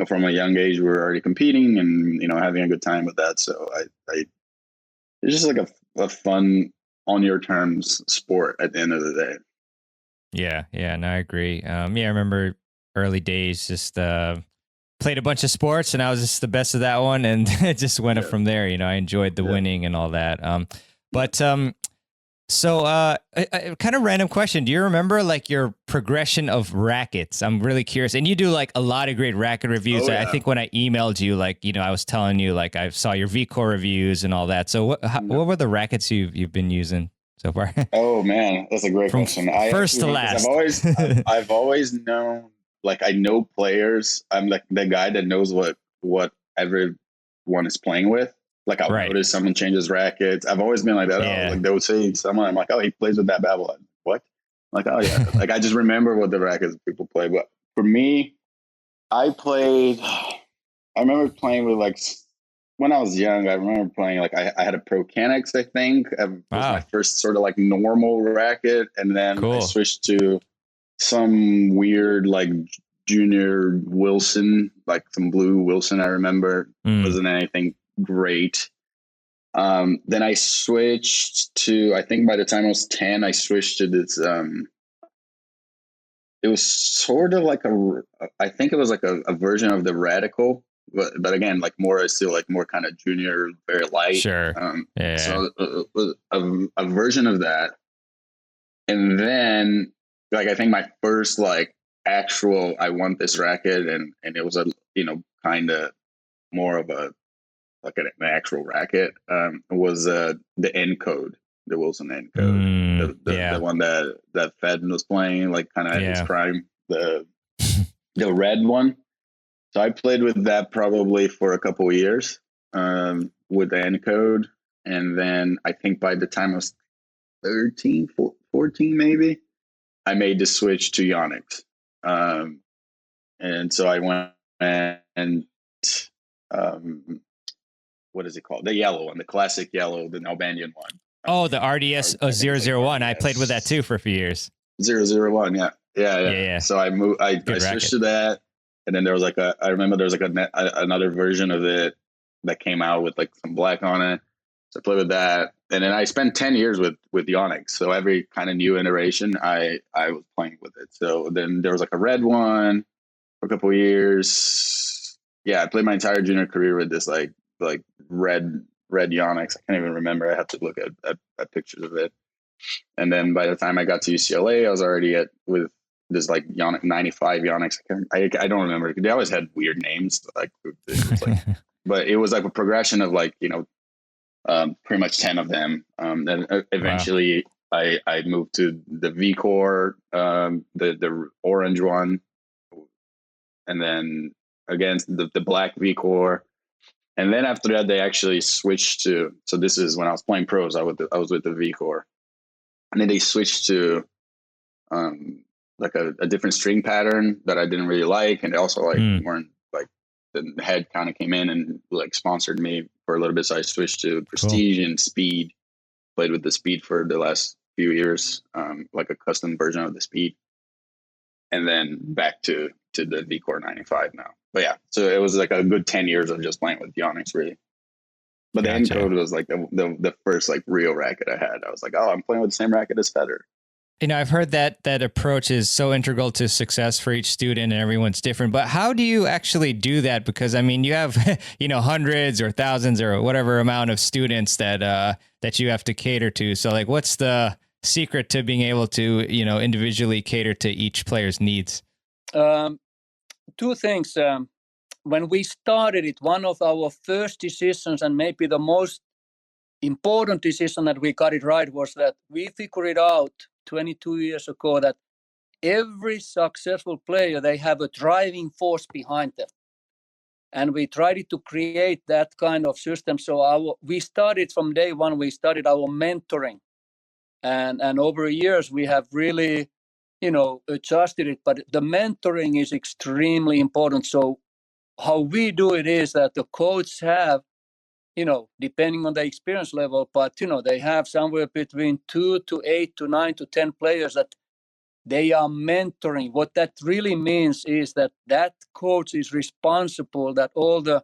from a young age we were already competing and having a good time with that. So I it's just like a fun on your terms sport at the end of the day. Yeah, no, I agree. I remember early days, just played a bunch of sports, and I was just the best of that one, and it just went up from there. I enjoyed the winning and all that. But So, a kind of random question. Do you remember like your progression of rackets? I'm really curious. And you do like a lot of great racket reviews. Oh, yeah. I think when I emailed you, like, I was telling you, like, I saw your VCore reviews and all that. So what were the rackets you've been using so far? Oh man, that's a great From question. first to last. I've always known, like, I know players. I'm like the guy that knows what everyone is playing with. Like, I'll notice someone changes rackets. I've always been like that. Yeah. Oh, like they'll say someone, I'm like, oh, he plays with that Babylon. What? I'm like, oh yeah. Like, I just remember what the rackets people play. But for me, I remember playing with, like, when I was young, I remember playing, like, I had a Pro Canix, I think. It was my first sort of like normal racket. And then I switched to some weird, like, Junior Wilson, like some blue Wilson, I remember. Wasn't anything great. Then I switched to, I think by the time I was 10, I switched to this, it was sort of like I think it was like a version of the Radical, but again, like still like more kind of junior, very light. Sure. So a version of that. And then, like, I think my first, like, actual, I want this racket, and it was a, kind of more of a, like, an actual racket, was the Encode, the Wilson Encode, the one that Fed was playing, like, kind of at his prime, the red one. So I played with that probably for a couple of years, with the Encode. And then I think by the time I was 13, 14 maybe, I made the switch to Yonex. And so I went and what is it called? The yellow one, the classic yellow, the Albanian one. Oh, the RDS 001. I played with that too for a few years. 001, yeah. So I moved. I switched to that, and then there was like I remember there was like another version of it that came out with like some black on it. So I played with that, and then I spent 10 years with Yonex. So every kind of new iteration, I was playing with it. So then there was like a red one for a couple of years. Yeah, I played my entire junior career with this like red Yonex. I can't even remember. I have to look at pictures of it. And then by the time I got to UCLA, I was already with this like Yonex 95 Yonex. I don't remember. They always had weird names, like, but it was like a progression of like, pretty much 10 of them. Then eventually I moved to the VCore, the orange one, and then again the black VCore. And then after that, they actually switched to. So this is when I was playing pros. I was with the VCore, and then they switched to like a different string pattern that I didn't really like, and they also like weren't like the head kind of came in and like sponsored me for a little bit. So I switched to Prestige and Speed. Played with the Speed for the last few years, like a custom version of the Speed, and then back to the VCore 95 now. But yeah, so it was like a good 10 years of just playing with Yonex, really. But the Encode was like the first like real racket I had. I was like, oh, I'm playing with the same racket as Federer. I've heard that approach is so integral to success for each student, and everyone's different. But how do you actually do that? Because I mean, you have hundreds or thousands or whatever amount of students that you have to cater to. So like, what's the secret to being able to individually cater to each player's needs? Two things. When we started it, one of our first decisions, and maybe the most important decision that we got it right, was that we figured out 22 years ago that every successful player, they have a driving force behind them. And we tried to create that kind of system. So we started from day one, we started our mentoring. And over years, we have really adjusted it, but the mentoring is extremely important. So how we do it is that the coach have, depending on the experience level, but, they have somewhere between 2 to 8 to 9 to 10 players that they are mentoring. What that really means is that coach is responsible that all the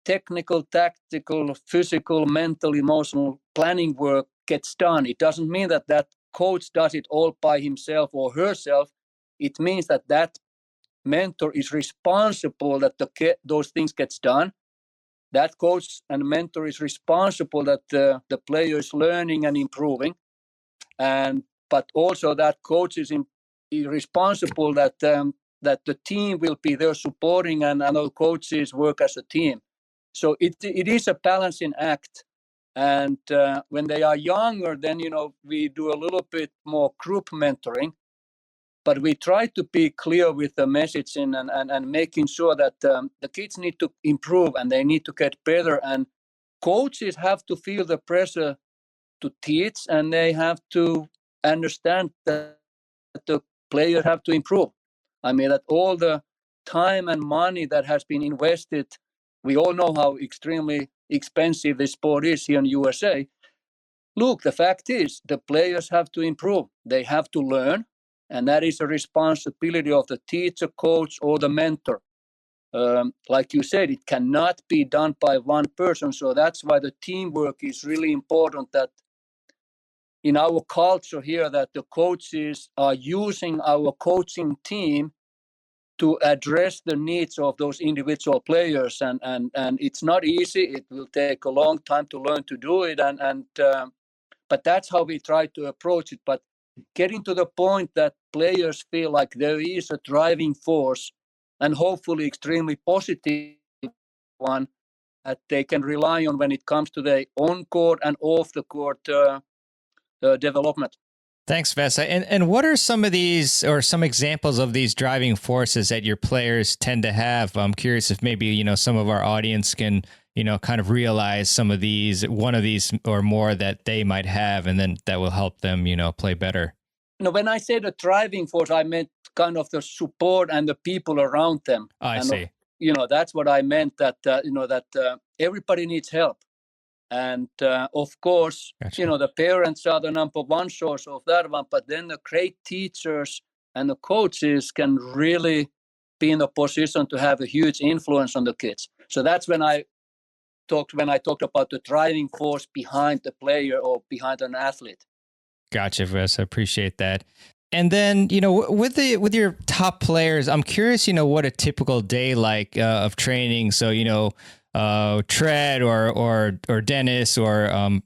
technical, tactical, physical, mental, emotional planning work gets done. It doesn't mean that coach does it all by himself or herself. It means that mentor is responsible that those things gets done. That coach and mentor is responsible that the player is learning and improving. but also that coach is responsible that the team will be there supporting, and other coaches work as a team. So it is a balancing act. And when they are younger, then we do a little bit more group mentoring, but we try to be clear with the messaging and making sure that the kids need to improve and they need to get better, and coaches have to feel the pressure to teach, and they have to understand that the players have to improve. I mean, that all the time and money that has been invested, we all know how extremely expensive this sport is here in USA. Look, the fact is the players have to improve. They have to learn, and that is a responsibility of the teacher, coach, or the mentor. Like you said, it cannot be done by one person. So that's why the teamwork is really important, that in our culture here, that the coaches are using our coaching team to address the needs of those individual players. And it's not easy. It will take a long time to learn to do it. But that's how we try to approach it. But getting to the point that players feel like there is a driving force, and hopefully extremely positive one, that they can rely on when it comes to the on-court and off-the-court development. Thanks, Vesa. And what are some of these, or some examples of these driving forces that your players tend to have? I'm curious if maybe, some of our audience can, kind of realize some of these, one of these or more that they might have, and then that will help them, play better. When I say the driving force, I meant kind of the support and the people around them. I see. That's what I meant, that, that everybody needs help. And of course, Gotcha. The parents are the number one source of that one, but then the great teachers and the coaches can really be in a position to have a huge influence on the kids. So that's when I talked about the driving force behind the player or behind an athlete. Gotcha, Vesa. Appreciate that. And then, with your top players, I'm curious, what a typical day like of training. So, Tread or Dennis or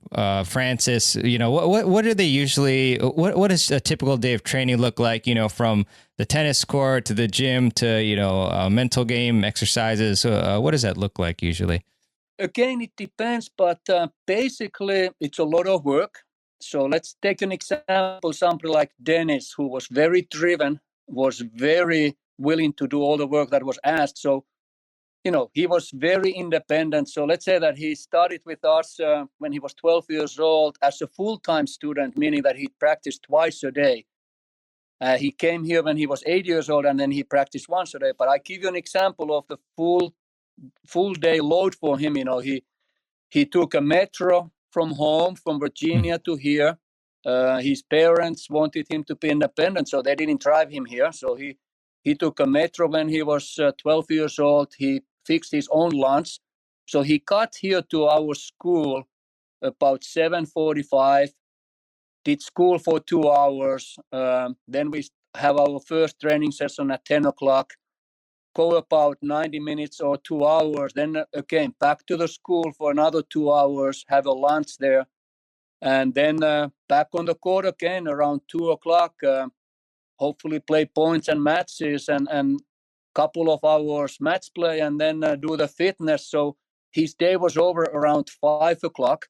Francis, what are they usually? What does a typical day of training look like? From the tennis court to the gym to mental game exercises. What does that look like usually? Again, it depends, but basically it's a lot of work. So let's take an example, somebody like Dennis, who was very driven, was very willing to do all the work that was asked. So, he was very independent. So let's say that he started with us when he was 12 years old as a full-time student, meaning that he practiced twice a day. He came here when he was 8 years old, and then he practiced once a day. But I give you an example of the full day load for him. He took a metro from home, from Virginia to here. His parents wanted him to be independent, so they didn't drive him here. So he took a metro when he was 12 years old. He fixed his own lunch. So he got here to our school about 7:45, did school for 2 hours. Then we have our first training session at 10 o'clock, go about 90 minutes or 2 hours. Then again, back to the school for another 2 hours, have a lunch there. And then back on the court again around 2 o'clock, hopefully play points and matches and couple of hours match play, and then do the fitness. So his day was over around 5 o'clock.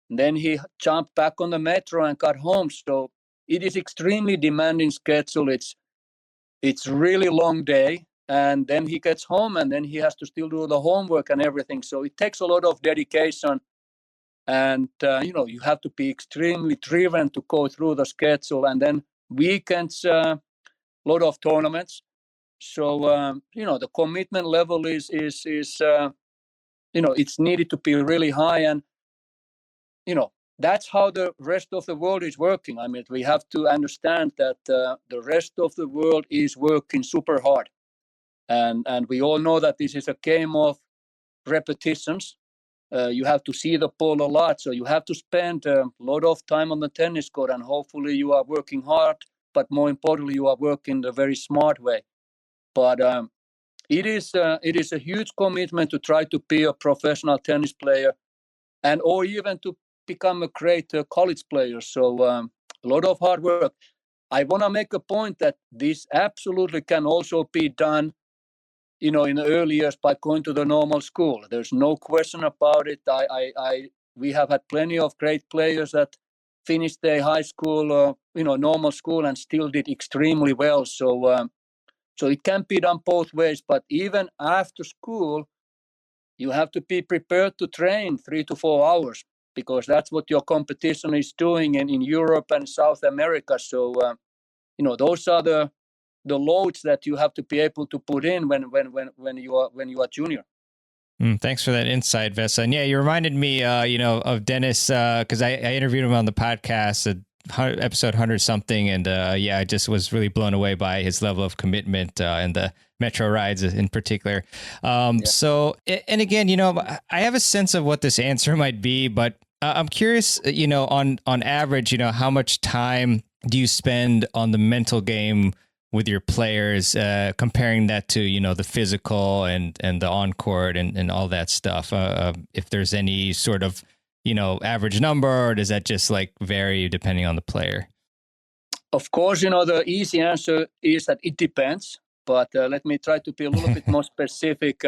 And then he jumped back on the metro and got home. So it is extremely demanding schedule. It's really long day. And then he gets home, and then he has to still do the homework and everything. So it takes a lot of dedication. And, you have to be extremely driven to go through the schedule. And then weekends, a lot of tournaments. So, the commitment level is it's needed to be really high. And, that's how the rest of the world is working. I mean, we have to understand that the rest of the world is working super hard. And we all know that this is a game of repetitions. You have to see the ball a lot. So you have to spend a lot of time on the tennis court, and hopefully you are working hard, but more importantly, you are working the very smart way. But it is a huge commitment to try to be a professional tennis player, or even to become a great college player. So a lot of hard work. I want to make a point that this absolutely can also be done, in the early years by going to the normal school. There's no question about it. We have had plenty of great players that finished their high school, normal school, and still did extremely well. So it can be done both ways. But even after school, you have to be prepared to train 3 to 4 hours, because that's what your competition is doing in Europe and South America. So, those are the loads that you have to be able to put in when you are junior. Thanks for that insight, Vesa. And yeah, you reminded me, of Dennis, because I interviewed him on the podcast, episode 100 something, and I just was really blown away by his level of commitment and the metro rides in particular. So, and again, I have a sense of what this answer might be, but I'm curious, on average, how much time do you spend on the mental game with your players, comparing that to, the physical and the on-court and all that stuff? If there's any sort of, average number, or does that just vary depending on the player? Of course, the easy answer is that it depends, but let me try to be a little bit more specific.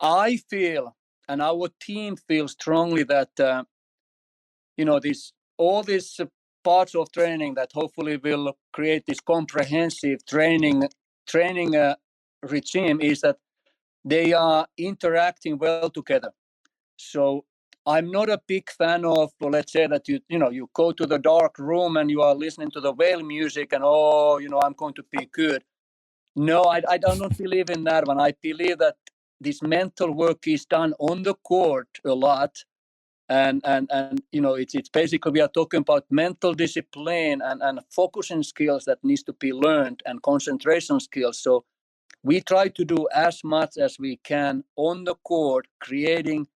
I feel, and our team feels strongly that, all these parts of training that hopefully will create this comprehensive training regime is that they are interacting well together. So I'm not a big fan of, let's say that you go to the dark room and you are listening to the whale music and I'm going to be good. No, I do not believe in that one. I believe that this mental work is done on the court a lot. And it's basically, we are talking about mental discipline and focusing skills that needs to be learned, and concentration skills. So we try to do as much as we can on the court, creating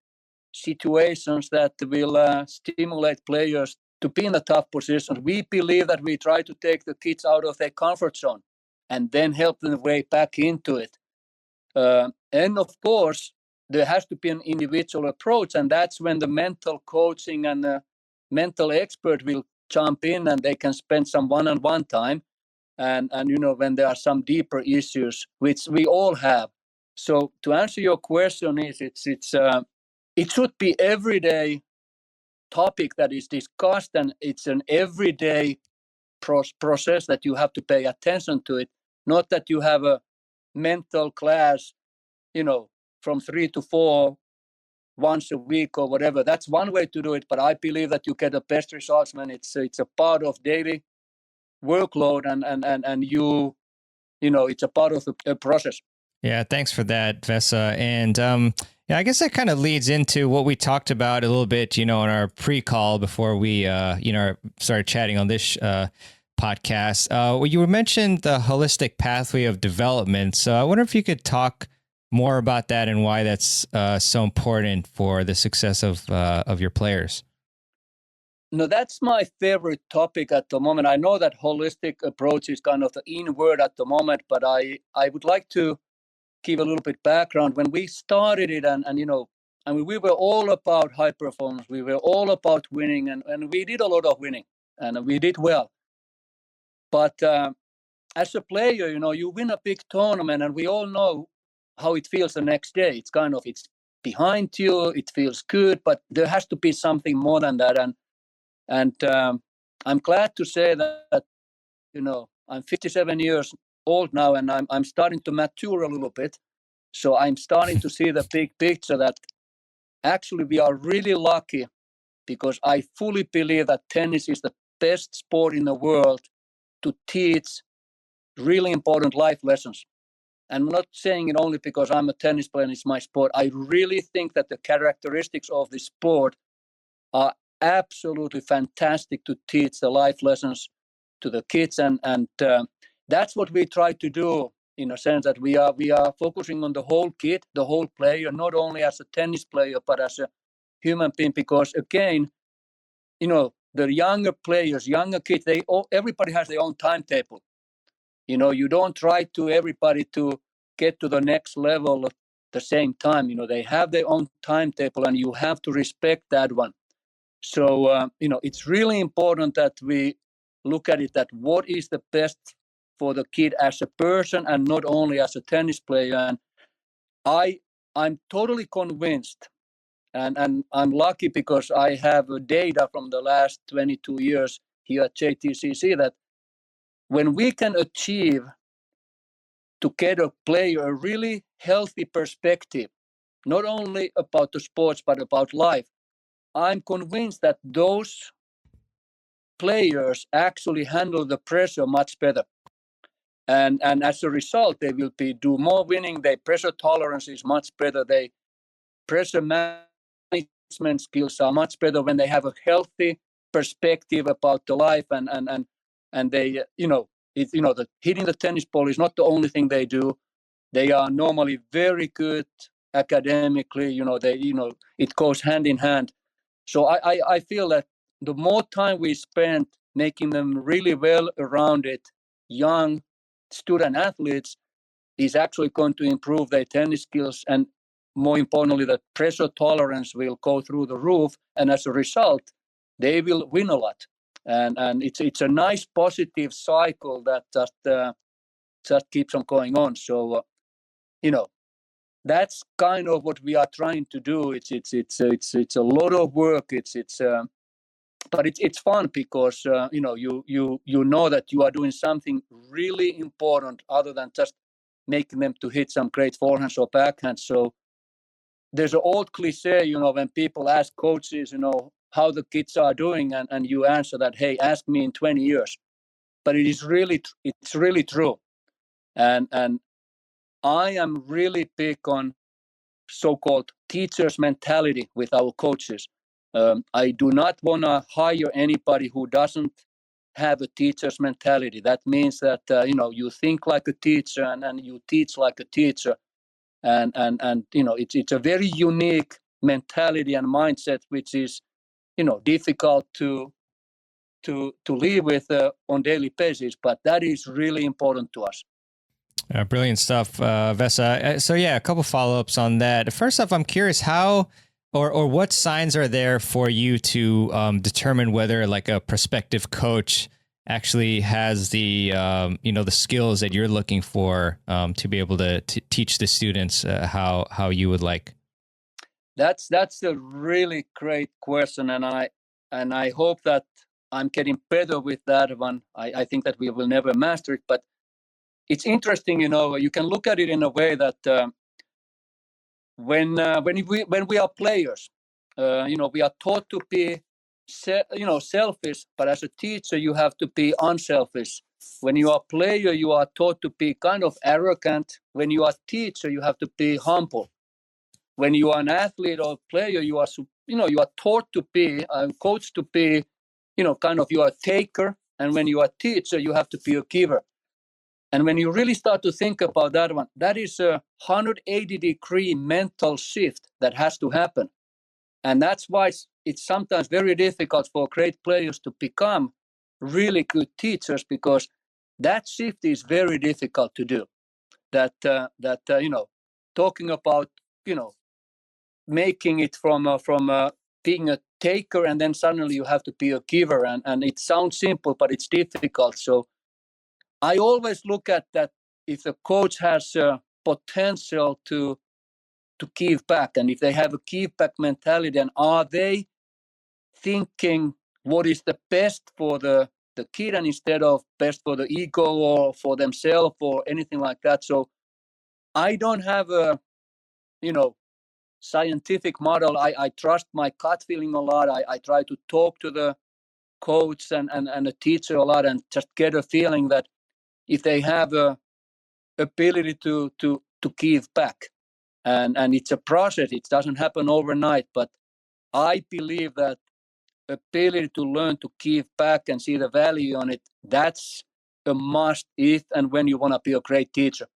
situations that will stimulate players to be in a tough position. We believe that we try to take the kids out of their comfort zone and then help them way back into it. And of course, there has to be an individual approach, and that's when the mental coaching and the mental expert will jump in, and they can spend some one-on-one time. And when there are some deeper issues, which we all have. So to answer your question, it should be everyday topic that is discussed, and it's an everyday process that you have to pay attention to it. Not that you have a mental class, from 3 to 4 once a week or whatever. That's one way to do it, but I believe that you get the best results when it's a part of daily workload, and it's a part of the process. Yeah, thanks for that, Vesa. And I guess that kind of leads into what we talked about a little bit, in our pre-call before we, started chatting on this podcast. Well, you mentioned the holistic pathway of development. So I wonder if you could talk more about that and why that's so important for the success of your players. No, that's my favorite topic at the moment. I know that holistic approach is kind of the in word at the moment, but I would like to give a little bit background. When we started it, and we were all about high performance. We were all about winning, and we did a lot of winning, and we did well. But as a player, you win a big tournament, and we all know how it feels the next day. It's behind you, it feels good, but there has to be something more than that. And I'm glad to say that I'm 57 years old now, and I'm starting to mature a little bit. So I'm starting to see the big picture that actually we are really lucky, because I fully believe that tennis is the best sport in the world to teach really important life lessons. I'm not saying it only because I'm a tennis player and it's my sport. I really think that the characteristics of the sport are absolutely fantastic to teach the life lessons to the kids, and that's what we try to do, in a sense that we are focusing on the whole kid, the whole player, not only as a tennis player but as a human being. Because again, the younger players, younger kids, everybody has their own timetable. You don't try to everybody to get to the next level at the same time. They have their own timetable, and you have to respect that one. So, it's really important that we look at it that what is the best for the kid as a person and not only as a tennis player. And I'm totally convinced, and I'm lucky because I have data from the last 22 years here at JTCC that when we can achieve to get a player a really healthy perspective, not only about the sports, but about life, I'm convinced that those players actually handle the pressure much better. And as a result, they will do more winning. Their pressure tolerance is much better. Their pressure management skills are much better when they have a healthy perspective about the life. And they, the hitting the tennis ball is not the only thing they do. They are normally very good academically. It goes hand in hand. So I feel that the more time we spend making them really well-rounded young student athletes is actually going to improve their tennis skills, and more importantly, the pressure tolerance will go through the roof, and as a result, they will win a lot. And it's a nice positive cycle that just keeps on going on. So that's kind of what we are trying to do. It's a lot of work. But it's fun because you know that you are doing something really important other than just making them to hit some great forehands or backhands. So there's an old cliche, when people ask coaches, how the kids are doing, and you answer that, hey, ask me in 20 years. But it's really true. And I am really big on so-called teacher's mentality with our coaches. I do not want to hire anybody who doesn't have a teacher's mentality. That means that you think like a teacher and you teach like a teacher, and it's a very unique mentality and mindset which is difficult to live with on daily basis. But that is really important to us. Brilliant stuff, Vesa. So yeah, a couple follow-ups on that. First off, I'm curious how or what signs are there for you to determine whether like a prospective coach actually has the the skills that you're looking for to be able to teach the students how you would like. That's a really great question, and I hope that I'm getting better with that one. I think that we will never master it, but it's interesting, you can look at it in a way that when we are players, we are taught to be, selfish, but as a teacher, you have to be unselfish. When you are a player, you are taught to be kind of arrogant. When you are a teacher, you have to be humble. When you are an athlete or player, you are taught to be, coached to be, kind of you are a taker. And when you are a teacher, you have to be a giver. And when you really start to think about that one, that is a 180-degree mental shift that has to happen. And that's why it's sometimes very difficult for great players to become really good teachers, because that shift is very difficult to do. That talking about, making it from being a taker and then suddenly you have to be a giver. And it sounds simple, but it's difficult. So I always look at that if the coach has potential to give back, and if they have a give back mentality, and are they thinking what is the best for the kid and instead of best for the ego or for themselves or anything like that. So I don't have a scientific model. I trust my gut feeling a lot. I try to talk to the coach and the teacher a lot and just get a feeling that if they have a ability to give back, and it's a process, it doesn't happen overnight, but I believe that ability to learn to give back and see the value on it, that's a must if and when you want to be a great teacher.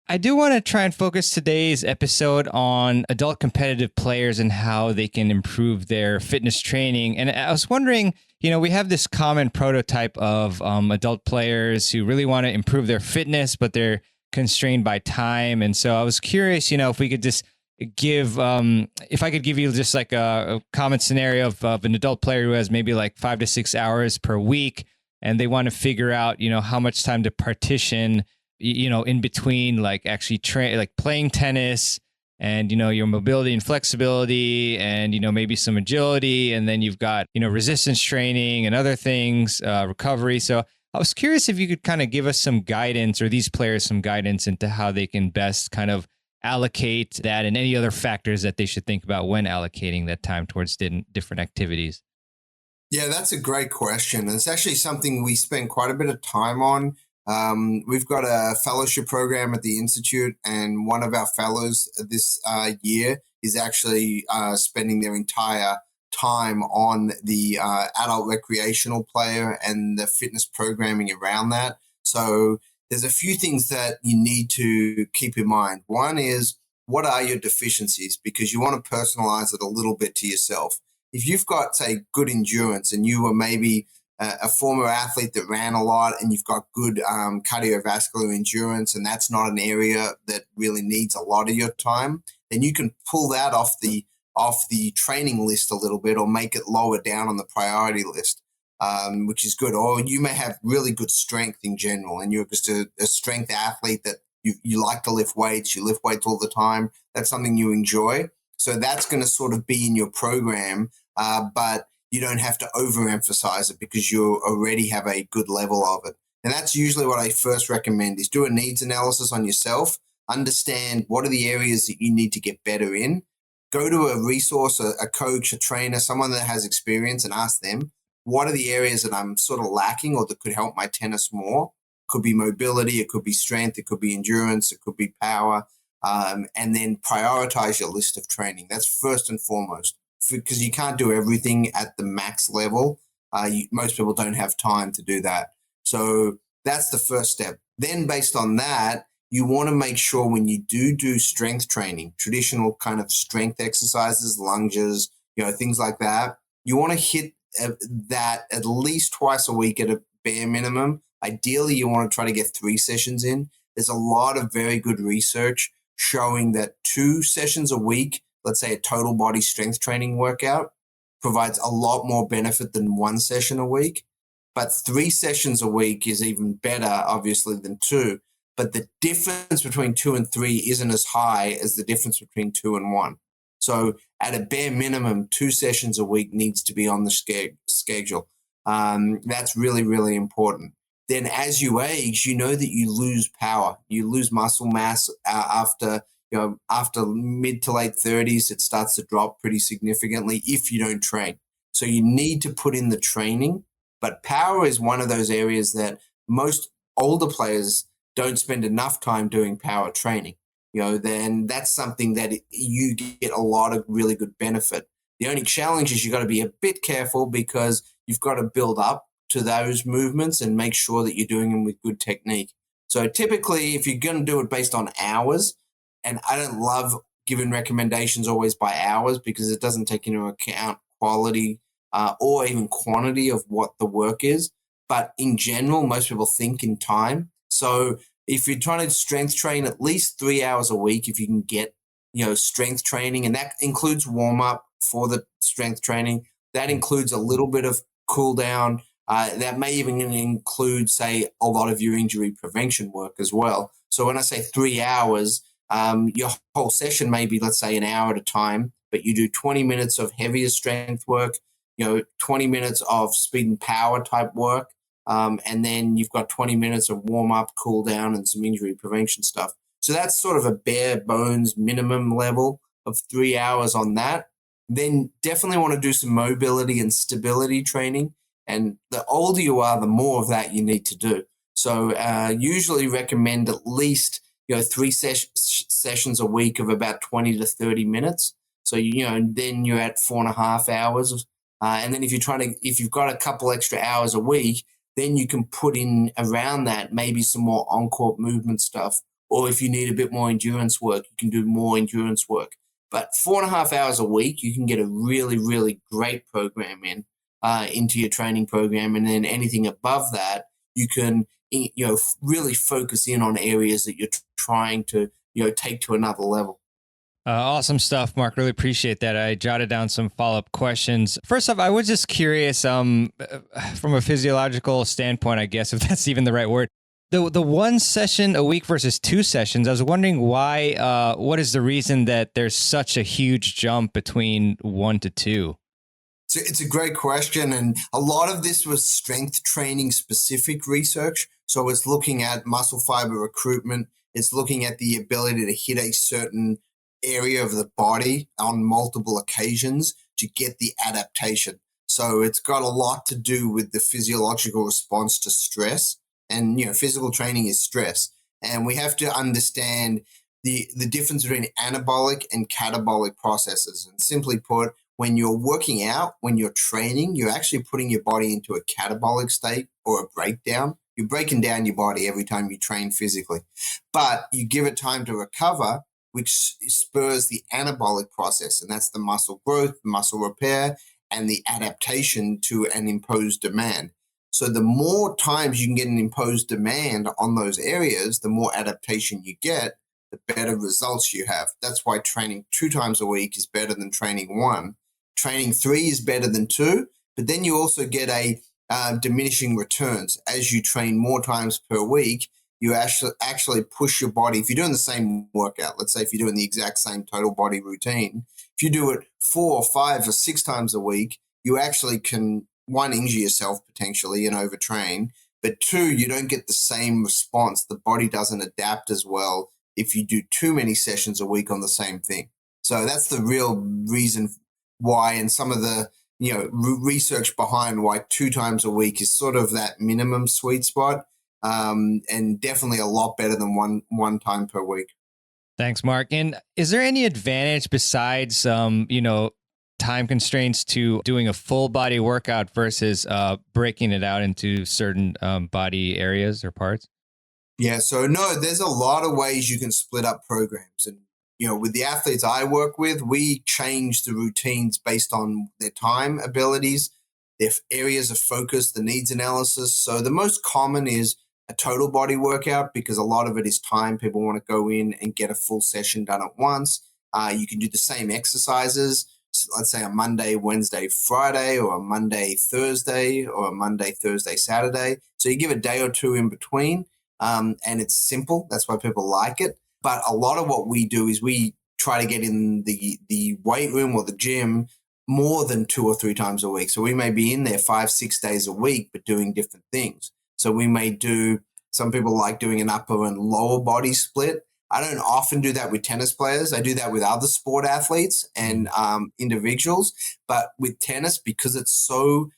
I do want to try and focus today's episode on adult competitive players and how they can improve their fitness training. And I was wondering, we have this common prototype of adult players who really want to improve their fitness, but they're constrained by time. And so I was curious, if we could just give, if I could give you just like a common scenario of an adult player who has maybe like 5 to 6 hours per week and they want to figure out, how much time to partition, in between, like actually like playing tennis and, your mobility and flexibility and, maybe some agility. And then you've got, resistance training and other things, recovery. So I was curious if you could kind of give us some guidance, or these players some guidance into how they can best kind of allocate that and any other factors that they should think about when allocating that time towards different activities. Yeah, that's a great question. It's actually something we spend quite a bit of time on. We've got a fellowship program at the Institute, and one of our fellows this year is actually spending their entire time on the adult recreational player and the fitness programming around that. So there's a few things that you need to keep in mind. One is, what are your deficiencies? Because you want to personalize it a little bit to yourself. If you've got, say, good endurance and you were maybe a former athlete that ran a lot and you've got good cardiovascular endurance, and that's not an area that really needs a lot of your time, then you can pull that off the training list a little bit, or make it lower down on the priority list, which is good. Or you may have really good strength in general, and you're just a strength athlete that you like to lift weights, you lift weights all the time. That's something you enjoy. So that's going to sort of be in your program, but you don't have to overemphasize it because you already have a good level of it. And that's usually what I first recommend, is do a needs analysis on yourself, understand what are the areas that you need to get better in, go to a resource, a coach, a trainer, someone that has experience, and ask them, what are the areas that I'm sort of lacking or that could help my tennis more? Could be mobility, it could be strength, it could be endurance, it could be power. And then prioritize your list of training. That's first and foremost, because you can't do everything at the max level. Most people don't have time to do that. So that's the first step. Then based on that, you want to make sure when you do strength training, traditional kind of strength exercises, lunges, things like that, you want to hit that at least twice a week at a bare minimum. Ideally, you want to try to get 3 sessions in. There's a lot of very good research showing that 2 sessions a week, let's say a total body strength training workout, provides a lot more benefit than 1 session a week. But 3 sessions a week is even better, obviously, than 2. But the difference between 2 and 3 isn't as high as the difference between 2 and 1. So at a bare minimum, 2 sessions a week needs to be on the schedule. That's really, really important. Then as you age, you know that you lose power, you lose muscle mass after mid to late 30s. It starts to drop pretty significantly if you don't train. So you need to put in the training, but power is one of those areas that most older players don't spend enough time doing power training. Then that's something that you get a lot of really good benefit. The only challenge is you got to be a bit careful, because you've got to build up to those movements and make sure that you're doing them with good technique. So typically, if you're going to do it based on hours, and I don't love giving recommendations always by hours because it doesn't take into account quality or even quantity of what the work is. But in general, most people think in time. So if you're trying to strength train at least 3 hours a week, if you can get, strength training, and that includes warm up for the strength training, that includes a little bit of cool down. That may even include, say, a lot of your injury prevention work as well. So when I say 3 hours, your whole session may be, let's say, an hour at a time, but you do 20 minutes of heavier strength work, 20 minutes of speed and power type work, and then you've got 20 minutes of warm up, cool down, and some injury prevention stuff. So that's sort of a bare bones minimum level of 3 hours on that. Then definitely want to do some mobility and stability training. And the older you are, the more of that you need to do. So usually recommend at least 3 sessions a week of about 20 to 30 minutes. So then you're at 4.5 hours. And then if you've got a couple extra hours a week, then you can put in around that maybe some more on-court movement stuff. Or if you need a bit more endurance work, you can do more endurance work. But 4.5 hours a week, you can get a really, really great program into your training program. And then anything above that, you can really focus in on areas that you're trying to take to another level. Awesome stuff, Mark. Really appreciate that. I jotted down some follow-up questions. First off, I was just curious, from a physiological standpoint, I guess, if that's even the right word. The one session a week versus 2 sessions, I was wondering why, what is the reason that there's such a huge jump between 1 to 2? It's a great question. And a lot of this was strength training specific research. So it's looking at muscle fiber recruitment. It's looking at the ability to hit a certain area of the body on multiple occasions to get the adaptation. So it's got a lot to do with the physiological response to stress. And, physical training is stress. And we have to understand the difference between anabolic and catabolic processes. And simply put, when you're working out, when you're training, you're actually putting your body into a catabolic state or a breakdown. You're breaking down your body every time you train physically. But you give it time to recover, which spurs the anabolic process. And that's the muscle growth, muscle repair, and the adaptation to an imposed demand. So the more times you can get an imposed demand on those areas, the more adaptation you get, the better results you have. That's why training 2 times a week is better than training 1. Training 3 is better than 2, but then you also get a diminishing returns. As you train more times per week, you actually push your body. If you're doing the same workout, let's say if you're doing the exact same total body routine, if you do it 4 or 5 or 6 times a week, you actually can, 1, injure yourself potentially and overtrain, but 2, you don't get the same response. The body doesn't adapt as well if you do too many sessions a week on the same thing. So that's the real reason why, and some of the research behind why 2 times a week is sort of that minimum sweet spot, and definitely a lot better than one time per week. Thanks, Mark. And is there any advantage besides, time constraints to doing a full body workout versus breaking it out into certain body areas or parts? Yeah, so no, there's a lot of ways you can split up programs. And, with the athletes I work with, we change the routines based on their time abilities, their areas of focus, the needs analysis. So the most common is a total body workout because a lot of it is time. People want to go in and get a full session done at once. You can do the same exercises, so let's say a Monday, Wednesday, Friday, or a Monday, Thursday, or a Monday, Thursday, Saturday. So you give a day or 2 in between. And it's simple. That's why people like it. But a lot of what we do is we try to get in the weight room or the gym more than 2 or 3 times a week. So we may be in there 5-6 days a week, but doing different things. So we may do, some people like doing an upper and lower body split. I don't often do that with tennis players. I do that with other sport athletes and individuals. But with tennis, because it's so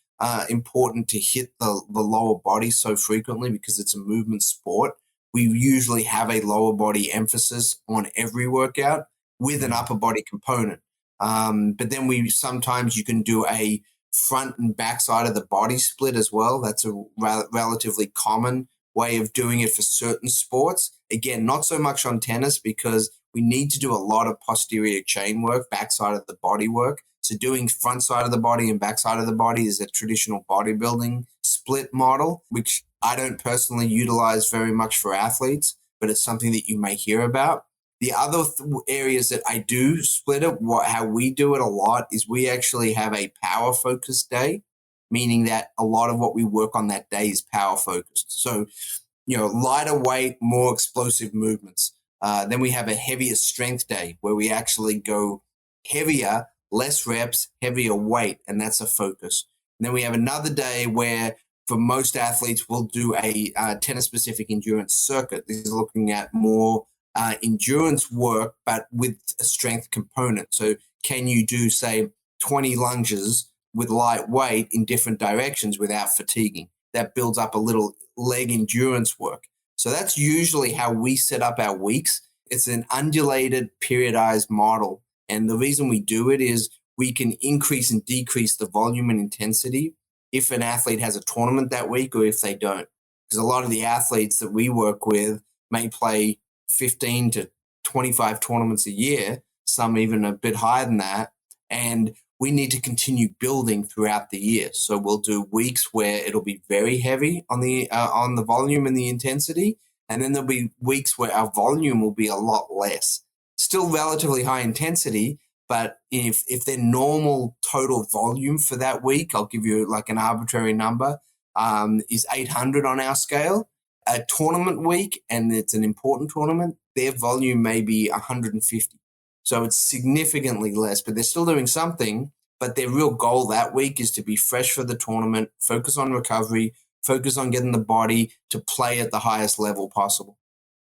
important to hit the lower body so frequently because it's a movement sport, we usually have a lower body emphasis on every workout with an upper body component. But then sometimes you can do a front and back side of the body split as well. That's a relatively common way of doing it for certain sports. Again, not so much on tennis because we need to do a lot of posterior chain work, back side of the body work. So doing front side of the body and back side of the body is a traditional bodybuilding split model, which I don't personally utilize very much for athletes, but it's something that you may hear about. The other areas that I do split it, how we do it a lot is we actually have a power focused day, meaning that a lot of what we work on that day is power focused. So, lighter weight, more explosive movements. Then we have a heavier strength day where we actually go heavier, less reps, heavier weight, and that's a focus. And then we have another day where for most athletes, we'll do a tennis-specific endurance circuit. This is looking at more endurance work, but with a strength component. So can you do, say, 20 lunges with light weight in different directions without fatiguing? That builds up a little leg endurance work. So that's usually how we set up our weeks. It's an undulated, periodized model. And the reason we do it is we can increase and decrease the volume and intensity if an athlete has a tournament that week or if they don't. Because a lot of the athletes that we work with may play 15 to 25 tournaments a year, some even a bit higher than that. And we need to continue building throughout the year. So we'll do weeks where it'll be very heavy on the volume and the intensity. And then there'll be weeks where our volume will be a lot less. still relatively high intensity, but if their normal total volume for that week, I'll give you like an arbitrary number, is 800 on our scale. A tournament week, and it's an important tournament, their volume may be 150. So it's significantly less, but they're still doing something. But their real goal that week is to be fresh for the tournament, focus on recovery, focus on getting the body to play at the highest level possible.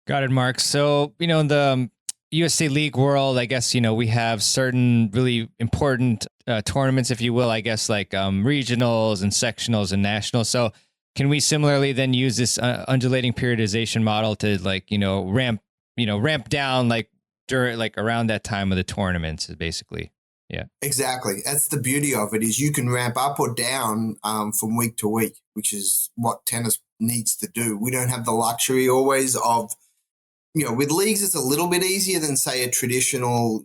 Got it, Mark. So, in the USA League world, I guess, we have certain really important tournaments, if you will, I guess, like regionals and sectionals and nationals. So can we similarly then use this undulating periodization model to ramp down during around that time of the tournaments, basically? Yeah, exactly. That's the beauty of it, is you can ramp up or down from week to week, which is what tennis needs to do. We don't have the luxury always of, with leagues, it's a little bit easier than, say, a traditional,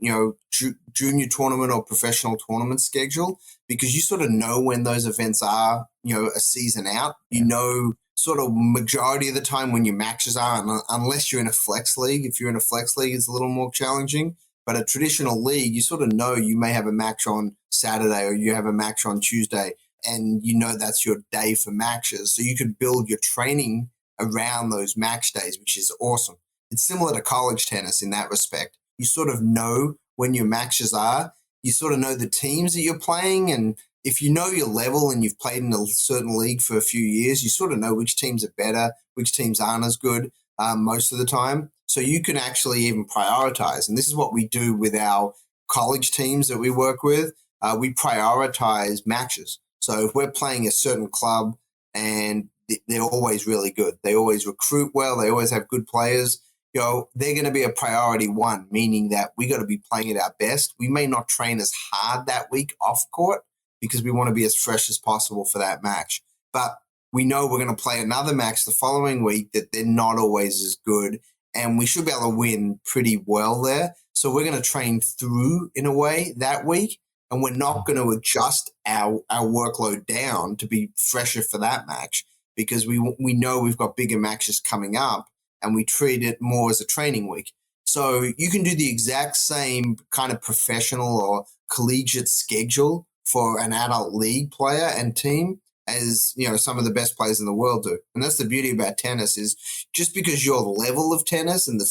junior tournament or professional tournament schedule, because you sort of know when those events are, a season out. You know, sort of majority of the time when your matches are, unless you're in a flex league. If you're in a flex league, it's a little more challenging. But a traditional league, you sort of know you may have a match on Saturday or you have a match on Tuesday, and that's your day for matches. So you could build your training around those match days, which is awesome. It's similar to college tennis in that respect. You sort of know when your matches are. You sort of know the teams that you're playing. And if you know your level and you've played in a certain league for a few years, you sort of know which teams are better, which teams aren't as good most of the time. So you can actually even prioritize. And this is what we do with our college teams that we work with. We prioritize matches. So if we're playing a certain club and they're always really good, they always recruit well, they always have good players, they're going to be a priority one, meaning that we got to be playing at our best. We may not train as hard that week off court because we want to be as fresh as possible for that match. But we know we're going to play another match the following week that they're not always as good, and we should be able to win pretty well there. So we're going to train through, in a way, that week, and we're not going to adjust our workload down to be fresher for that match, because we know we've got bigger matches coming up, and we treat it more as a training week. So you can do the exact same kind of professional or collegiate schedule for an adult league player and team as, some of the best players in the world do. And that's the beauty about tennis, is just because your level of tennis and the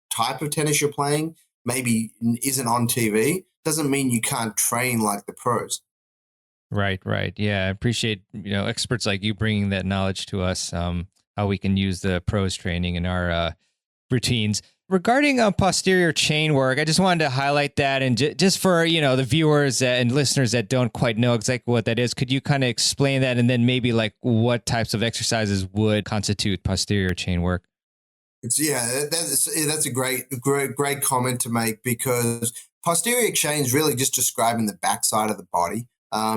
type of tennis you're playing maybe isn't on TV, doesn't mean you can't train like the pros. Right. Yeah, I appreciate, experts like you bringing that knowledge to us, how we can use the pros training in our routines. Regarding posterior chain work, I just wanted to highlight that, and just for the viewers and listeners that don't quite know exactly what that is, could you kind of explain that, and then maybe what types of exercises would constitute posterior chain work? That's a great comment to make, because posterior chain is really just describing the backside of the body.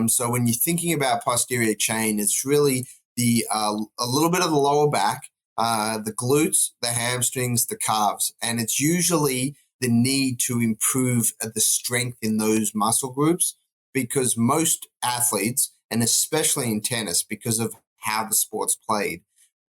So when you're thinking about posterior chain, it's really a little bit of the lower back, the glutes, the hamstrings, the calves. And it's usually the need to improve the strength in those muscle groups, because most athletes, and especially in tennis, because of how the sport's played,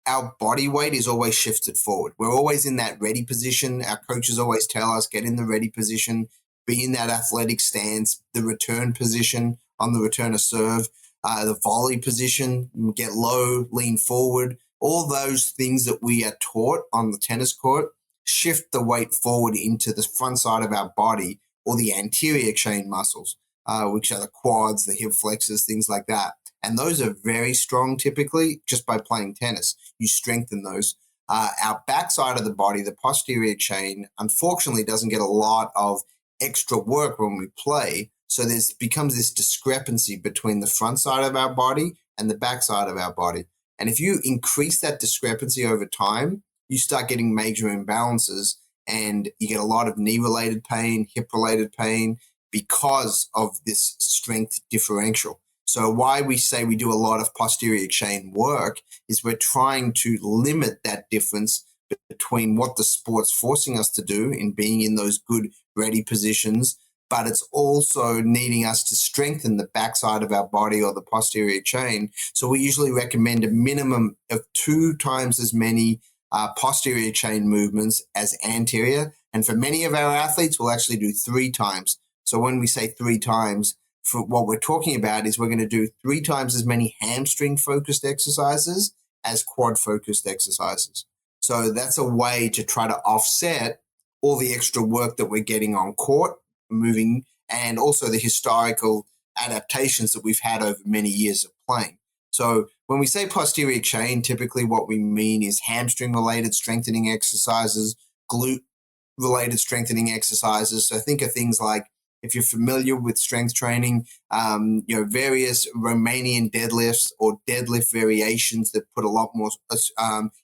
our body weight is always shifted forward. We're always in that ready position. Our coaches always tell us, get in the ready position, be in that athletic stance, the return position on the return of serve, the volley position, get low, lean forward. All those things that we are taught on the tennis court shift the weight forward into the front side of our body, or the anterior chain muscles, which are the quads, the hip flexors, things like that. And those are very strong typically just by playing tennis. You strengthen those. Our backside of the body, the posterior chain, unfortunately doesn't get a lot of extra work when we play. So becomes this discrepancy between the front side of our body and the back side of our body. And if you increase that discrepancy over time, you start getting major imbalances, and you get a lot of knee-related pain, hip-related pain, because of this strength differential. So why we say we do a lot of posterior chain work is we're trying to limit that difference between what the sport's forcing us to do in being in those good ready positions, but it's also needing us to strengthen the backside of our body, or the posterior chain. So we usually recommend a minimum of 2 times as many posterior chain movements as anterior. And for many of our athletes, we'll actually do 3 times. So when we say 3 times, for what we're talking about is we're going to do 3 times as many hamstring focused exercises as quad focused exercises. So that's a way to try to offset all the extra work that we're getting on court, moving, and also the historical adaptations that we've had over many years of playing. So when we say posterior chain, typically what we mean is hamstring-related strengthening exercises, glute-related strengthening exercises. So think of things like, if you're familiar with strength training, various Romanian deadlifts or deadlift variations that put a lot more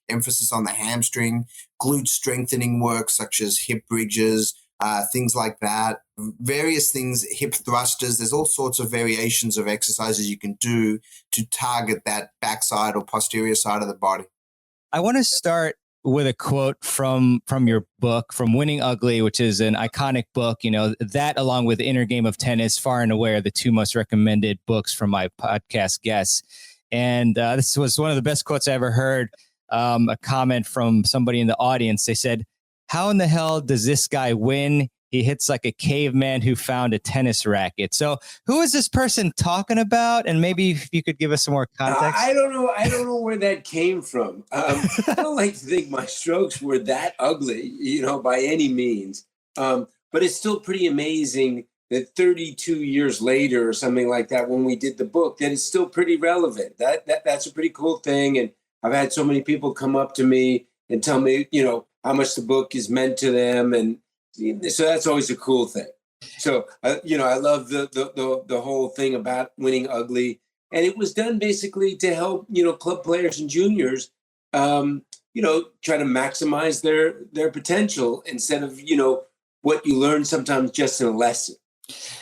emphasis on the hamstring, glute strengthening work such as hip bridges, things like that, various things, hip thrusters. There's all sorts of variations of exercises you can do to target that backside or posterior side of the body. I want to start with a quote from your book, from Winning Ugly, which is an iconic book. You know, that along with Inner Game of Tennis, far and away are the 2 most recommended books from my podcast guests. And this was one of the best quotes I ever heard. A comment from somebody in the audience. They said, "How in the hell does this guy win? He hits like a caveman who found a tennis racket." So who is this person talking about? And maybe if you could give us some more context. I don't know where that came from. I don't like to think my strokes were that ugly, by any means. But it's still pretty amazing that 32 years later or something like that, when we did the book, that it's still pretty relevant. That's a pretty cool thing. And I've had so many people come up to me and tell me, how much the book is meant to them. And so that's always a cool thing. So, I love the whole thing about Winning Ugly. And it was done basically to help, club players and juniors, try to maximize their potential instead of, what you learn sometimes just in a lesson.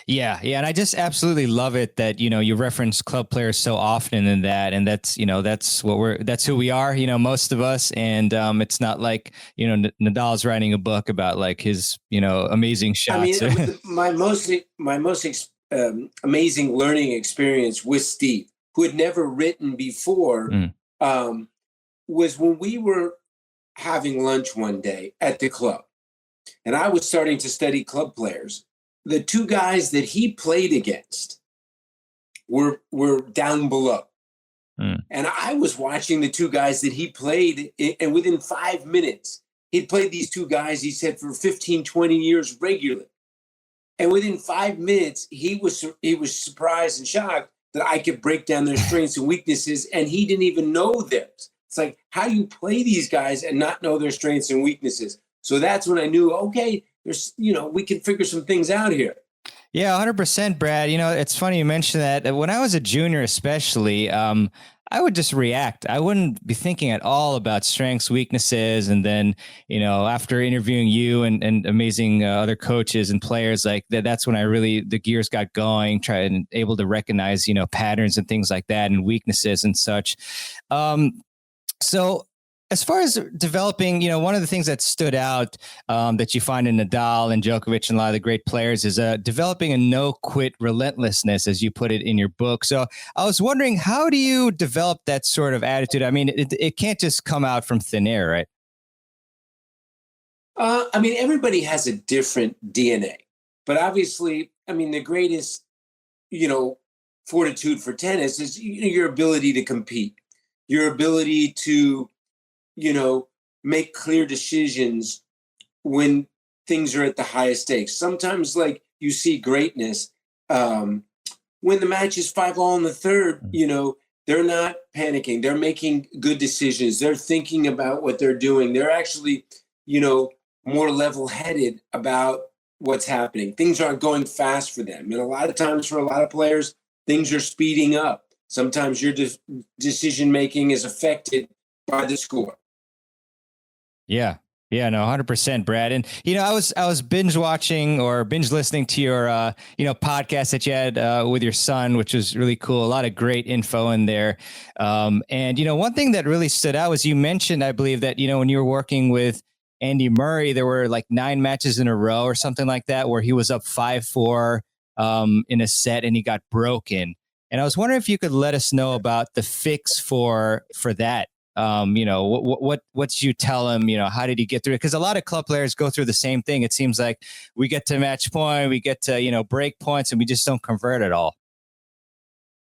Yeah. And I just absolutely love it that, you reference club players so often in that. And that's who we are, most of us. And it's not like, Nadal's writing a book about like his, amazing shots. I mean, my most amazing learning experience with Steve, who had never written before, was when we were having lunch one day at the club. And I was starting to study club players. The 2 guys that he played against were down below. And I was watching the 2 guys that he played, and within 5 minutes, he'd played these 2 guys, he said, for 15, 20 years regularly. And within 5 minutes, he was surprised and shocked that I could break down their strengths and weaknesses, and he didn't even know theirs. It's like, how do you play these guys and not know their strengths and weaknesses? So that's when I knew, okay, there's, we can figure some things out here. Yeah, 100%, Brad. It's funny you mentioned that. When I was a junior, especially, I would just react. I wouldn't be thinking at all about strengths, weaknesses. And then, after interviewing you and amazing other coaches and players like that, that's when the gears got going, able to recognize, patterns and things like that and weaknesses and such. So as far as developing, one of the things that stood out that you find in Nadal and Djokovic and a lot of the great players is developing a no-quit relentlessness, as you put it in your book. So I was wondering, how do you develop that sort of attitude? I mean, it can't just come out from thin air, right? Everybody has a different DNA. But obviously, the greatest, fortitude for tennis is your ability to compete, your ability to make clear decisions when things are at the highest stakes. Sometimes, like, you see greatness when the match is 5-all in the third. They're not panicking. They're making good decisions. They're thinking about what they're doing. They're actually, more level-headed about what's happening. Things aren't going fast for them. And a lot of times for a lot of players, things are speeding up. Sometimes your decision-making is affected by the score. Yeah. Yeah, no, 100%, Brad. And, I was binge watching or binge listening to your, podcast that you had with your son, which was really cool. A lot of great info in there. And, one thing that really stood out was you mentioned, I believe that, when you were working with Andy Murray, there were like 9 matches in a row or something like that, where he was up 5-4 in a set and he got broken. And I was wondering if you could let us know about the fix for that. What did you tell him? How did he get through it? Because a lot of club players go through the same thing. It seems like we get to match point, we get to, break points, and we just don't convert at all.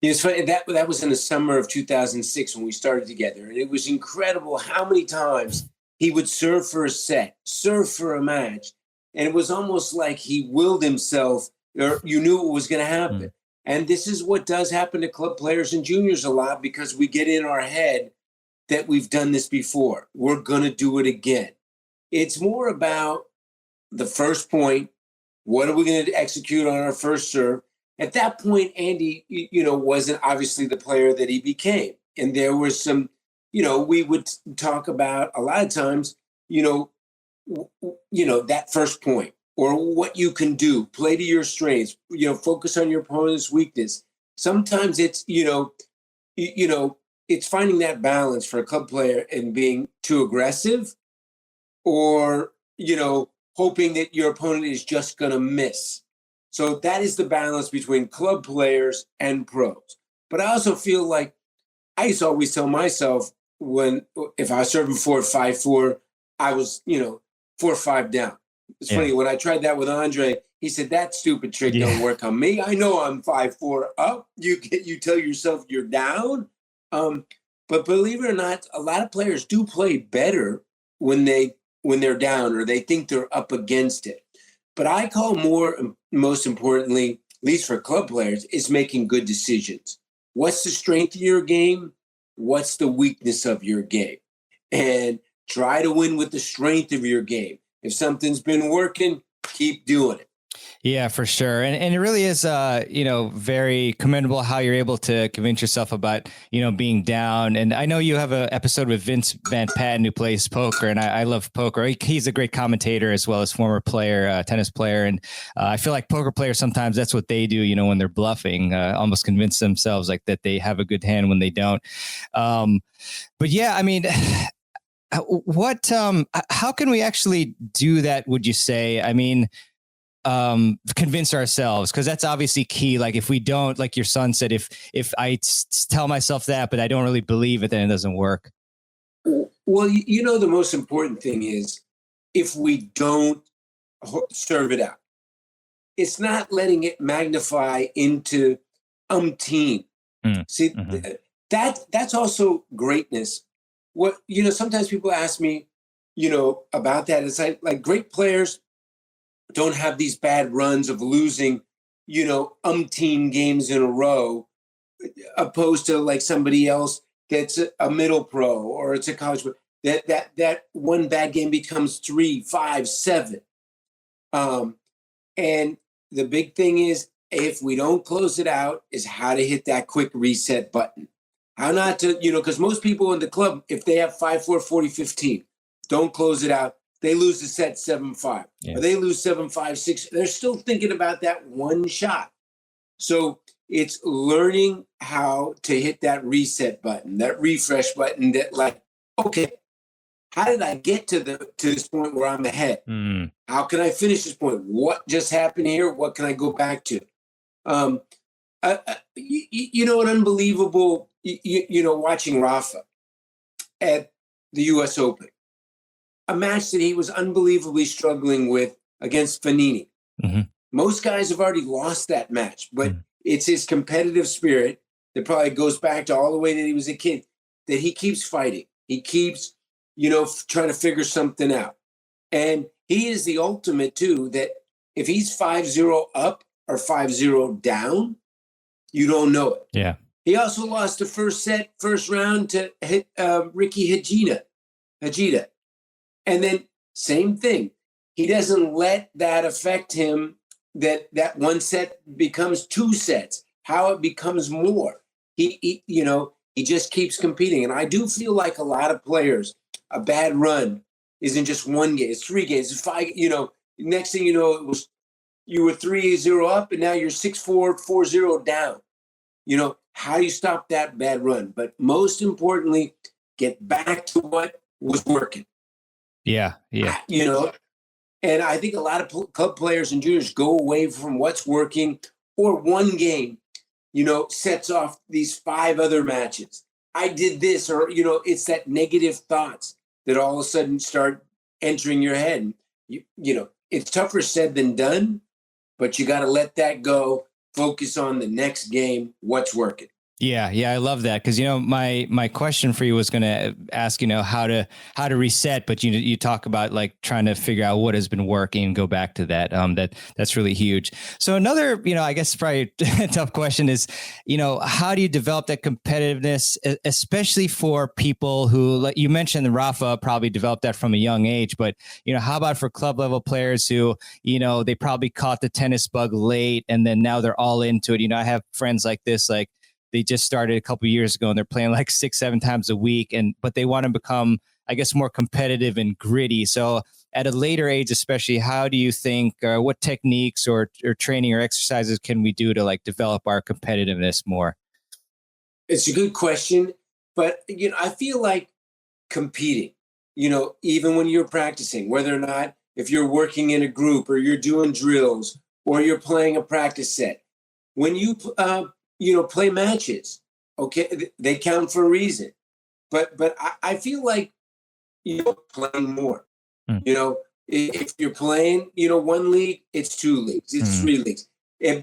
It's funny, that was in the summer of 2006 when we started together. And it was incredible how many times he would serve for a set, serve for a match. And it was almost like he willed himself, or you knew it was going to happen. Mm. And this is what does happen to club players and juniors a lot, because we get in our head that we've done this before. We're going to do it again. It's more about the first point. What are we going to execute on our first serve? At that point, Andy, wasn't obviously the player that he became. And there was some, we would talk about a lot of times, that first point, or what you can do, play to your strengths, focus on your opponent's weakness. Sometimes it's, it's finding that balance for a club player and being too aggressive, or, hoping that your opponent is just going to miss. So that is the balance between club players and pros. But I also feel like I used to always tell myself if I was serving 4-5-4, I was, 4-5 down. It's funny, when I tried that with Andre, he said, that stupid trick don't work on me. I know I'm 5-4 up. You tell yourself you're down. But believe it or not, a lot of players do play better when they're down, or they think they're up against it. But I call most importantly, at least for club players, is making good decisions. What's the strength of your game? What's the weakness of your game? And try to win with the strength of your game. If something's been working, keep doing it. Yeah, for sure. And it really is, very commendable how you're able to convince yourself about, being down. And I know you have an episode with Vince Van Patten, who plays poker, and I love poker. He's a great commentator as well as former player, tennis player. And I feel like poker players, sometimes that's what they do, when they're bluffing, almost convince themselves like that they have a good hand when they don't. But yeah, I mean, how can we actually do that, would you say? I mean, convince ourselves, because that's obviously key. Like if we don't, like your son said, if I tell myself that, but I don't really believe it, then it doesn't work. Well, the most important thing is if we don't serve it out, it's not letting it magnify into umpteen. See, that's also greatness. What, sometimes people ask me, about that. It's like great players don't have these bad runs of losing, umpteen games in a row, opposed to like somebody else that's a middle pro or it's a college pro. That one bad game becomes 3, 5, 7. And the big thing is, if we don't close it out, is how to hit that quick reset button. How not to, because most people in the club, if they have 5-4, 40-15, don't close it out. They lose the set 7-5, or they lose 7-5, 6. They're still thinking about that one shot. So it's learning how to hit that reset button, that refresh button. That like, okay, how did I get to this point where I'm ahead? How can I finish this point? What just happened here? What can I go back to? An unbelievable. Watching Rafa at the U.S. Open. A match that he was unbelievably struggling with against Fanini. Mm-hmm. Most guys have already lost that match, but it's his competitive spirit that probably goes back to all the way that he was a kid, that he keeps fighting. He keeps, trying to figure something out. And he is the ultimate, too, that if he's 5-0 up or 5-0 down, you don't know it. Yeah. He also lost the first round to Ricky Hijita. And then same thing. He doesn't let that affect him, that one set becomes 2 sets, how it becomes more. He just keeps competing. And I do feel like a lot of players, a bad run isn't just 1 game, it's 3 games, it's 5, next thing you know, you were 3-0 up and now you're 6-4, 4-0 down. How do you stop that bad run? But most importantly, get back to what was working. Yeah. And I think a lot of club players and juniors go away from what's working, or one game, sets off these 5 other matches. I did this, or, it's that negative thoughts that all of a sudden start entering your head. It's tougher said than done, but you got to let that go. Focus on the next game. What's working. Yeah, I love that because my question for you was going to ask how to reset, but you talk about like trying to figure out what has been working and go back to that. That's really huge. So another I guess probably a tough question is how do you develop that competitiveness, especially for people who, like you mentioned, Rafa probably developed that from a young age, but how about for club level players who they probably caught the tennis bug late and then now they're all into it. I have friends like this, like. They just started a couple of years ago and they're playing like 6-7 times a week, but they want to become, I guess, more competitive and gritty. So at a later age, especially, how do you think, what techniques or training or exercises can we do to like develop our competitiveness more? It's a good question, but I feel like competing, even when you're practicing, whether or not if you're working in a group or you're doing drills or you're playing a practice set, when you play matches, okay, they count for a reason. But I feel like playing more. If you're playing, one league, it's 2 leagues, it's 3 leagues.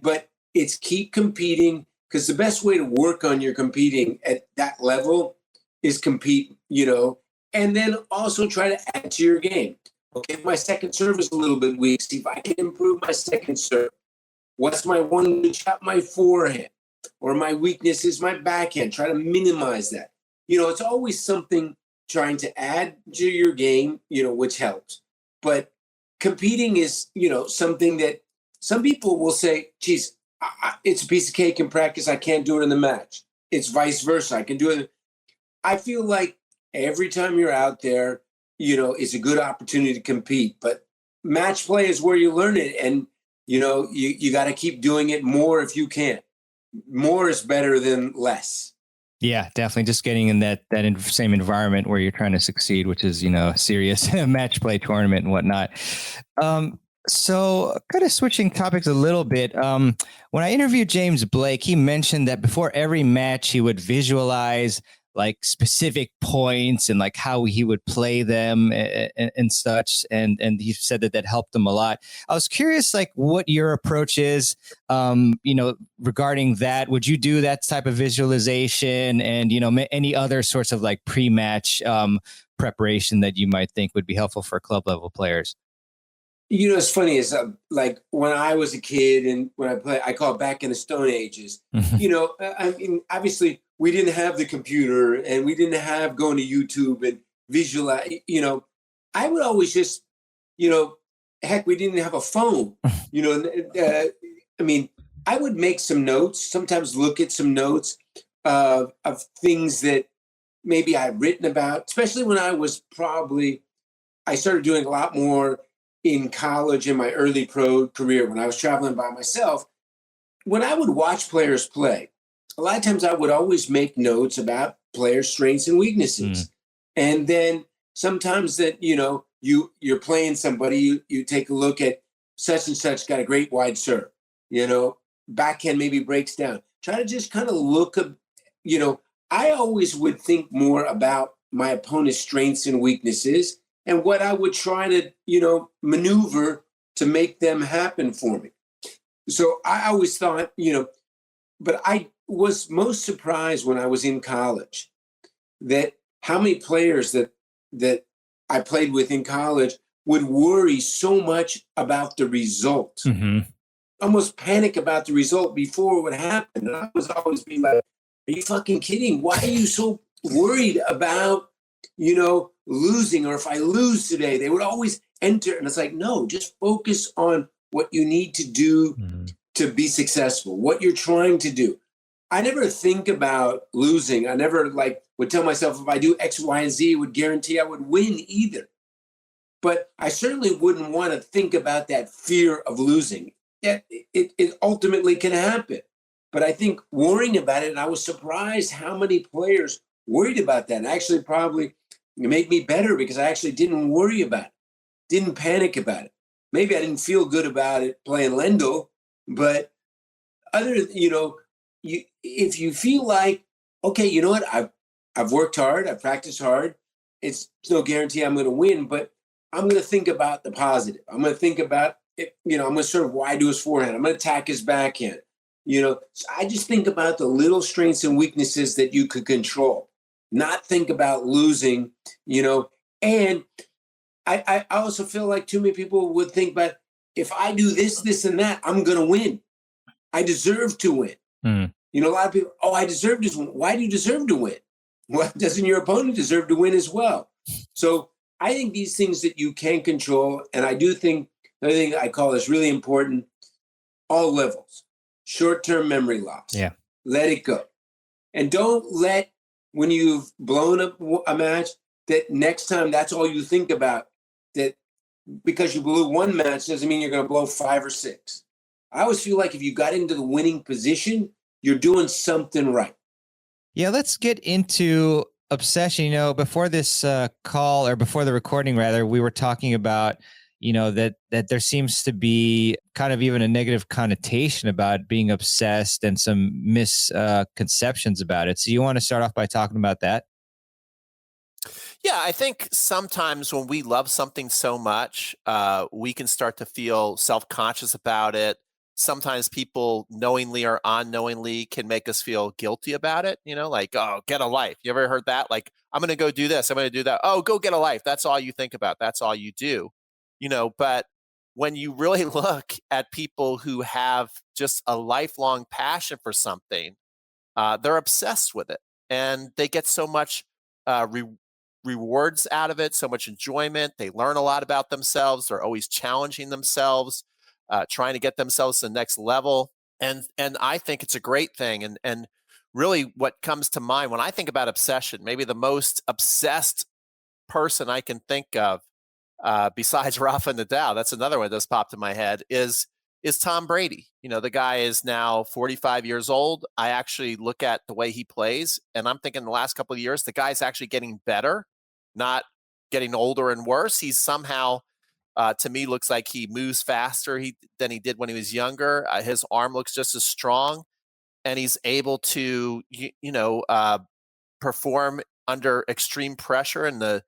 But it's keep competing, because the best way to work on your competing at that level is compete, and then also try to add to your game. Okay, if my second serve is a little bit weak, see if I can improve my second serve. What's my one good shot? My forehand. Or my weakness is my backhand. Try to minimize that. It's always something trying to add to your game, which helps. But competing is, something that some people will say, geez, it's a piece of cake in practice. I can't do it in the match. It's vice versa. I can do it. I feel like every time you're out there, it's a good opportunity to compete. But match play is where you learn it. And, you got to keep doing it more if you can. More is better than less. Yeah, definitely. Just getting in that same environment where you're trying to succeed, which is, a serious match play tournament and whatnot. So kind of switching topics a little bit. When I interviewed James Blake, he mentioned that before every match, he would visualize like specific points and like how he would play them and such. And he said that helped him a lot. I was curious, like what your approach is, regarding that. Would you do that type of visualization and, any other sorts of like pre-match preparation that you might think would be helpful for club level players? It's funny is like when I was a kid and when I played, I call it back in the Stone Ages, I mean, obviously we didn't have the computer and we didn't have going to YouTube and visualize, I would always just, heck, we didn't have a phone, I mean, I would make some notes, sometimes look at some notes of things that maybe I've written about, especially when I started doing a lot more in college in my early pro career when I was traveling by myself. When I would watch players play, a lot of times I would always make notes about players' strengths and weaknesses. And then sometimes that, you're playing somebody, you take a look at such and such got a great wide serve, backhand maybe breaks down. Try to just kind of look up, I always would think more about my opponent's strengths and weaknesses and what I would try to, maneuver to make them happen for me. So I always thought, but I was most surprised when I was in college that how many players that I played with in college would worry so much about the result, almost panic about the result before it would happen. And I was always be like, are you fucking kidding? Why are you so worried about, losing? Or if I lose today, they would always enter. And it's like, no, just focus on what you need to do to be successful, what you're trying to do. I never think about losing. I never would tell myself if I do X, Y, and Z, it would guarantee I would win either. But I certainly wouldn't want to think about that fear of losing. It ultimately can happen. But I think worrying about it, and I was surprised how many players worried about that. And actually probably made me better because I actually didn't worry about it, didn't panic about it. Maybe I didn't feel good about it playing Lendl, but if you feel like, okay, you know what, I've worked hard, I've practiced hard. It's no guarantee I'm going to win, but I'm going to think about the positive. I'm going to think about it, I'm going to sort of wide to his forehand. I'm going to attack his backhand. So I just think about the little strengths and weaknesses that you could control, not think about losing, and I also feel like too many people would think about, if I do this, this, and that, I'm going to win. I deserve to win. A lot of people, I deserve to win. Why do you deserve to win? Well, doesn't your opponent deserve to win as well? So I think these things that you can control, and I do think, another thing I call is really important, all levels, short-term memory loss. Yeah. Let it go. And don't let, when you've blown up a match, that next time that's all you think about, that because you blew one match doesn't mean you're going to blow 5 or 6. I always feel like if you got into the winning position, you're doing something right. Yeah, let's get into obsession. Before this call, or before the recording rather, we were talking about, that there seems to be kind of even a negative connotation about being obsessed and some misconceptions about it. So you want to start off by talking about that? Yeah, I think sometimes when we love something so much, we can start to feel self-conscious about it. Sometimes people knowingly or unknowingly can make us feel guilty about it, like, oh, get a life. You ever heard that? Like, I'm going to go do this. I'm going to do that. Oh, go get a life. That's all you think about. That's all you do, but when you really look at people who have just a lifelong passion for something, they're obsessed with it, and they get so much rewards out of it, so much enjoyment. They learn a lot about themselves. They're always challenging themselves, trying to get themselves to the next level. And I think it's a great thing. And really what comes to mind when I think about obsession, maybe the most obsessed person I can think of, besides Rafa Nadal, that's another one that's popped in my head, is Tom Brady. The guy is now 45 years old. I actually look at the way he plays, and I'm thinking the last couple of years, the guy's actually getting better, not getting older and worse. He's somehow, to me, looks like he moves faster than he did when he was younger. His arm looks just as strong, and he's able to, perform under extreme pressure. In the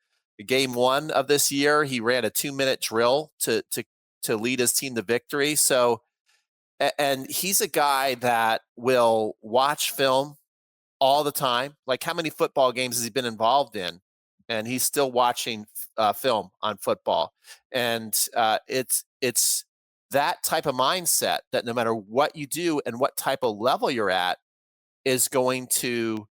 game 1 of this year, he ran a 2-minute drill to lead his team to victory. So, and he's a guy that will watch film all the time. Like, how many football games has he been involved in? And he's still watching film on football. And it's that type of mindset that no matter what you do and what type of level you're at is going to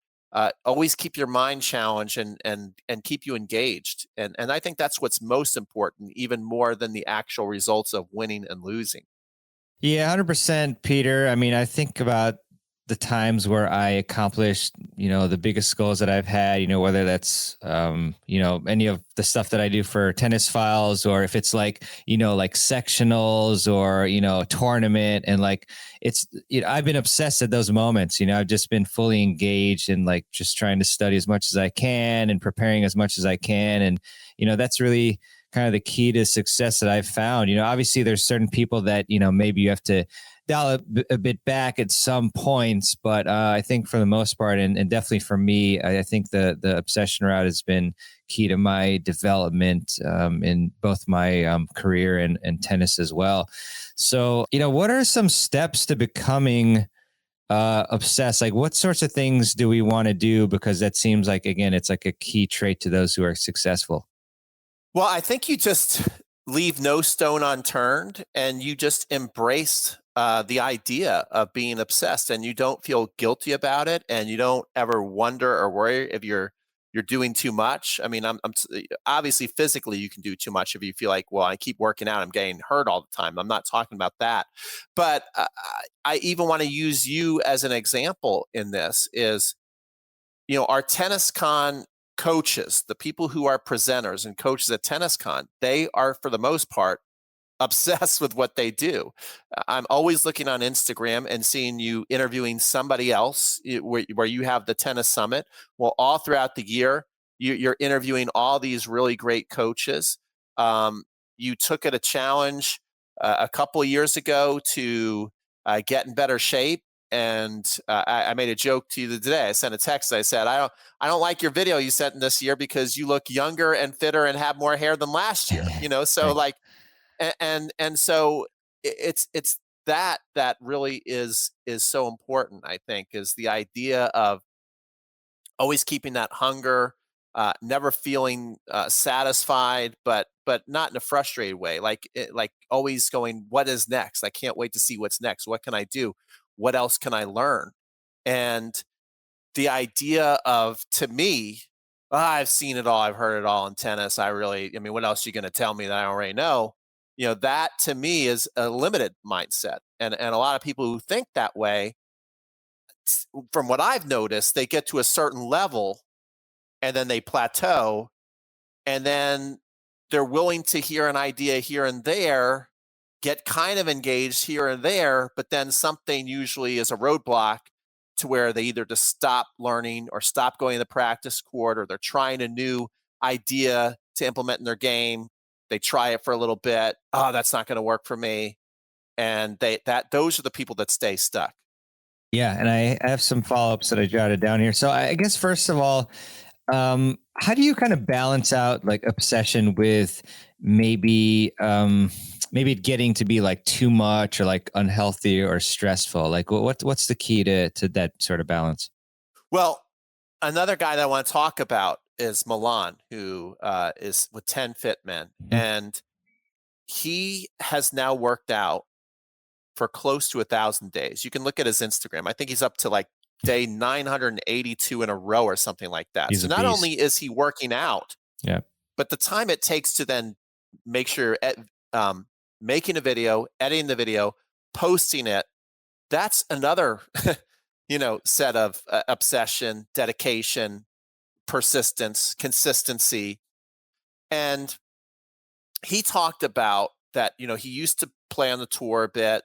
always keep your mind challenged and keep you engaged. And I think that's what's most important, even more than the actual results of winning and losing. Yeah, 100%, Peter. I mean, I think about the times where I accomplished, the biggest goals that I've had, whether that's, any of the stuff that I do for Tennis Files, or if it's like, like sectionals or, a tournament. And like, it's, I've been obsessed at those moments. I've just been fully engaged and like just trying to study as much as I can and preparing as much as I can. And, that's really kind of the key to success that I've found. Obviously there's certain people that, maybe you have to dial a bit back at some points, but I think for the most part, and definitely for me, I think the obsession route has been key to my development in both my career and tennis as well. So, what are some steps to becoming obsessed? Like, what sorts of things do we want to do? Because that seems like, again, it's like a key trait to those who are successful. Well, I think you just leave no stone unturned, and you just embrace the idea of being obsessed, and you don't feel guilty about it, and you don't ever wonder or worry if you're doing too much. I mean, I'm obviously physically you can do too much if you feel like, well, I keep working out, I'm getting hurt all the time. I'm not talking about that, but I even want to use you as an example in this. Is our TennisCon coaches, the people who are presenters and coaches at TennisCon, they are for the most part obsessed with what they do. I'm always looking on Instagram and seeing you interviewing somebody else where you have the tennis summit. Well, all throughout the year, you're interviewing all these really great coaches. You took it a challenge a couple of years ago to get in better shape. I made a joke to you today. I sent a text. I said, I don't like your video you sent in this year because you look younger and fitter and have more hair than last year. So Right. so it's that really is so important. I think is the idea of always keeping that hunger, never feeling satisfied, but not in a frustrated way. Like always going, what is next? I can't wait to see what's next. What can I do? What else can I learn? And the idea of, to me, I've seen it all. I've heard it all in tennis. What else are you going to tell me that I already know? That to me is a limited mindset. And a lot of people who think that way, from what I've noticed, they get to a certain level and then they plateau, and then they're willing to hear an idea here and there, get kind of engaged here and there, but then something usually is a roadblock to where they either just stop learning or stop going to the practice court, or they're trying a new idea to implement in their game. They try it for a little bit. Oh, that's not going to work for me. And those are the people that stay stuck. Yeah. And I have some follow-ups that I jotted down here. So I guess, first of all, how do you kind of balance out like obsession with maybe it getting to be like too much or like unhealthy or stressful? Like what's the key to that sort of balance? Well, another guy that I want to talk about is Milan, who is with 10 Fit Men. Mm-hmm. And he has now worked out for close to 1,000 days. You can look at his Instagram. I think he's up to like day 982 in a row or something like that. So not only is he working out, but the time it takes to then make sure making a video, editing the video, posting it, that's another set of obsession, dedication, persistence, consistency. And he talked about that, he used to play on the tour a bit.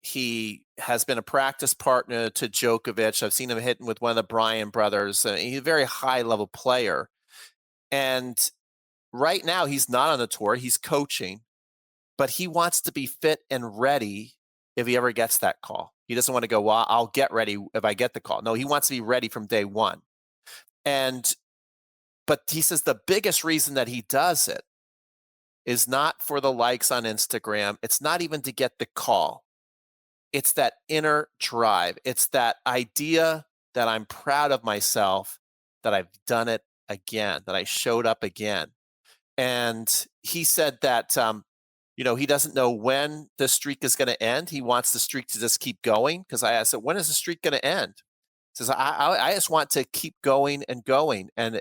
He has been a practice partner to Djokovic. I've seen him hitting with one of the Bryan brothers. He's a very high-level player. And right now, he's not on the tour. He's coaching. But he wants to be fit and ready if he ever gets that call. He doesn't want to go, well, I'll get ready if I get the call. No, he wants to be ready from day one. But he says the biggest reason that he does it is not for the likes on Instagram. It's not even to get the call. It's that inner drive. It's that idea that I'm proud of myself, that I've done it again, that I showed up again. And he said that, he doesn't know when the streak is going to end. He wants the streak to just keep going. Because I asked him, when is the streak going to end? He says, I just want to keep going and going. And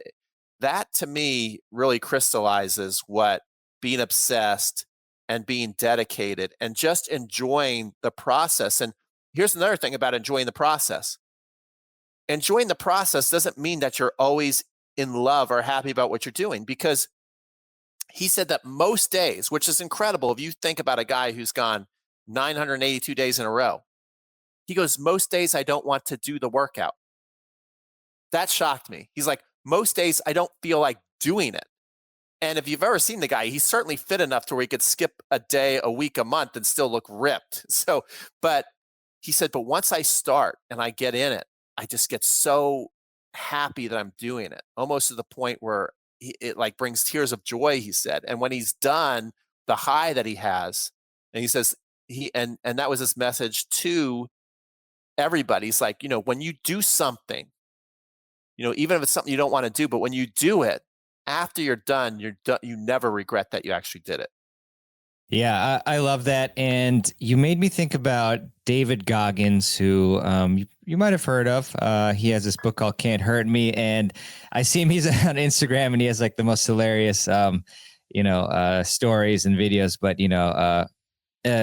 that, to me, really crystallizes what being obsessed and being dedicated and just enjoying the process. And here's another thing about enjoying the process. Enjoying the process doesn't mean that you're always in love or happy about what you're doing, because he said that most days, which is incredible if you think about a guy who's gone 982 days in a row, he goes, most days I don't want to do the workout. That shocked me. He's like, most days I don't feel like doing it. And if you've ever seen the guy, he's certainly fit enough to where he could skip a day, a week, a month and still look ripped. But he said, but once I start and I get in it, I just get so happy that I'm doing it, almost to the point where it like brings tears of joy, he said. And when he's done, the high that he has, and he says and that was his message to everybody. He's like, when you do something, even if it's something you don't want to do, but when you do it, after you're done, you never regret that you actually did it. Yeah, I love that. And you made me think about David Goggins, who you might have heard of. He has this book called Can't Hurt Me. And I see him, he's on Instagram, and he has like the most hilarious, stories and videos, but,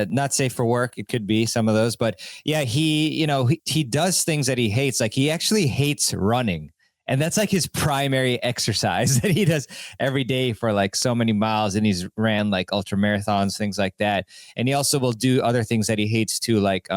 not safe for work. It could be some of those, but yeah, he does things that he hates. Like he actually hates running. And that's like his primary exercise that he does every day for like so many miles. And he's ran like ultra marathons, things like that. And he also will do other things that he hates too, like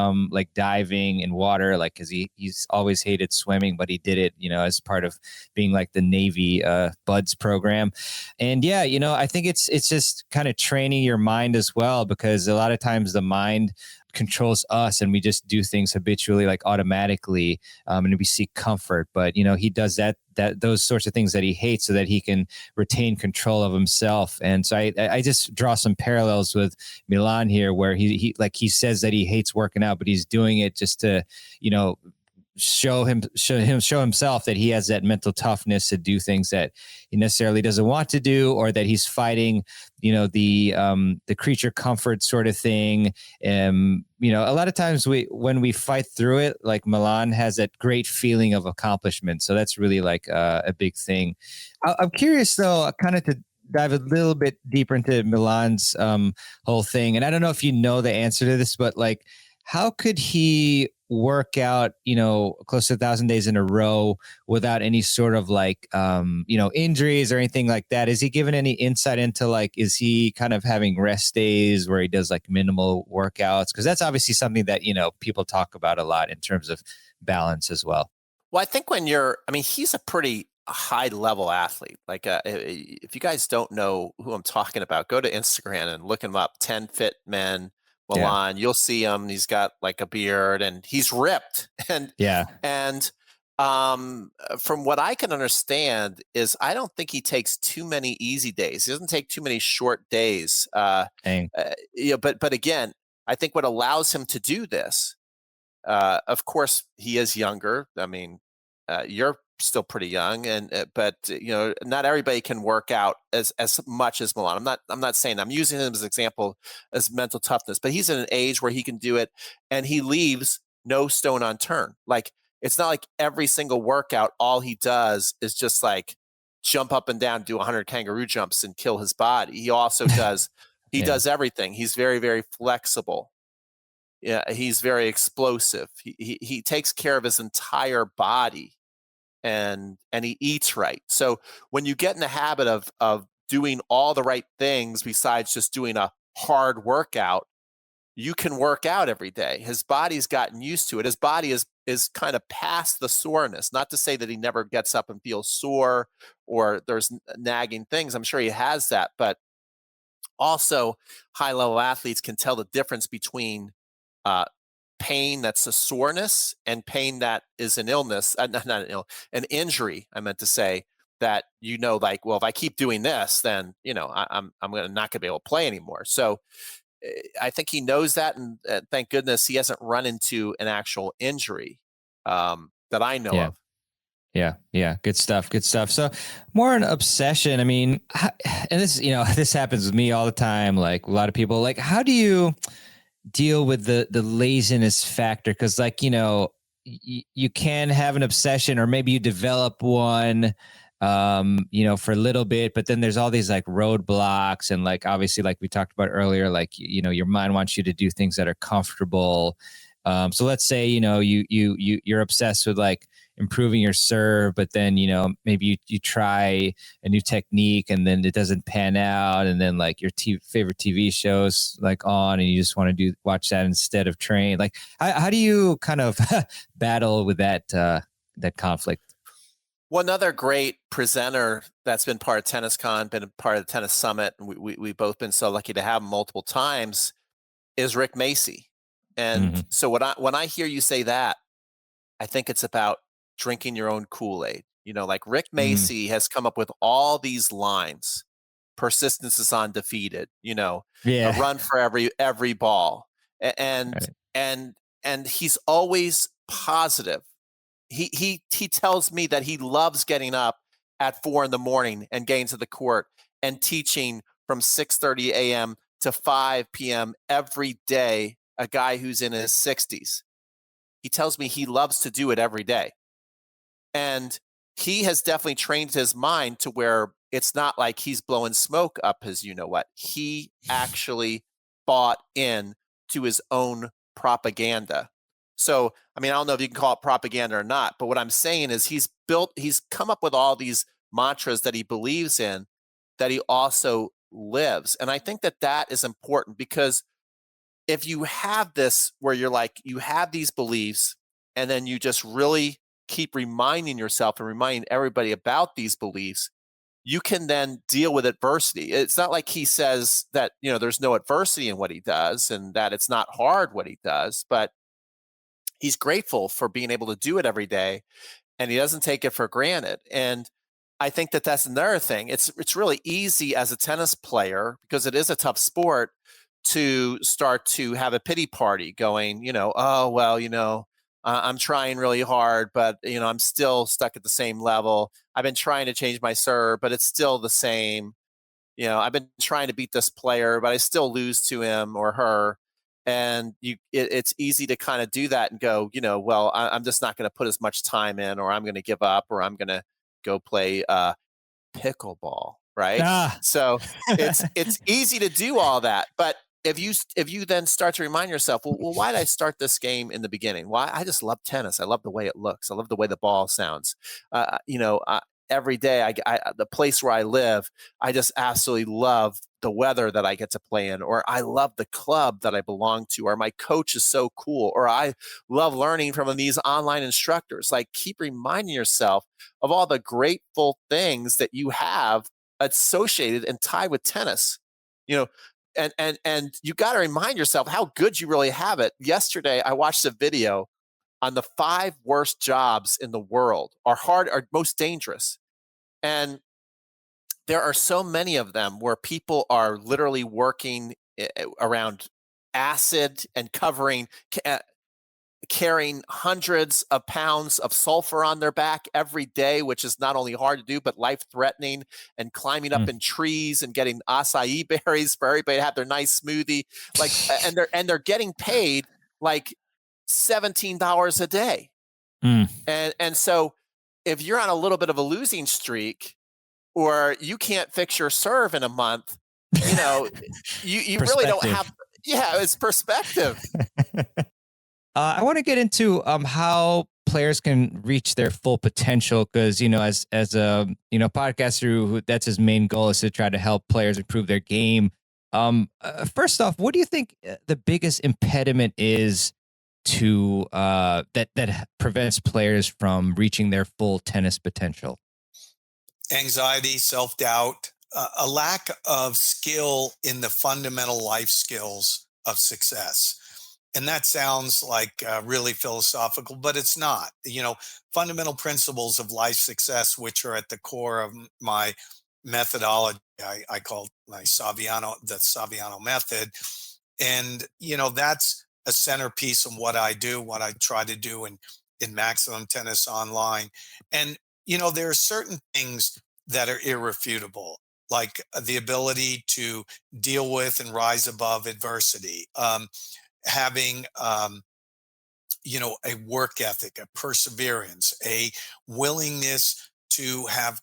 diving in water, like, cause he's always hated swimming, but he did it, as part of being like the Navy Buds program. And yeah, I think it's just kind of training your mind as well, because a lot of times the mind controls us, and we just do things habitually, like automatically, and we seek comfort. But he does those sorts of things that he hates so that he can retain control of himself. And so I just draw some parallels with Milan here, where he says that he hates working out, but he's doing it just to show himself that he has that mental toughness to do things that he necessarily doesn't want to do, or that he's fighting the creature comfort sort of thing. A lot of times when we fight through it, like Milan has that great feeling of accomplishment. So that's really like a big thing. I'm curious though, kind of to dive a little bit deeper into Milan's whole thing. And I don't know if you know the answer to this, but like, how could he work out, close to 1,000 days in a row without any sort of like, injuries or anything like that? Is he given any insight into like, is he kind of having rest days where he does like minimal workouts? Because that's obviously something that, people talk about a lot in terms of balance as well. Well, I think he's a pretty high level athlete. Like if you guys don't know who I'm talking about, go to Instagram and look him up, 10 Fit Men. Milan, You'll see him. He's got like a beard and he's ripped. And from what I can understand is I don't think he takes too many easy days. He doesn't take too many short days. But again, I think what allows him to do this, of course, he is younger. I mean, you're still pretty young, but not everybody can work out as much as Milan. I'm not saying, I'm using him as an example as mental toughness, but he's in an age where he can do it, and he leaves no stone unturned. Like, it's not like every single workout, all he does is just like jump up and down, do 100 kangaroo jumps and kill his body. He also does, does everything. He's very, very flexible. Yeah. He's very explosive. He takes care of his entire body. And he eats right. So when you get in the habit of doing all the right things besides just doing a hard workout, you can work out every day. His body's gotten used to it. His body is kind of past the soreness. Not to say that he never gets up and feels sore or there's nagging things. I'm sure he has that. But also, high-level athletes can tell the difference between pain that's a soreness and pain that is an illness, an injury. I meant to say that, like, well, if I keep doing this, then, I'm not going to be able to play anymore. So I think he knows that. And thank goodness he hasn't run into an actual injury that I know of. Yeah. Good stuff. So more an obsession. I mean, and this, this happens with me all the time. Like a lot of people, like, how do you deal with the laziness factor? Because like, you can have an obsession, or maybe you develop one, for a little bit, but then there's all these like roadblocks, and like, obviously, like we talked about earlier, like, your mind wants you to do things that are comfortable. So let's say, you're obsessed with like improving your serve, but then, maybe you try a new technique and then it doesn't pan out. And then like your favorite TV shows like on, and you just want to watch that instead of train. Like, how do you kind of battle with that conflict? Well, another great presenter that's been part of TennisCon, been a part of the Tennis Summit, and we've both been so lucky to have him multiple times, is Rick Macy. And so when I hear you say that, I think it's about drinking your own Kool-Aid. Like Rick Macy has come up with all these lines. Persistence is undefeated, a run for every ball. And he's always positive. He tells me that he loves getting up at 4 a.m. and getting to the court and teaching from 6:30 a.m. to 5 p.m. every day, a guy who's in his 60s. He tells me he loves to do it every day. And he has definitely trained his mind to where it's not like he's blowing smoke up his you-know-what. He actually bought in to his own propaganda. So, I mean, I don't know if you can call it propaganda or not, but what I'm saying is he's come up with all these mantras that he believes in, that he also lives. And I think that is important, because if you have this where you're like, you have these beliefs and then you just really keep reminding yourself and reminding everybody about these beliefs, you can then deal with adversity. It's not like he says that, there's no adversity in what he does and that it's not hard what he does, but he's grateful for being able to do it every day, and he doesn't take it for granted. And I think that that's another thing. It's really easy as a tennis player, because it is a tough sport, to start to have a pity party going, oh, well, I'm trying really hard, but, I'm still stuck at the same level. I've been trying to change my serve, but it's still the same. I've been trying to beat this player, but I still lose to him or her. And it's easy to kind of do that and go, well, I'm just not going to put as much time in, or I'm going to give up, or I'm going to go play pickleball, right? So it's easy to do all that. But if you then start to remind yourself, well, why did I start this game in the beginning? Why? I just love tennis. I love the way it looks. I love the way the ball sounds. Every day, the place where I live, I just absolutely love the weather that I get to play in, or I love the club that I belong to, or my coach is so cool, or I love learning from these online instructors. Like, keep reminding yourself of all the grateful things that you have associated and tied with tennis. And you got to remind yourself how good you really have it. Yesterday, I watched a video on the 5 worst jobs in the world, are most dangerous. And there are so many of them where people are literally working around acid and carrying hundreds of pounds of sulfur on their back every day, which is not only hard to do, but life-threatening, and climbing up in trees and getting acai berries for everybody to have their nice smoothie. Like, and they're getting paid like $17 a day. And so if you're on a little bit of a losing streak, or you can't fix your serve in a month, you really don't have, it's perspective. I want to get into how players can reach their full potential, because, as a, podcaster who that's his main goal, is to try to help players improve their game. First off, what do you think the biggest impediment is to that prevents players from reaching their full tennis potential? Anxiety, self-doubt, a lack of skill in the fundamental life skills of success. And that sounds like really philosophical, but it's not. Fundamental principles of life success, which are at the core of my methodology, I call my the Saviano method. And, that's a centerpiece of what I do, what I try to do in Maximum Tennis Online. And, there are certain things that are irrefutable, like the ability to deal with and rise above adversity, having, a work ethic, a perseverance, a willingness to have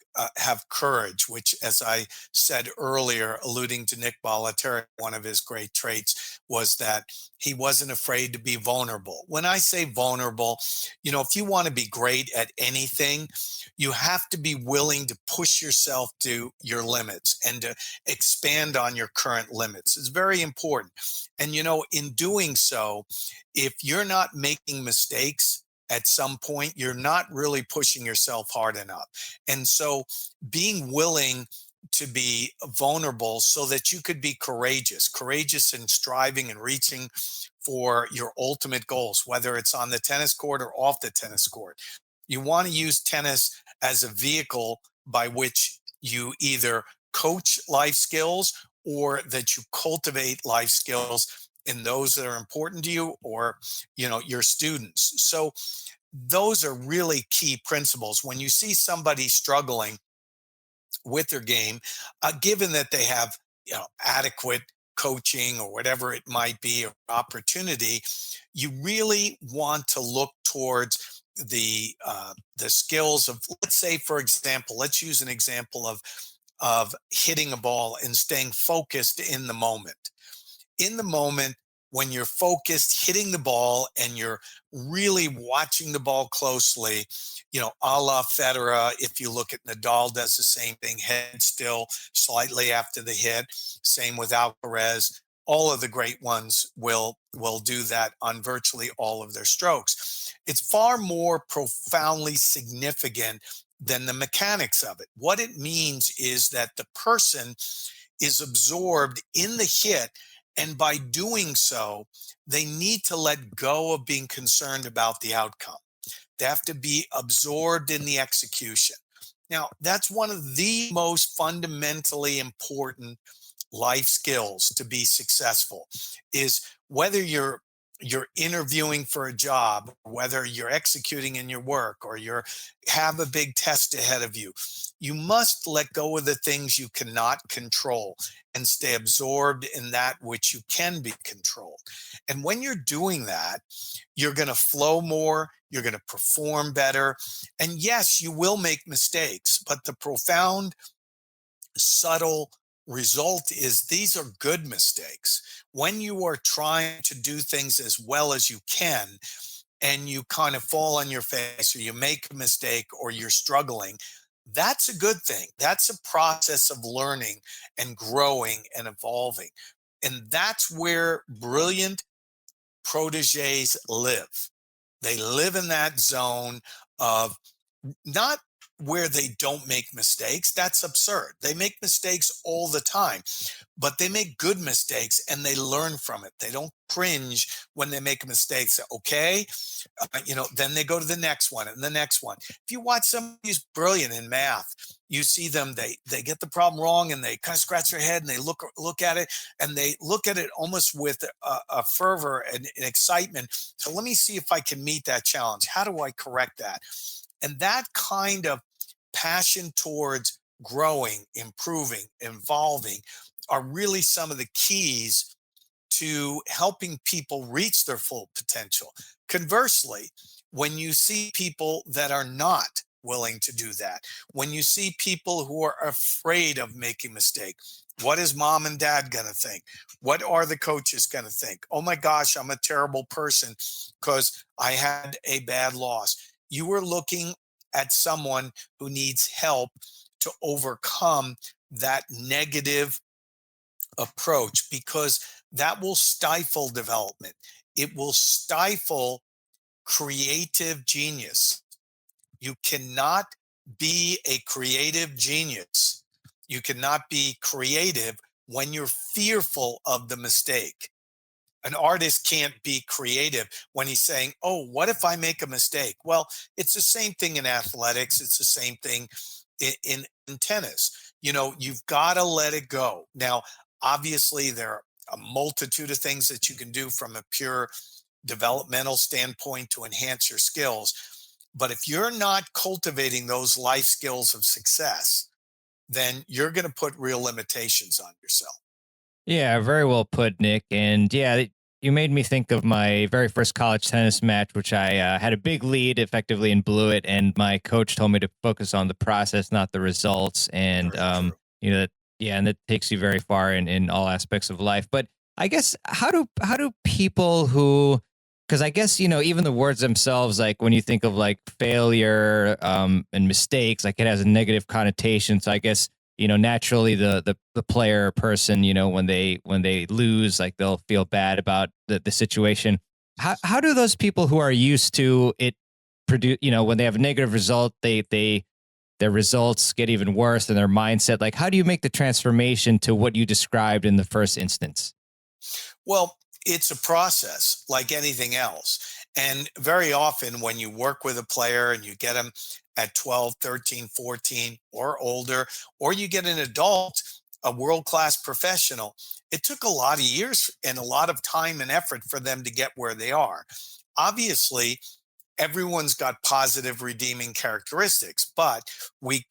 courage, which, as I said earlier, alluding to Nick Bollettieri, one of his great traits was that he wasn't afraid to be vulnerable. When I say vulnerable, if you want to be great at anything, you have to be willing to push yourself to your limits and to expand on your current limits. It's very important. And, in doing so, if you're not making mistakes, at some point, you're not really pushing yourself hard enough. And so being willing to be vulnerable so that you could be courageous in striving and reaching for your ultimate goals, whether it's on the tennis court or off the tennis court. You want to use tennis as a vehicle by which you either coach life skills or that you cultivate life skills in those that are important to you or, your students. So those are really key principles. When you see somebody struggling with their game, given that they have, adequate coaching or whatever it might be, or opportunity, you really want to look towards the skills of, let's say, for example, let's use an example of hitting a ball and staying focused in the moment. In the moment, when you're focused, hitting the ball, and you're really watching the ball closely, a la Federer, if you look at Nadal, does the same thing, head still slightly after the hit. Same with Alcaraz. All of the great ones will do that on virtually all of their strokes. It's far more profoundly significant than the mechanics of it. What it means is that the person is absorbed in the hit, and by doing so, they need to let go of being concerned about the outcome. They have to be absorbed in the execution. Now, that's one of the most fundamentally important life skills to be successful, is whether you're interviewing for a job, whether you're executing in your work, or you have a big test ahead of you. You must let go of the things you cannot control and stay absorbed in that which you can be controlled. And when you're doing that, you're going to flow more, you're going to perform better. And yes, you will make mistakes, but the profound, subtle result is these are good mistakes. When you are trying to do things as well as you can, and you kind of fall on your face, or you make a mistake, or you're struggling, that's a good thing. That's a process of learning and growing and evolving. And that's where brilliant proteges live. They live in that zone of not where they don't make mistakes. That's absurd. They make mistakes all the time, but they make good mistakes and they learn from it. They don't cringe when they make a mistake. Say, okay, then they go to the next one and the next one. If you watch somebody who's brilliant in math, you see them, they get the problem wrong and they kind of scratch their head and they look at it, and they look at it almost with a fervor and excitement. So let me see if I can meet that challenge. How do I correct that? And that kind of passion towards growing, improving, evolving are really some of the keys to helping people reach their full potential. Conversely, when you see people that are not willing to do that, when you see people who are afraid of making mistakes, what is mom and dad going to think? What are the coaches going to think? Oh my gosh, I'm a terrible person because I had a bad loss. You are looking at someone who needs help to overcome that negative approach, because that will stifle development. It will stifle creative genius. You cannot be a creative genius. You cannot be creative when you're fearful of the mistake. An artist can't be creative when he's saying, oh, what if I make a mistake? Well, it's the same thing in athletics. It's the same thing in tennis. You've got to let it go. Now, obviously, there are a multitude of things that you can do from a pure developmental standpoint to enhance your skills. But if you're not cultivating those life skills of success, then you're going to put real limitations on yourself. Yeah, very well put, Nick. And yeah, you made me think of my very first college tennis match, which I had a big lead effectively and blew it. And my coach told me to focus on the process, not the results. And, and that takes you very far in all aspects of life. But I guess, how do people who, because I guess, even the words themselves, like when you think of like failure and mistakes, like it has a negative connotation. So I guess, naturally the player person, when they lose, like they'll feel bad about the situation. How do those people who are used to it produce, when they have a negative result, their results get even worse and their mindset, like how do you make the transformation to what you described in the first instance? Well, it's a process like anything else. And very often when you work with a player and you get them at 12, 13, 14 or older, or you get an adult, a world-class professional, it took a lot of years and a lot of time and effort for them to get where they are. Obviously, everyone's got positive redeeming characteristics, but we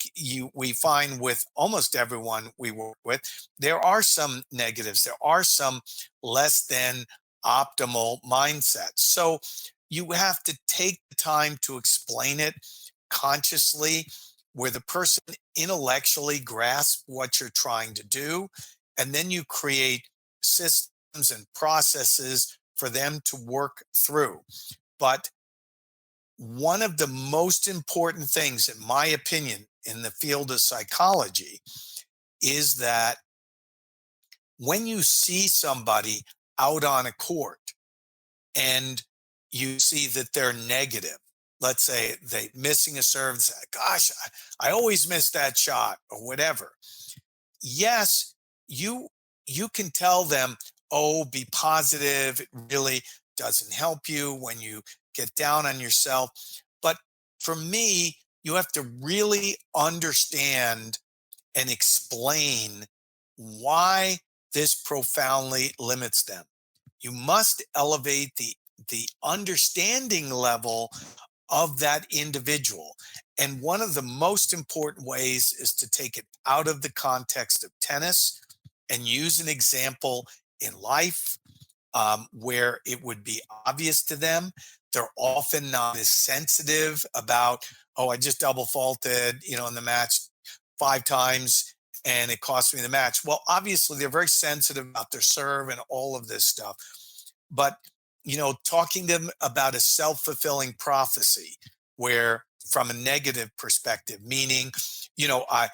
find with almost everyone we work with, there are some negatives. There are some less than optimal mindsets. So you have to take the time to explain it consciously, where the person intellectually grasps what you're trying to do, and then you create systems and processes for them to work through. But one of the most important things, in my opinion, in the field of psychology is that when you see somebody out on a court and you see that they're negative, let's say they missing a serve, say, gosh, I always miss that shot or whatever. Yes, you can tell them, oh, be positive. It really doesn't help you when you get down on yourself. But for me, you have to really understand and explain why this profoundly limits them. You must elevate the understanding level of that individual. And one of the most important ways is to take it out of the context of tennis and use an example in life where it would be obvious to them. They're often not as sensitive about, oh, I just double faulted, in the match 5 times and it cost me the match. Well, obviously they're very sensitive about their serve and all of this stuff. But, talking to them about a self-fulfilling prophecy where from a negative perspective, meaning, I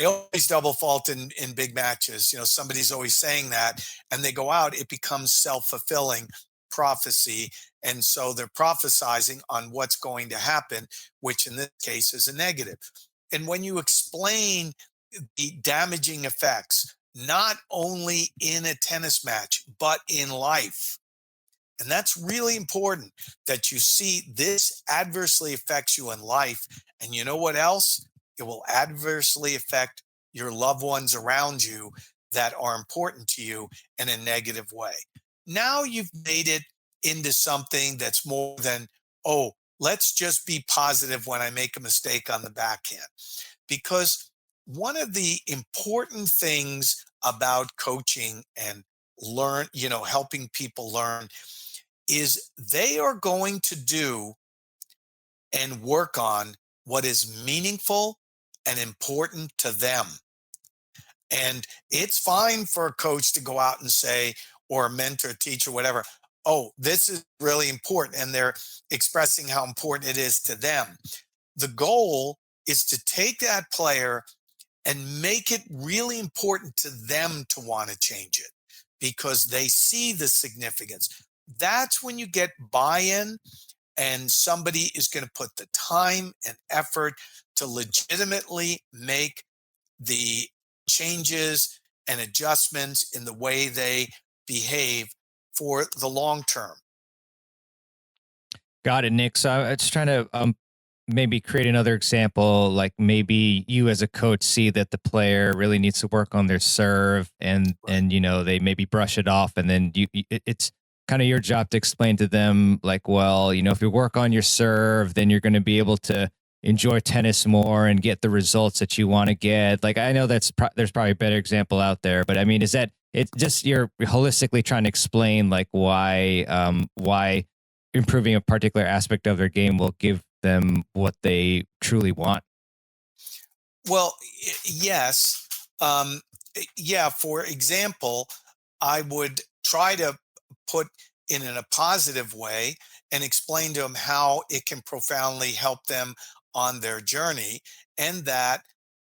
always double fault in big matches. Somebody's always saying that, and they go out, it becomes self-fulfilling prophecy. And so they're prophesizing on what's going to happen, which in this case is a negative. And when you explain the damaging effects, not only in a tennis match, but in life, and that's really important that you see this adversely affects you in life. And you know what else? It will adversely affect your loved ones around you that are important to you in a negative way. Now you've made it into something that's more than, oh, let's just be positive when I make a mistake on the backhand. Because one of the important things about coaching and helping people learn is they are going to do and work on what is meaningful and important to them. And it's fine for a coach to go out and say, or a mentor, teacher, whatever, oh, this is really important. And they're expressing how important it is to them. The goal is to take that player and make it really important to them to want to change it because they see the significance. That's when you get buy-in and somebody is going to put the time and effort to legitimately make the changes and adjustments in the way they behave for the long term. Got it, Nick. So I was trying to maybe create another example, like maybe you as a coach see that the player really needs to work on their serve and they maybe brush it off, and then it's kind of your job to explain to them like, well, if you work on your serve, then you're going to be able to enjoy tennis more and get the results that you want to get. Like, I know there's probably a better example out there, but I mean, is that it's just you're holistically trying to explain like why improving a particular aspect of their game will give them what they truly want? Well, yes. For example, I would try to put in a positive way and explain to them how it can profoundly help them on their journey. And that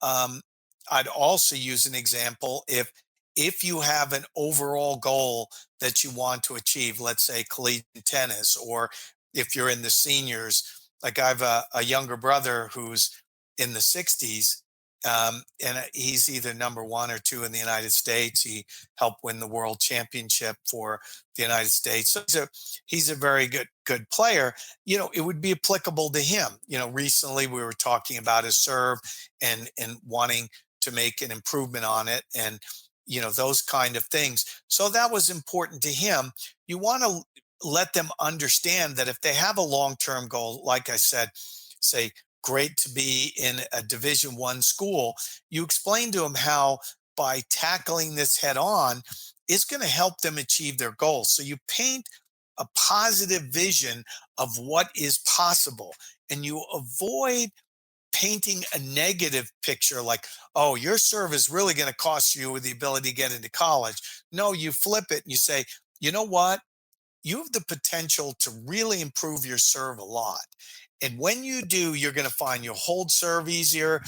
I'd also use an example if you have an overall goal that you want to achieve, let's say collegiate tennis, or if you're in the seniors, like I have a younger brother who's in the 60s, and he's either number 1 or 2 in the United States. He helped win the world championship for the United States. So he's a very good player. It would be applicable to him. Recently we were talking about his serve and wanting to make an improvement on it, and those kind of things. So that was important to him. You want to let them understand that if they have a long-term goal, like I said, say, great to be in a Division I school, you explain to them how by tackling this head on, it's going to help them achieve their goals. So you paint a positive vision of what is possible, and you avoid painting a negative picture like, oh, your serve is really going to cost you the ability to get into college. No, you flip it and you say, you know what? You have the potential to really improve your serve a lot. And when you do, you're going to find you'll hold serve easier.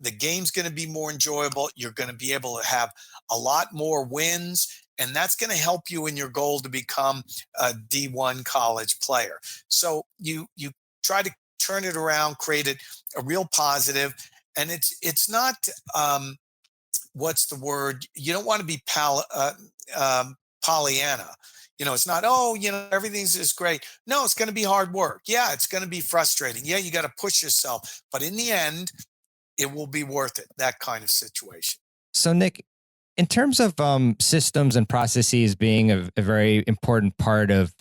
The game's going to be more enjoyable. You're going to be able to have a lot more wins. And that's going to help you in your goal to become a D1 college player. So you try to turn it around, create a real positive. And it's not, what's the word? You don't want to be Pollyanna. It's not, everything's just great. No, it's going to be hard work. Yeah, it's going to be frustrating. Yeah, you got to push yourself. But in the end, it will be worth it, that kind of situation. So, Nick, in terms of systems and processes being a very important part of,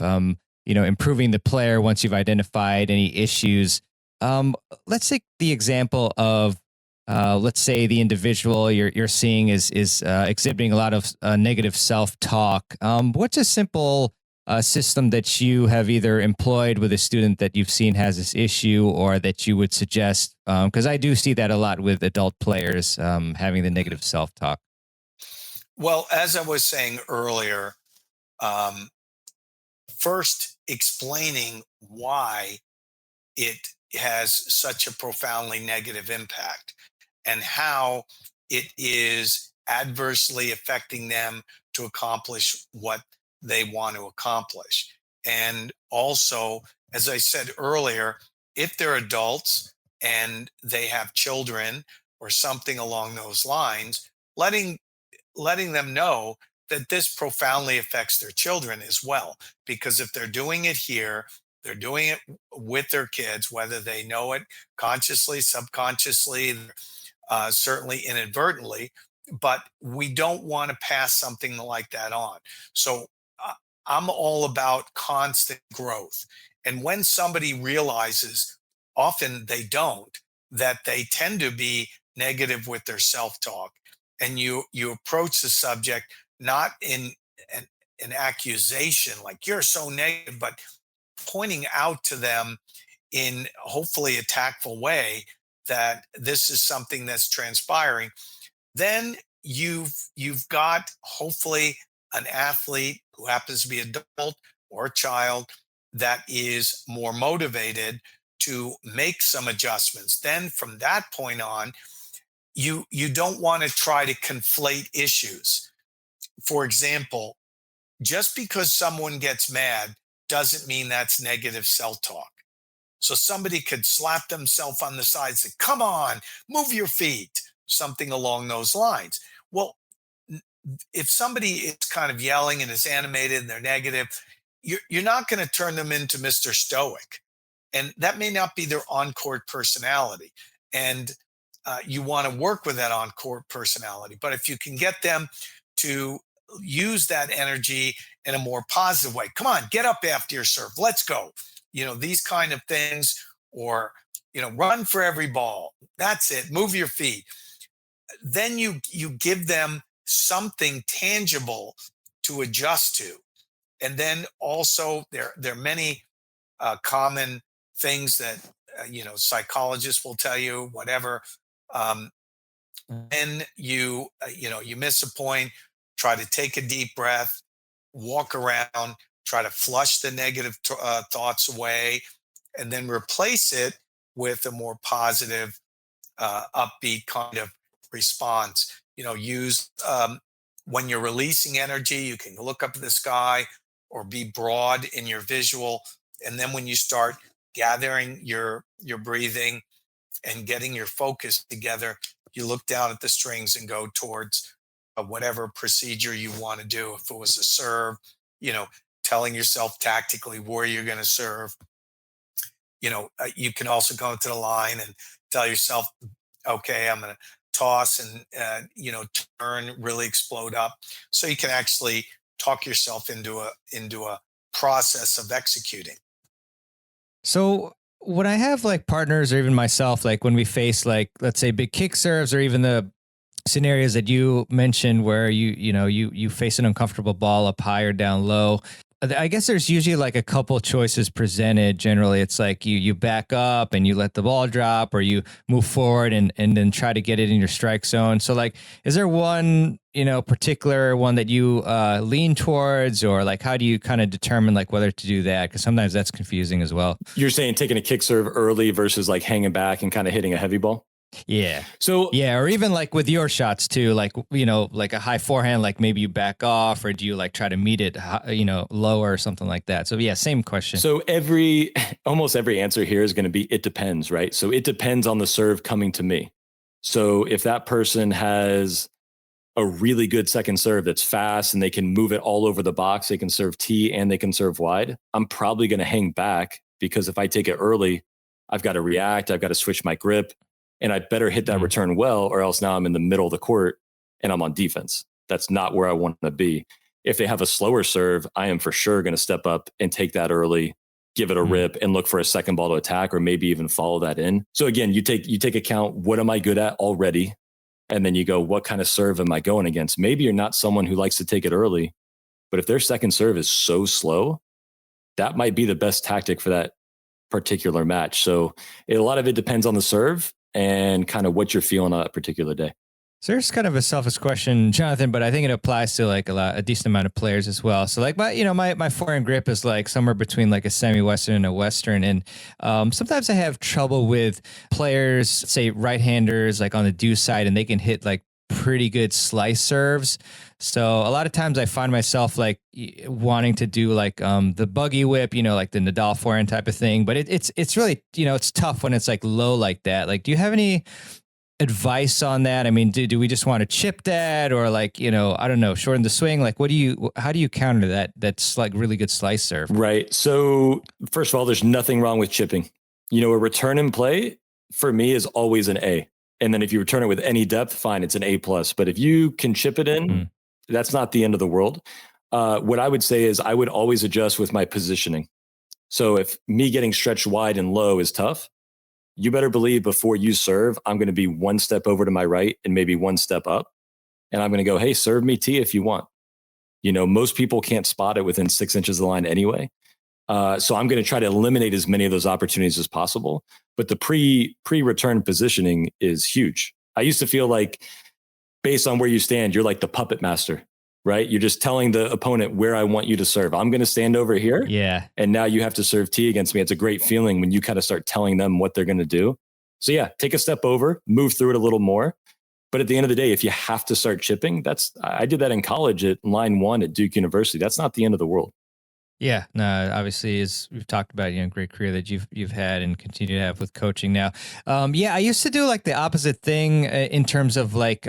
improving the player once you've identified any issues, let's take the example of, let's say the individual you're seeing is exhibiting a lot of negative self-talk. What's a simple system that you have either employed with a student that you've seen has this issue, or that you would suggest? Because I do see that a lot with adult players having the negative self-talk. Well, as I was saying earlier, first explaining why it has such a profoundly negative impact and how it is adversely affecting them to accomplish what they want to accomplish. And also, as I said earlier, if they're adults and they have children or something along those lines, letting them know that this profoundly affects their children as well. Because if they're doing it here, they're doing it with their kids, whether they know it consciously, subconsciously, certainly inadvertently, but we don't want to pass something like that on. So I'm all about constant growth. And when somebody realizes, often they don't, that they tend to be negative with their self-talk, and you approach the subject not in an accusation like you're so negative, but pointing out to them in hopefully a tactful way that this is something that's transpiring, then you've got hopefully an athlete who happens to be adult or a child that is more motivated to make some adjustments. Then from that point on, you don't want to try to conflate issues. For example, just because someone gets mad doesn't mean that's negative self-talk. So somebody could slap themselves on the side and say, come on, move your feet, something along those lines. Well, if somebody is kind of yelling and is animated and they're negative, you're not going to turn them into Mr. Stoic. And that may not be their on-court personality. And you want to work with that on-court personality. But if you can get them to use that energy in a more positive way, come on, get up after your serve, let's go. These kind of things, or, run for every ball. That's it. Move your feet. Then you give them something tangible to adjust to. And then also there are many common things that, psychologists will tell you, whatever. When you miss a point, try to take a deep breath, walk around, try to flush the negative thoughts away, and then replace it with a more positive, upbeat kind of response. Use when you're releasing energy, you can look up at the sky or be broad in your visual. And then when you start gathering your breathing and getting your focus together, you look down at the strings and go towards whatever procedure you want to do. If it was a serve, telling yourself tactically where you're going to serve. You can also go to the line and tell yourself, okay, I'm going to toss and, turn, really explode up. So you can actually talk yourself into a process of executing. So when I have like partners, or even myself, like when we face like, let's say big kick serves, or even the scenarios that you mentioned where you face an uncomfortable ball up high or down low, I guess there's usually like a couple choices presented. Generally, it's like you back up and you let the ball drop, or you move forward and then try to get it in your strike zone. So like, is there one, particular one that you lean towards, or like, how do you kind of determine like whether to do that? Because sometimes that's confusing as well. You're saying taking a kick serve early versus like hanging back and kind of hitting a heavy ball? Yeah. So yeah, or even like with your shots too, like, you know, like a high forehand, like maybe you back off, or do you like try to meet it, you know, lower or something like that? So yeah, same question. So almost every answer here is going to be, it depends, right? So it depends on the serve coming to me. So if that person has a really good second serve that's fast and they can move it all over the box, they can serve tee and they can serve wide, I'm probably going to hang back, because if I take it early, I've got to react, I've got to switch my grip, and I better hit that return well, or else now I'm in the middle of the court and I'm on defense. That's not where I want to be. If they have a slower serve, I am for sure going to step up and take that early, give it a rip, and look for a second ball to attack, or maybe even follow that in. So again, you take account, what am I good at already? And then you go, what kind of serve am I going against? Maybe you're not someone who likes to take it early, but if their second serve is so slow, that might be the best tactic for that particular match. So a lot of it depends on the serve and kind of what you're feeling on that particular day. So there's kind of a selfish question, Jonathan, but I think it applies to like a decent amount of players as well. So like my forehand grip is like somewhere between like a semi-Western and a Western. And sometimes I have trouble with players, say right-handers, like on the deuce side, and they can hit like pretty good slice serves. So a lot of times I find myself like wanting to do like the buggy whip, you know, like the Nadal forehand type of thing. But it's really, you know, it's tough when it's like low like that. Like, do you have any advice on that? I mean, do we just want to chip that, or like, you know, I don't know, shorten the swing? Like, how do you counter that? That's like really good slice serve. Right. So first of all, there's nothing wrong with chipping. You know, a return and play for me is always an A. And then if you return it with any depth, fine, it's an A+. But if you can chip it in, that's not the end of the world. What I would say is I would always adjust with my positioning. So if me getting stretched wide and low is tough, you better believe before you serve, I'm going to be one step over to my right and maybe one step up. And I'm going to go, hey, serve me tee if you want. You know, most people can't spot it within 6 inches of the line anyway. So I'm going to try to eliminate as many of those opportunities as possible. But the pre-return positioning is huge. I used to feel like based on where you stand, you're like the puppet master, right? You're just telling the opponent where I want you to serve. I'm going to stand over here. Yeah. And now you have to serve tee against me. It's a great feeling when you kind of start telling them what they're going to do. So yeah, take a step over, move through it a little more. But at the end of the day, if you have to start chipping, I did that in college at line 1 at Duke University. That's not the end of the world. Yeah, no, obviously, as we've talked about, you know, great career that you've had and continue to have with coaching now. Yeah, I used to do like the opposite thing in terms of like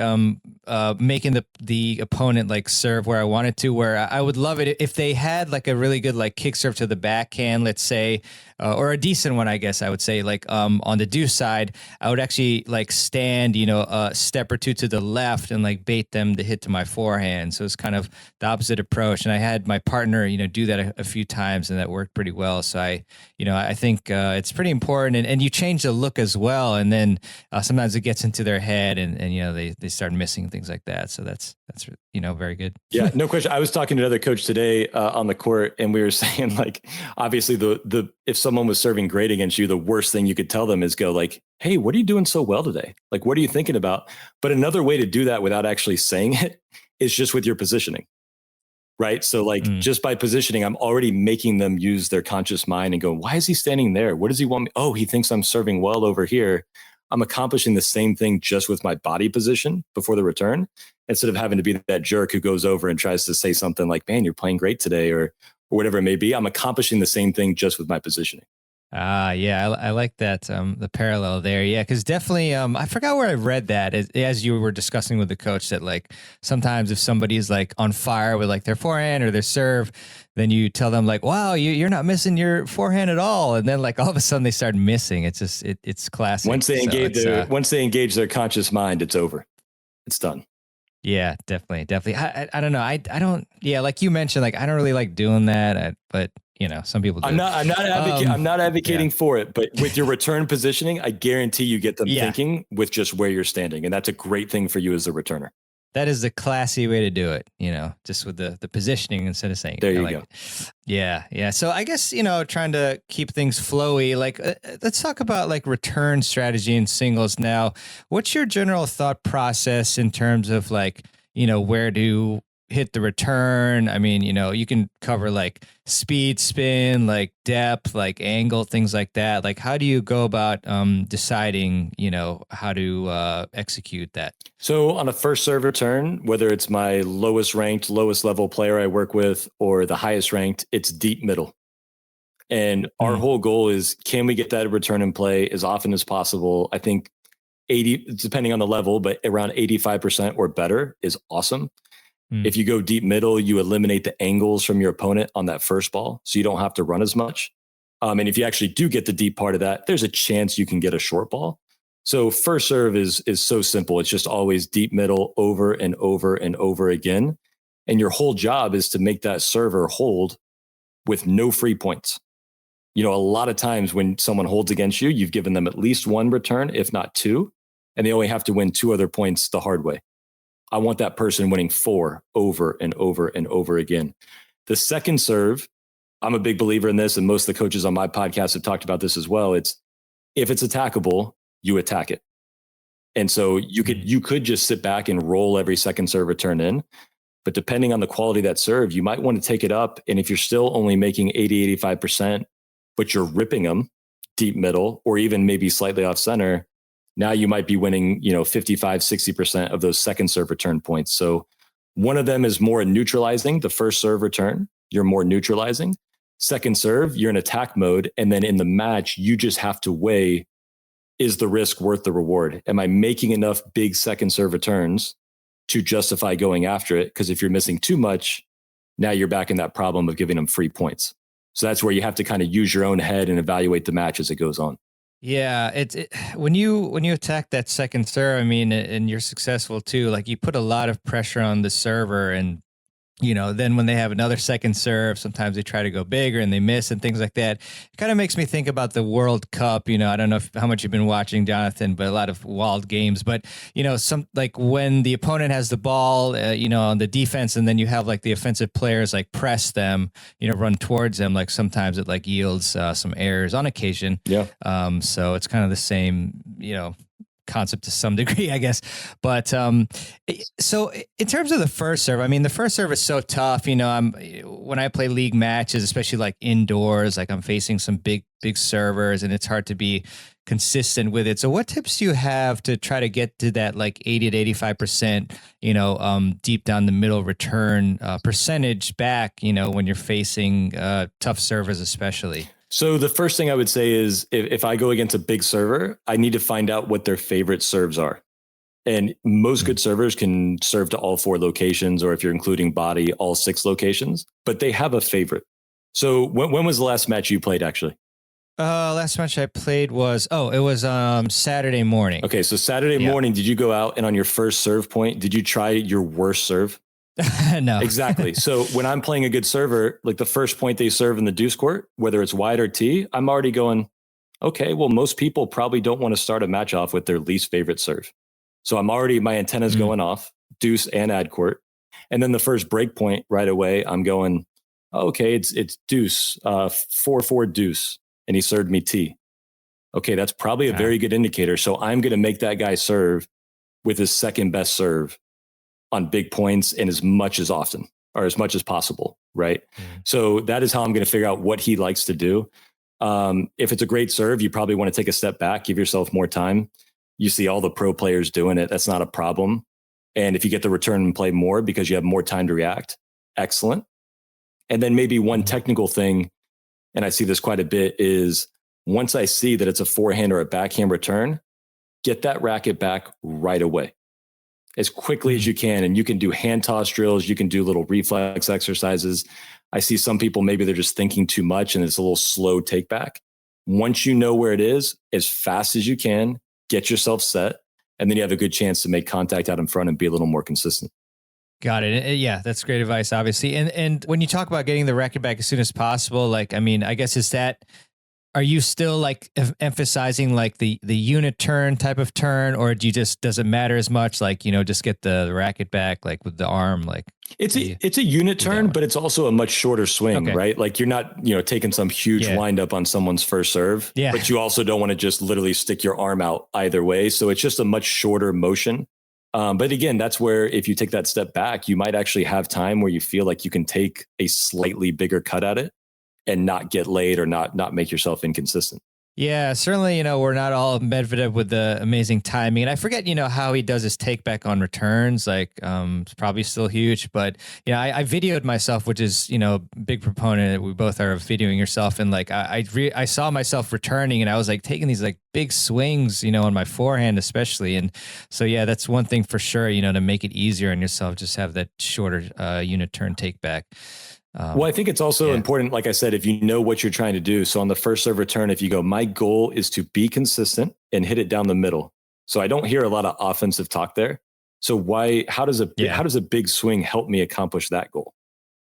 making the opponent like serve where I wanted to, where I would love it if they had like a really good like kick serve to the backhand, let's say, or a decent one, I guess I would say, like on the deuce side, I would actually like stand, you know, a step or two to the left and like bait them to hit to my forehand. So it's kind of the opposite approach. And I had my partner, you know, do that a few times, and that worked pretty well. So I think it's pretty important, and you change the look as well. And then sometimes it gets into their head, and you know, they start missing things like that. So that's you know, very good. Yeah, no question. I was talking to another coach today on the court, and we were saying like, obviously the if someone was serving great against you, the worst thing you could tell them is go like, hey, what are you doing so well today? Like, what are you thinking about? But another way to do that without actually saying it is just with your positioning. Right. So like just by positioning, I'm already making them use their conscious mind and go, why is he standing there? What does he want me? Oh, he thinks I'm serving well over here. I'm accomplishing the same thing just with my body position before the return, instead of having to be that jerk who goes over and tries to say something like, man, you're playing great today, or whatever it may be. I'm accomplishing the same thing just with my positioning. Yeah, I like that, the parallel there. Yeah, because definitely, I forgot where I read that as you were discussing with the coach, that like sometimes if somebody is like on fire with like their forehand or their serve, then you tell them like, wow, you're not missing your forehand at all. And then like all of a sudden they start missing. It's just, it's classic. Once they engage their conscious mind, it's over. It's done. Yeah, definitely. I don't know. I don't, yeah, like you mentioned, like, I don't really like doing that, but you know, some people do. I'm not advocating for it, but with your return positioning, I guarantee you get them thinking with just where you're standing. And that's a great thing for you as a returner. That is the classy way to do it, you know, just with the positioning instead of saying, there you go. It. Yeah. So I guess, you know, trying to keep things flowy, like let's talk about like return strategy in singles now. What's your general thought process in terms of like, you know, where to hit the return? I mean, you can cover like speed, spin, like depth, like angle, things like that. Like, how do you go about deciding, how to execute that? So on a first serve return, whether it's my lowest ranked, lowest level player I work with or the highest ranked, it's deep middle. And our whole goal is, can we get that return in play as often as possible? I think 80, depending on the level, but around 85% or better is awesome. If you go deep middle, you eliminate the angles from your opponent on that first ball, so you don't have to run as much. And if you actually do get the deep part of that, there's a chance you can get a short ball. So first serve is so simple. It's just always deep middle over and over and over again. And your whole job is to make that server hold with no free points. A lot of times when someone holds against you, you've given them at least one return, if not two, and they only have to win 2 other points the hard way. I want that person winning 4 over and over and over again. The second serve, I'm a big believer in this, and most of the coaches on my podcast have talked about this as well. If it's attackable, you attack it. And so you could just sit back and roll every second serve return in. But depending on the quality of that serve, you might want to take it up. And if you're still only making 80, 85%, but you're ripping them deep middle or even maybe slightly off center, now you might be winning, 55, 60% of those second serve return points. So one of them is more neutralizing. The first serve return, you're more neutralizing. Second serve, you're in attack mode. And then in the match, you just have to weigh, is the risk worth the reward? Am I making enough big second serve returns to justify going after it? Because if you're missing too much, now you're back in that problem of giving them free points. So that's where you have to kind of use your own head and evaluate the match as it goes on. Yeah, when you attack that second serve, I mean, and you're successful too, like you put a lot of pressure on the server, and then when they have another second serve, sometimes they try to go bigger and they miss and things like that. It kind of makes me think about the World Cup. I don't know how much you've been watching, Jonathan, but a lot of wild games. But, some like when the opponent has the ball, on the defense, and then you have like the offensive players like press them, run towards them. Like sometimes it like yields some errors on occasion. Yeah. So it's kind of the same, concept to some degree, I guess. But so in terms of the first serve, I mean, the first serve is so tough. When I play league matches, especially like indoors, like I'm facing some big servers, and it's hard to be consistent with it. So what tips do you have to try to get to that like 80 to 85%, deep down the middle return percentage back, when you're facing tough servers, especially? So the first thing I would say is if I go against a big server, I need to find out what their favorite serves are. And most good servers can serve to all 4 locations, or if you're including body, all 6 locations, but they have a favorite. So when was the last match you played, actually? Last match I played was Saturday morning. Okay, so Saturday morning, did you go out and on your first serve point, did you try your worst serve? No. Exactly. So when I'm playing a good server, like the first point they serve in the deuce court, whether it's wide or tee, I'm already going, okay, well, most people probably don't want to start a match off with their least favorite serve. So my antenna's going off, deuce and ad court. And then the first break point right away, I'm going, okay, it's deuce, 4-4 deuce. And he served me tee. Okay, that's probably a very good indicator. So I'm going to make that guy serve with his second best serve on big points and as much as often or as much as possible. Right. So that is how I'm going to figure out what he likes to do. If it's a great serve, you probably want to take a step back, give yourself more time. You see all the pro players doing it. That's not a problem. And if you get the return and play more because you have more time to react, excellent. And then maybe one technical thing, and I see this quite a bit, is once I see that it's a forehand or a backhand return, get that racket back right away as quickly as you can. And you can do hand toss drills. You can do little reflex exercises. I see some people, maybe they're just thinking too much and it's a little slow take back. Once you know where it is, as fast as you can, get yourself set. And then you have a good chance to make contact out in front and be a little more consistent. Got it. Yeah, that's great advice, obviously. And when you talk about getting the racket back as soon as possible, like, I mean, I guess are you still like emphasizing like the unit turn type of turn, or does it matter as much? Like, just get the racket back, like with the arm, like it's a unit turn, but it's also a much shorter swing, right? Like you're not, taking some huge wind up on someone's first serve, but you also don't want to just literally stick your arm out either way. So it's just a much shorter motion But again, that's where if you take that step back, you might actually have time where you feel like you can take a slightly bigger cut at it and not get laid or not make yourself inconsistent. Yeah, certainly, we're not all Medvedev with the amazing timing. And I forget, how he does his take back on returns. Like, it's probably still huge. But, I videoed myself, which is, big proponent. We both are of videoing yourself. And like, I saw myself returning and I was like taking these like big swings, on my forehand, especially. And so, yeah, that's one thing for sure, to make it easier on yourself, just have that shorter unit turn take back. Well, I think it's also important, like I said, if you know what you're trying to do. So on the first serve return, if you go, my goal is to be consistent and hit it down the middle. So I don't hear a lot of offensive talk there. So how does a big swing help me accomplish that goal?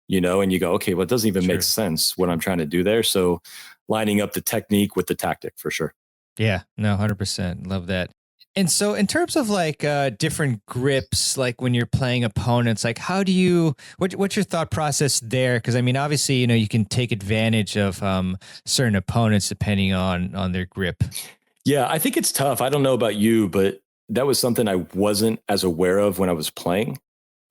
And you go, okay, well, it doesn't even make sense what I'm trying to do there. So lining up the technique with the tactic for sure. Yeah, no, 100%. Love that. And so in terms of like different grips, like when you're playing opponents, like what's your thought process there? Because I mean, obviously, you can take advantage of certain opponents depending on their grip. Yeah, I think it's tough. I don't know about you, but that was something I wasn't as aware of when I was playing.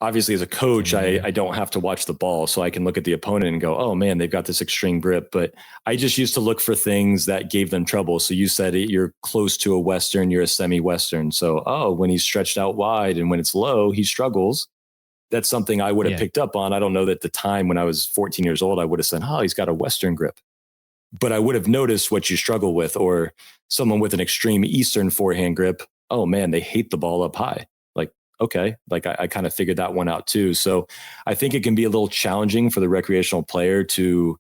Obviously, as a coach, I don't have to watch the ball, so I can look at the opponent and go, oh man, they've got this extreme grip. But I just used to look for things that gave them trouble. So you said you're close to a Western, you're a semi-Western. So, when he's stretched out wide and when it's low, he struggles. That's something I would have picked up on. I don't know that at the time when I was 14 years old, I would have said, he's got a Western grip. But I would have noticed what you struggle with, or someone with an extreme Eastern forehand grip. Oh man, they hate the ball up high. Okay, like I kind of figured that one out too. So I think it can be a little challenging for the recreational player to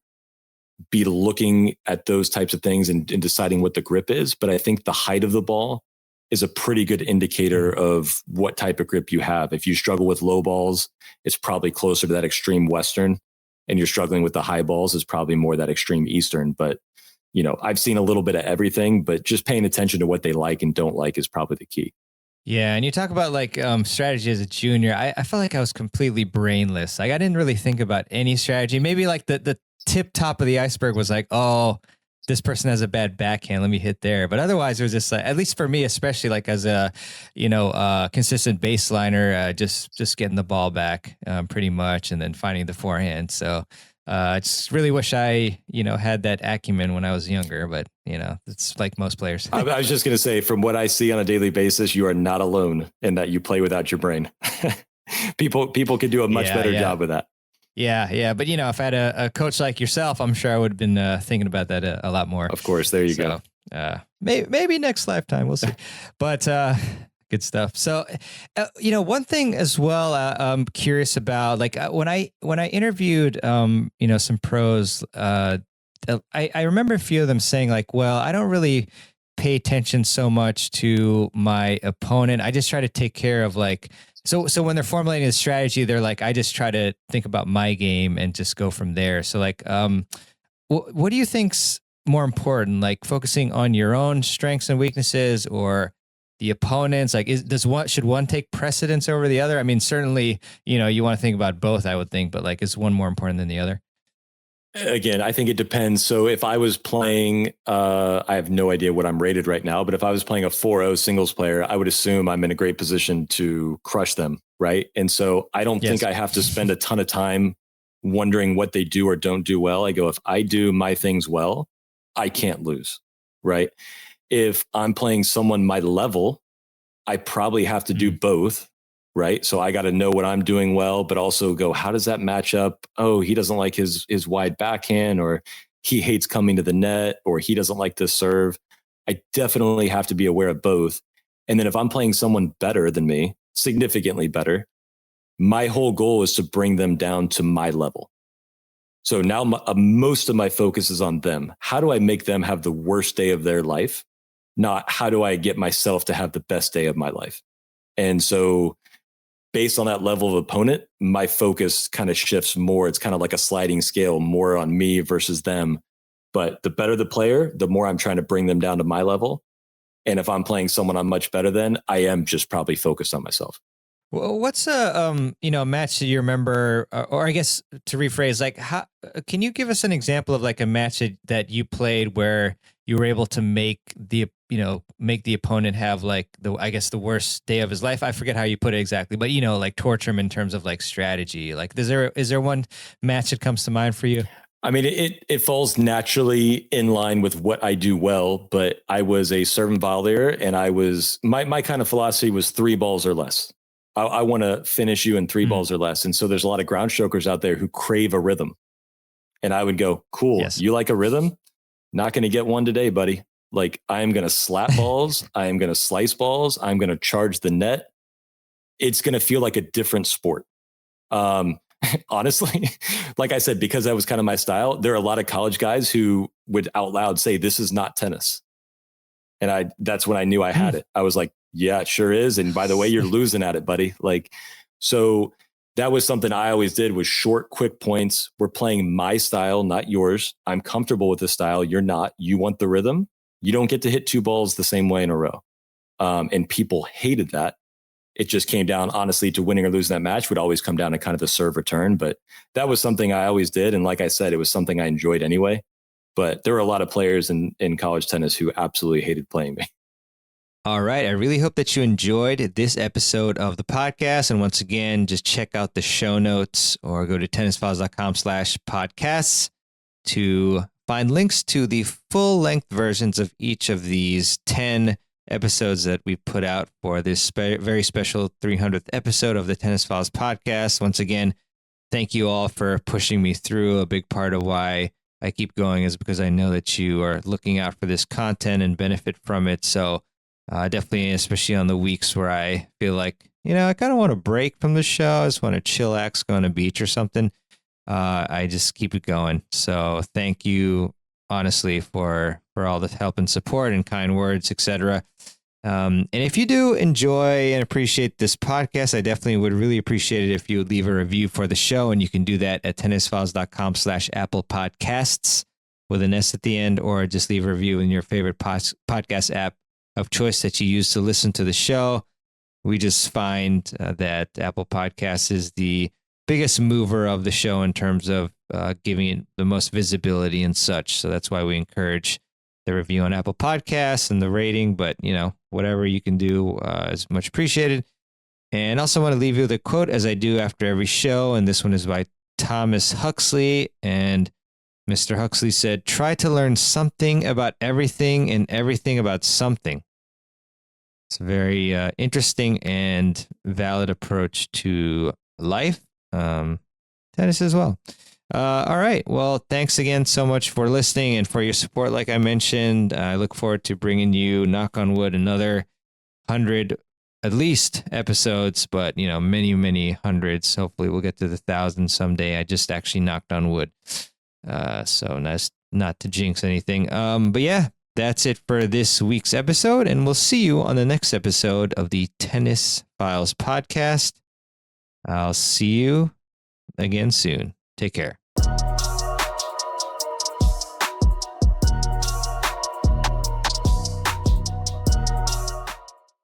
be looking at those types of things and deciding what the grip is. But I think the height of the ball is a pretty good indicator of what type of grip you have. If you struggle with low balls, it's probably closer to that extreme Western, and you're struggling with the high balls, it's probably more that extreme Eastern. But I've seen a little bit of everything, but just paying attention to what they like and don't like is probably the key. Yeah, and you talk about like strategy as a junior. I felt like I was completely brainless. Like I didn't really think about any strategy. Maybe like the top of the iceberg was like, oh, this person has a bad backhand. Let me hit there. But otherwise, it was just like, at least for me, especially like as a consistent baseliner, just getting the ball back pretty much, and then finding the forehand. So I just really wish I had that acumen when I was younger, but it's like most players. I was just going to say, from what I see on a daily basis, you are not alone in that you play without your brain. People can do a much better job with that. Yeah. But if I had a coach like yourself, I'm sure I would have been thinking about that a lot more. Of course. There you go. Maybe next lifetime, we'll see. But good stuff. So, one thing as well, I'm curious about, like when I interviewed, some pros, I remember a few of them saying like, well, I don't really pay attention so much to my opponent. I just try to take care of like, so when they're formulating a strategy, they're like, I just try to think about my game and just go from there. So like, what do you think's more important? Like focusing on your own strengths and weaknesses, or the opponents? Like, should one take precedence over the other? I mean, certainly, you want to think about both, I would think, but like, is one more important than the other? Again, I think it depends. So if I was playing, I have no idea what I'm rated right now, but if I was playing a 4-0 singles player, I would assume I'm in a great position to crush them, right? And so I don't think I have to spend a ton of time wondering what they do or don't do well. I go, if I do my things well, I can't lose, right? If I'm playing someone my level, I probably have to do both, right? So I got to know what I'm doing well, but also go, how does that match up? Oh, he doesn't like his wide backhand, or he hates coming to the net, or he doesn't like to serve. I definitely have to be aware of both. And then if I'm playing someone better than me, significantly better, my whole goal is to bring them down to my level. So now most of my focus is on them. How do I make them have the worst day of their life? Not how do I get myself to have the best day of my life? And so based on that level of opponent, my focus kind of shifts more. It's kind of like a sliding scale, more on me versus them. But the better the player, the more I'm trying to bring them down to my level. And if I'm playing someone I'm much better than, I am just probably focused on myself. Well, what's a match that you remember, or I guess to rephrase, like, how can you give us an example of like a match that you played where you were able to make the make the opponent have like the worst day of his life. I forget how you put it exactly, but like torture him in terms of like strategy. Like, is there one match that comes to mind for you? I mean, it falls naturally in line with what I do well, but I was a servant volleyer, and I was my kind of philosophy was 3 balls or less. I want to finish you in 3 balls or less. And so there's a lot of ground strokers out there who crave a rhythm. And I would go, cool. Yes. You like a rhythm? Not going to get one today, buddy. Like, I am going to slap balls. I am going to slice balls. I'm going to charge the net. It's going to feel like a different sport. Honestly, like I said, because that was kind of my style, there are a lot of college guys who would out loud say, this is not tennis. And that's when I knew I had it. I was like, yeah, it sure is. And by the way, you're losing at it, buddy. Like, so that was something I always did, was short, quick points. We're playing my style, not yours. I'm comfortable with the style. You're not. You want the rhythm. You don't get to hit 2 balls the same way in a row. And people hated that. It just came down, honestly, to winning or losing that match would always come down to kind of the serve return. But that was something I always did. And like I said, it was something I enjoyed anyway. But there were a lot of players in college tennis who absolutely hated playing me. All right. I really hope that you enjoyed this episode of the podcast. And once again, just check out the show notes or go to tennisfiles.com/podcasts to find links to the full length versions of each of these 10 episodes that we put out for this very special 300th episode of the Tennis Files podcast. Once again, thank you all for pushing me through. A big part of why I keep going is because I know that you are looking out for this content and benefit from it. So definitely, especially on the weeks where I feel like, I kind of want to break from the show. I just want to chillax, go on a beach or something. I just keep it going. So thank you, honestly, for all the help and support and kind words, etc. And if you do enjoy and appreciate this podcast, I definitely would really appreciate it if you would leave a review for the show. And you can do that at tennisfiles.com/Apple Podcasts with an S at the end, or just leave a review in your favorite podcast app of choice that you use to listen to the show. We just find that Apple Podcasts is the biggest mover of the show in terms of giving it the most visibility and such. So that's why we encourage the review on Apple Podcasts and the rating, but whatever you can do is much appreciated. And also want to leave you with a quote, as I do after every show. And this one is by Thomas Huxley. And Mr. Huxley said, try to learn something about everything and everything about something. It's a very interesting and valid approach to life. Tennis as well. All right. Well, thanks again so much for listening and for your support. Like I mentioned, I look forward to bringing you, knock on wood, another 100 at least episodes, but many, many hundreds. Hopefully we'll get to the 1,000 someday. I just actually knocked on wood. So nice not to jinx anything. But yeah, that's it for this week's episode, and we'll see you on the next episode of the Tennis Files podcast. I'll see you again soon. Take care.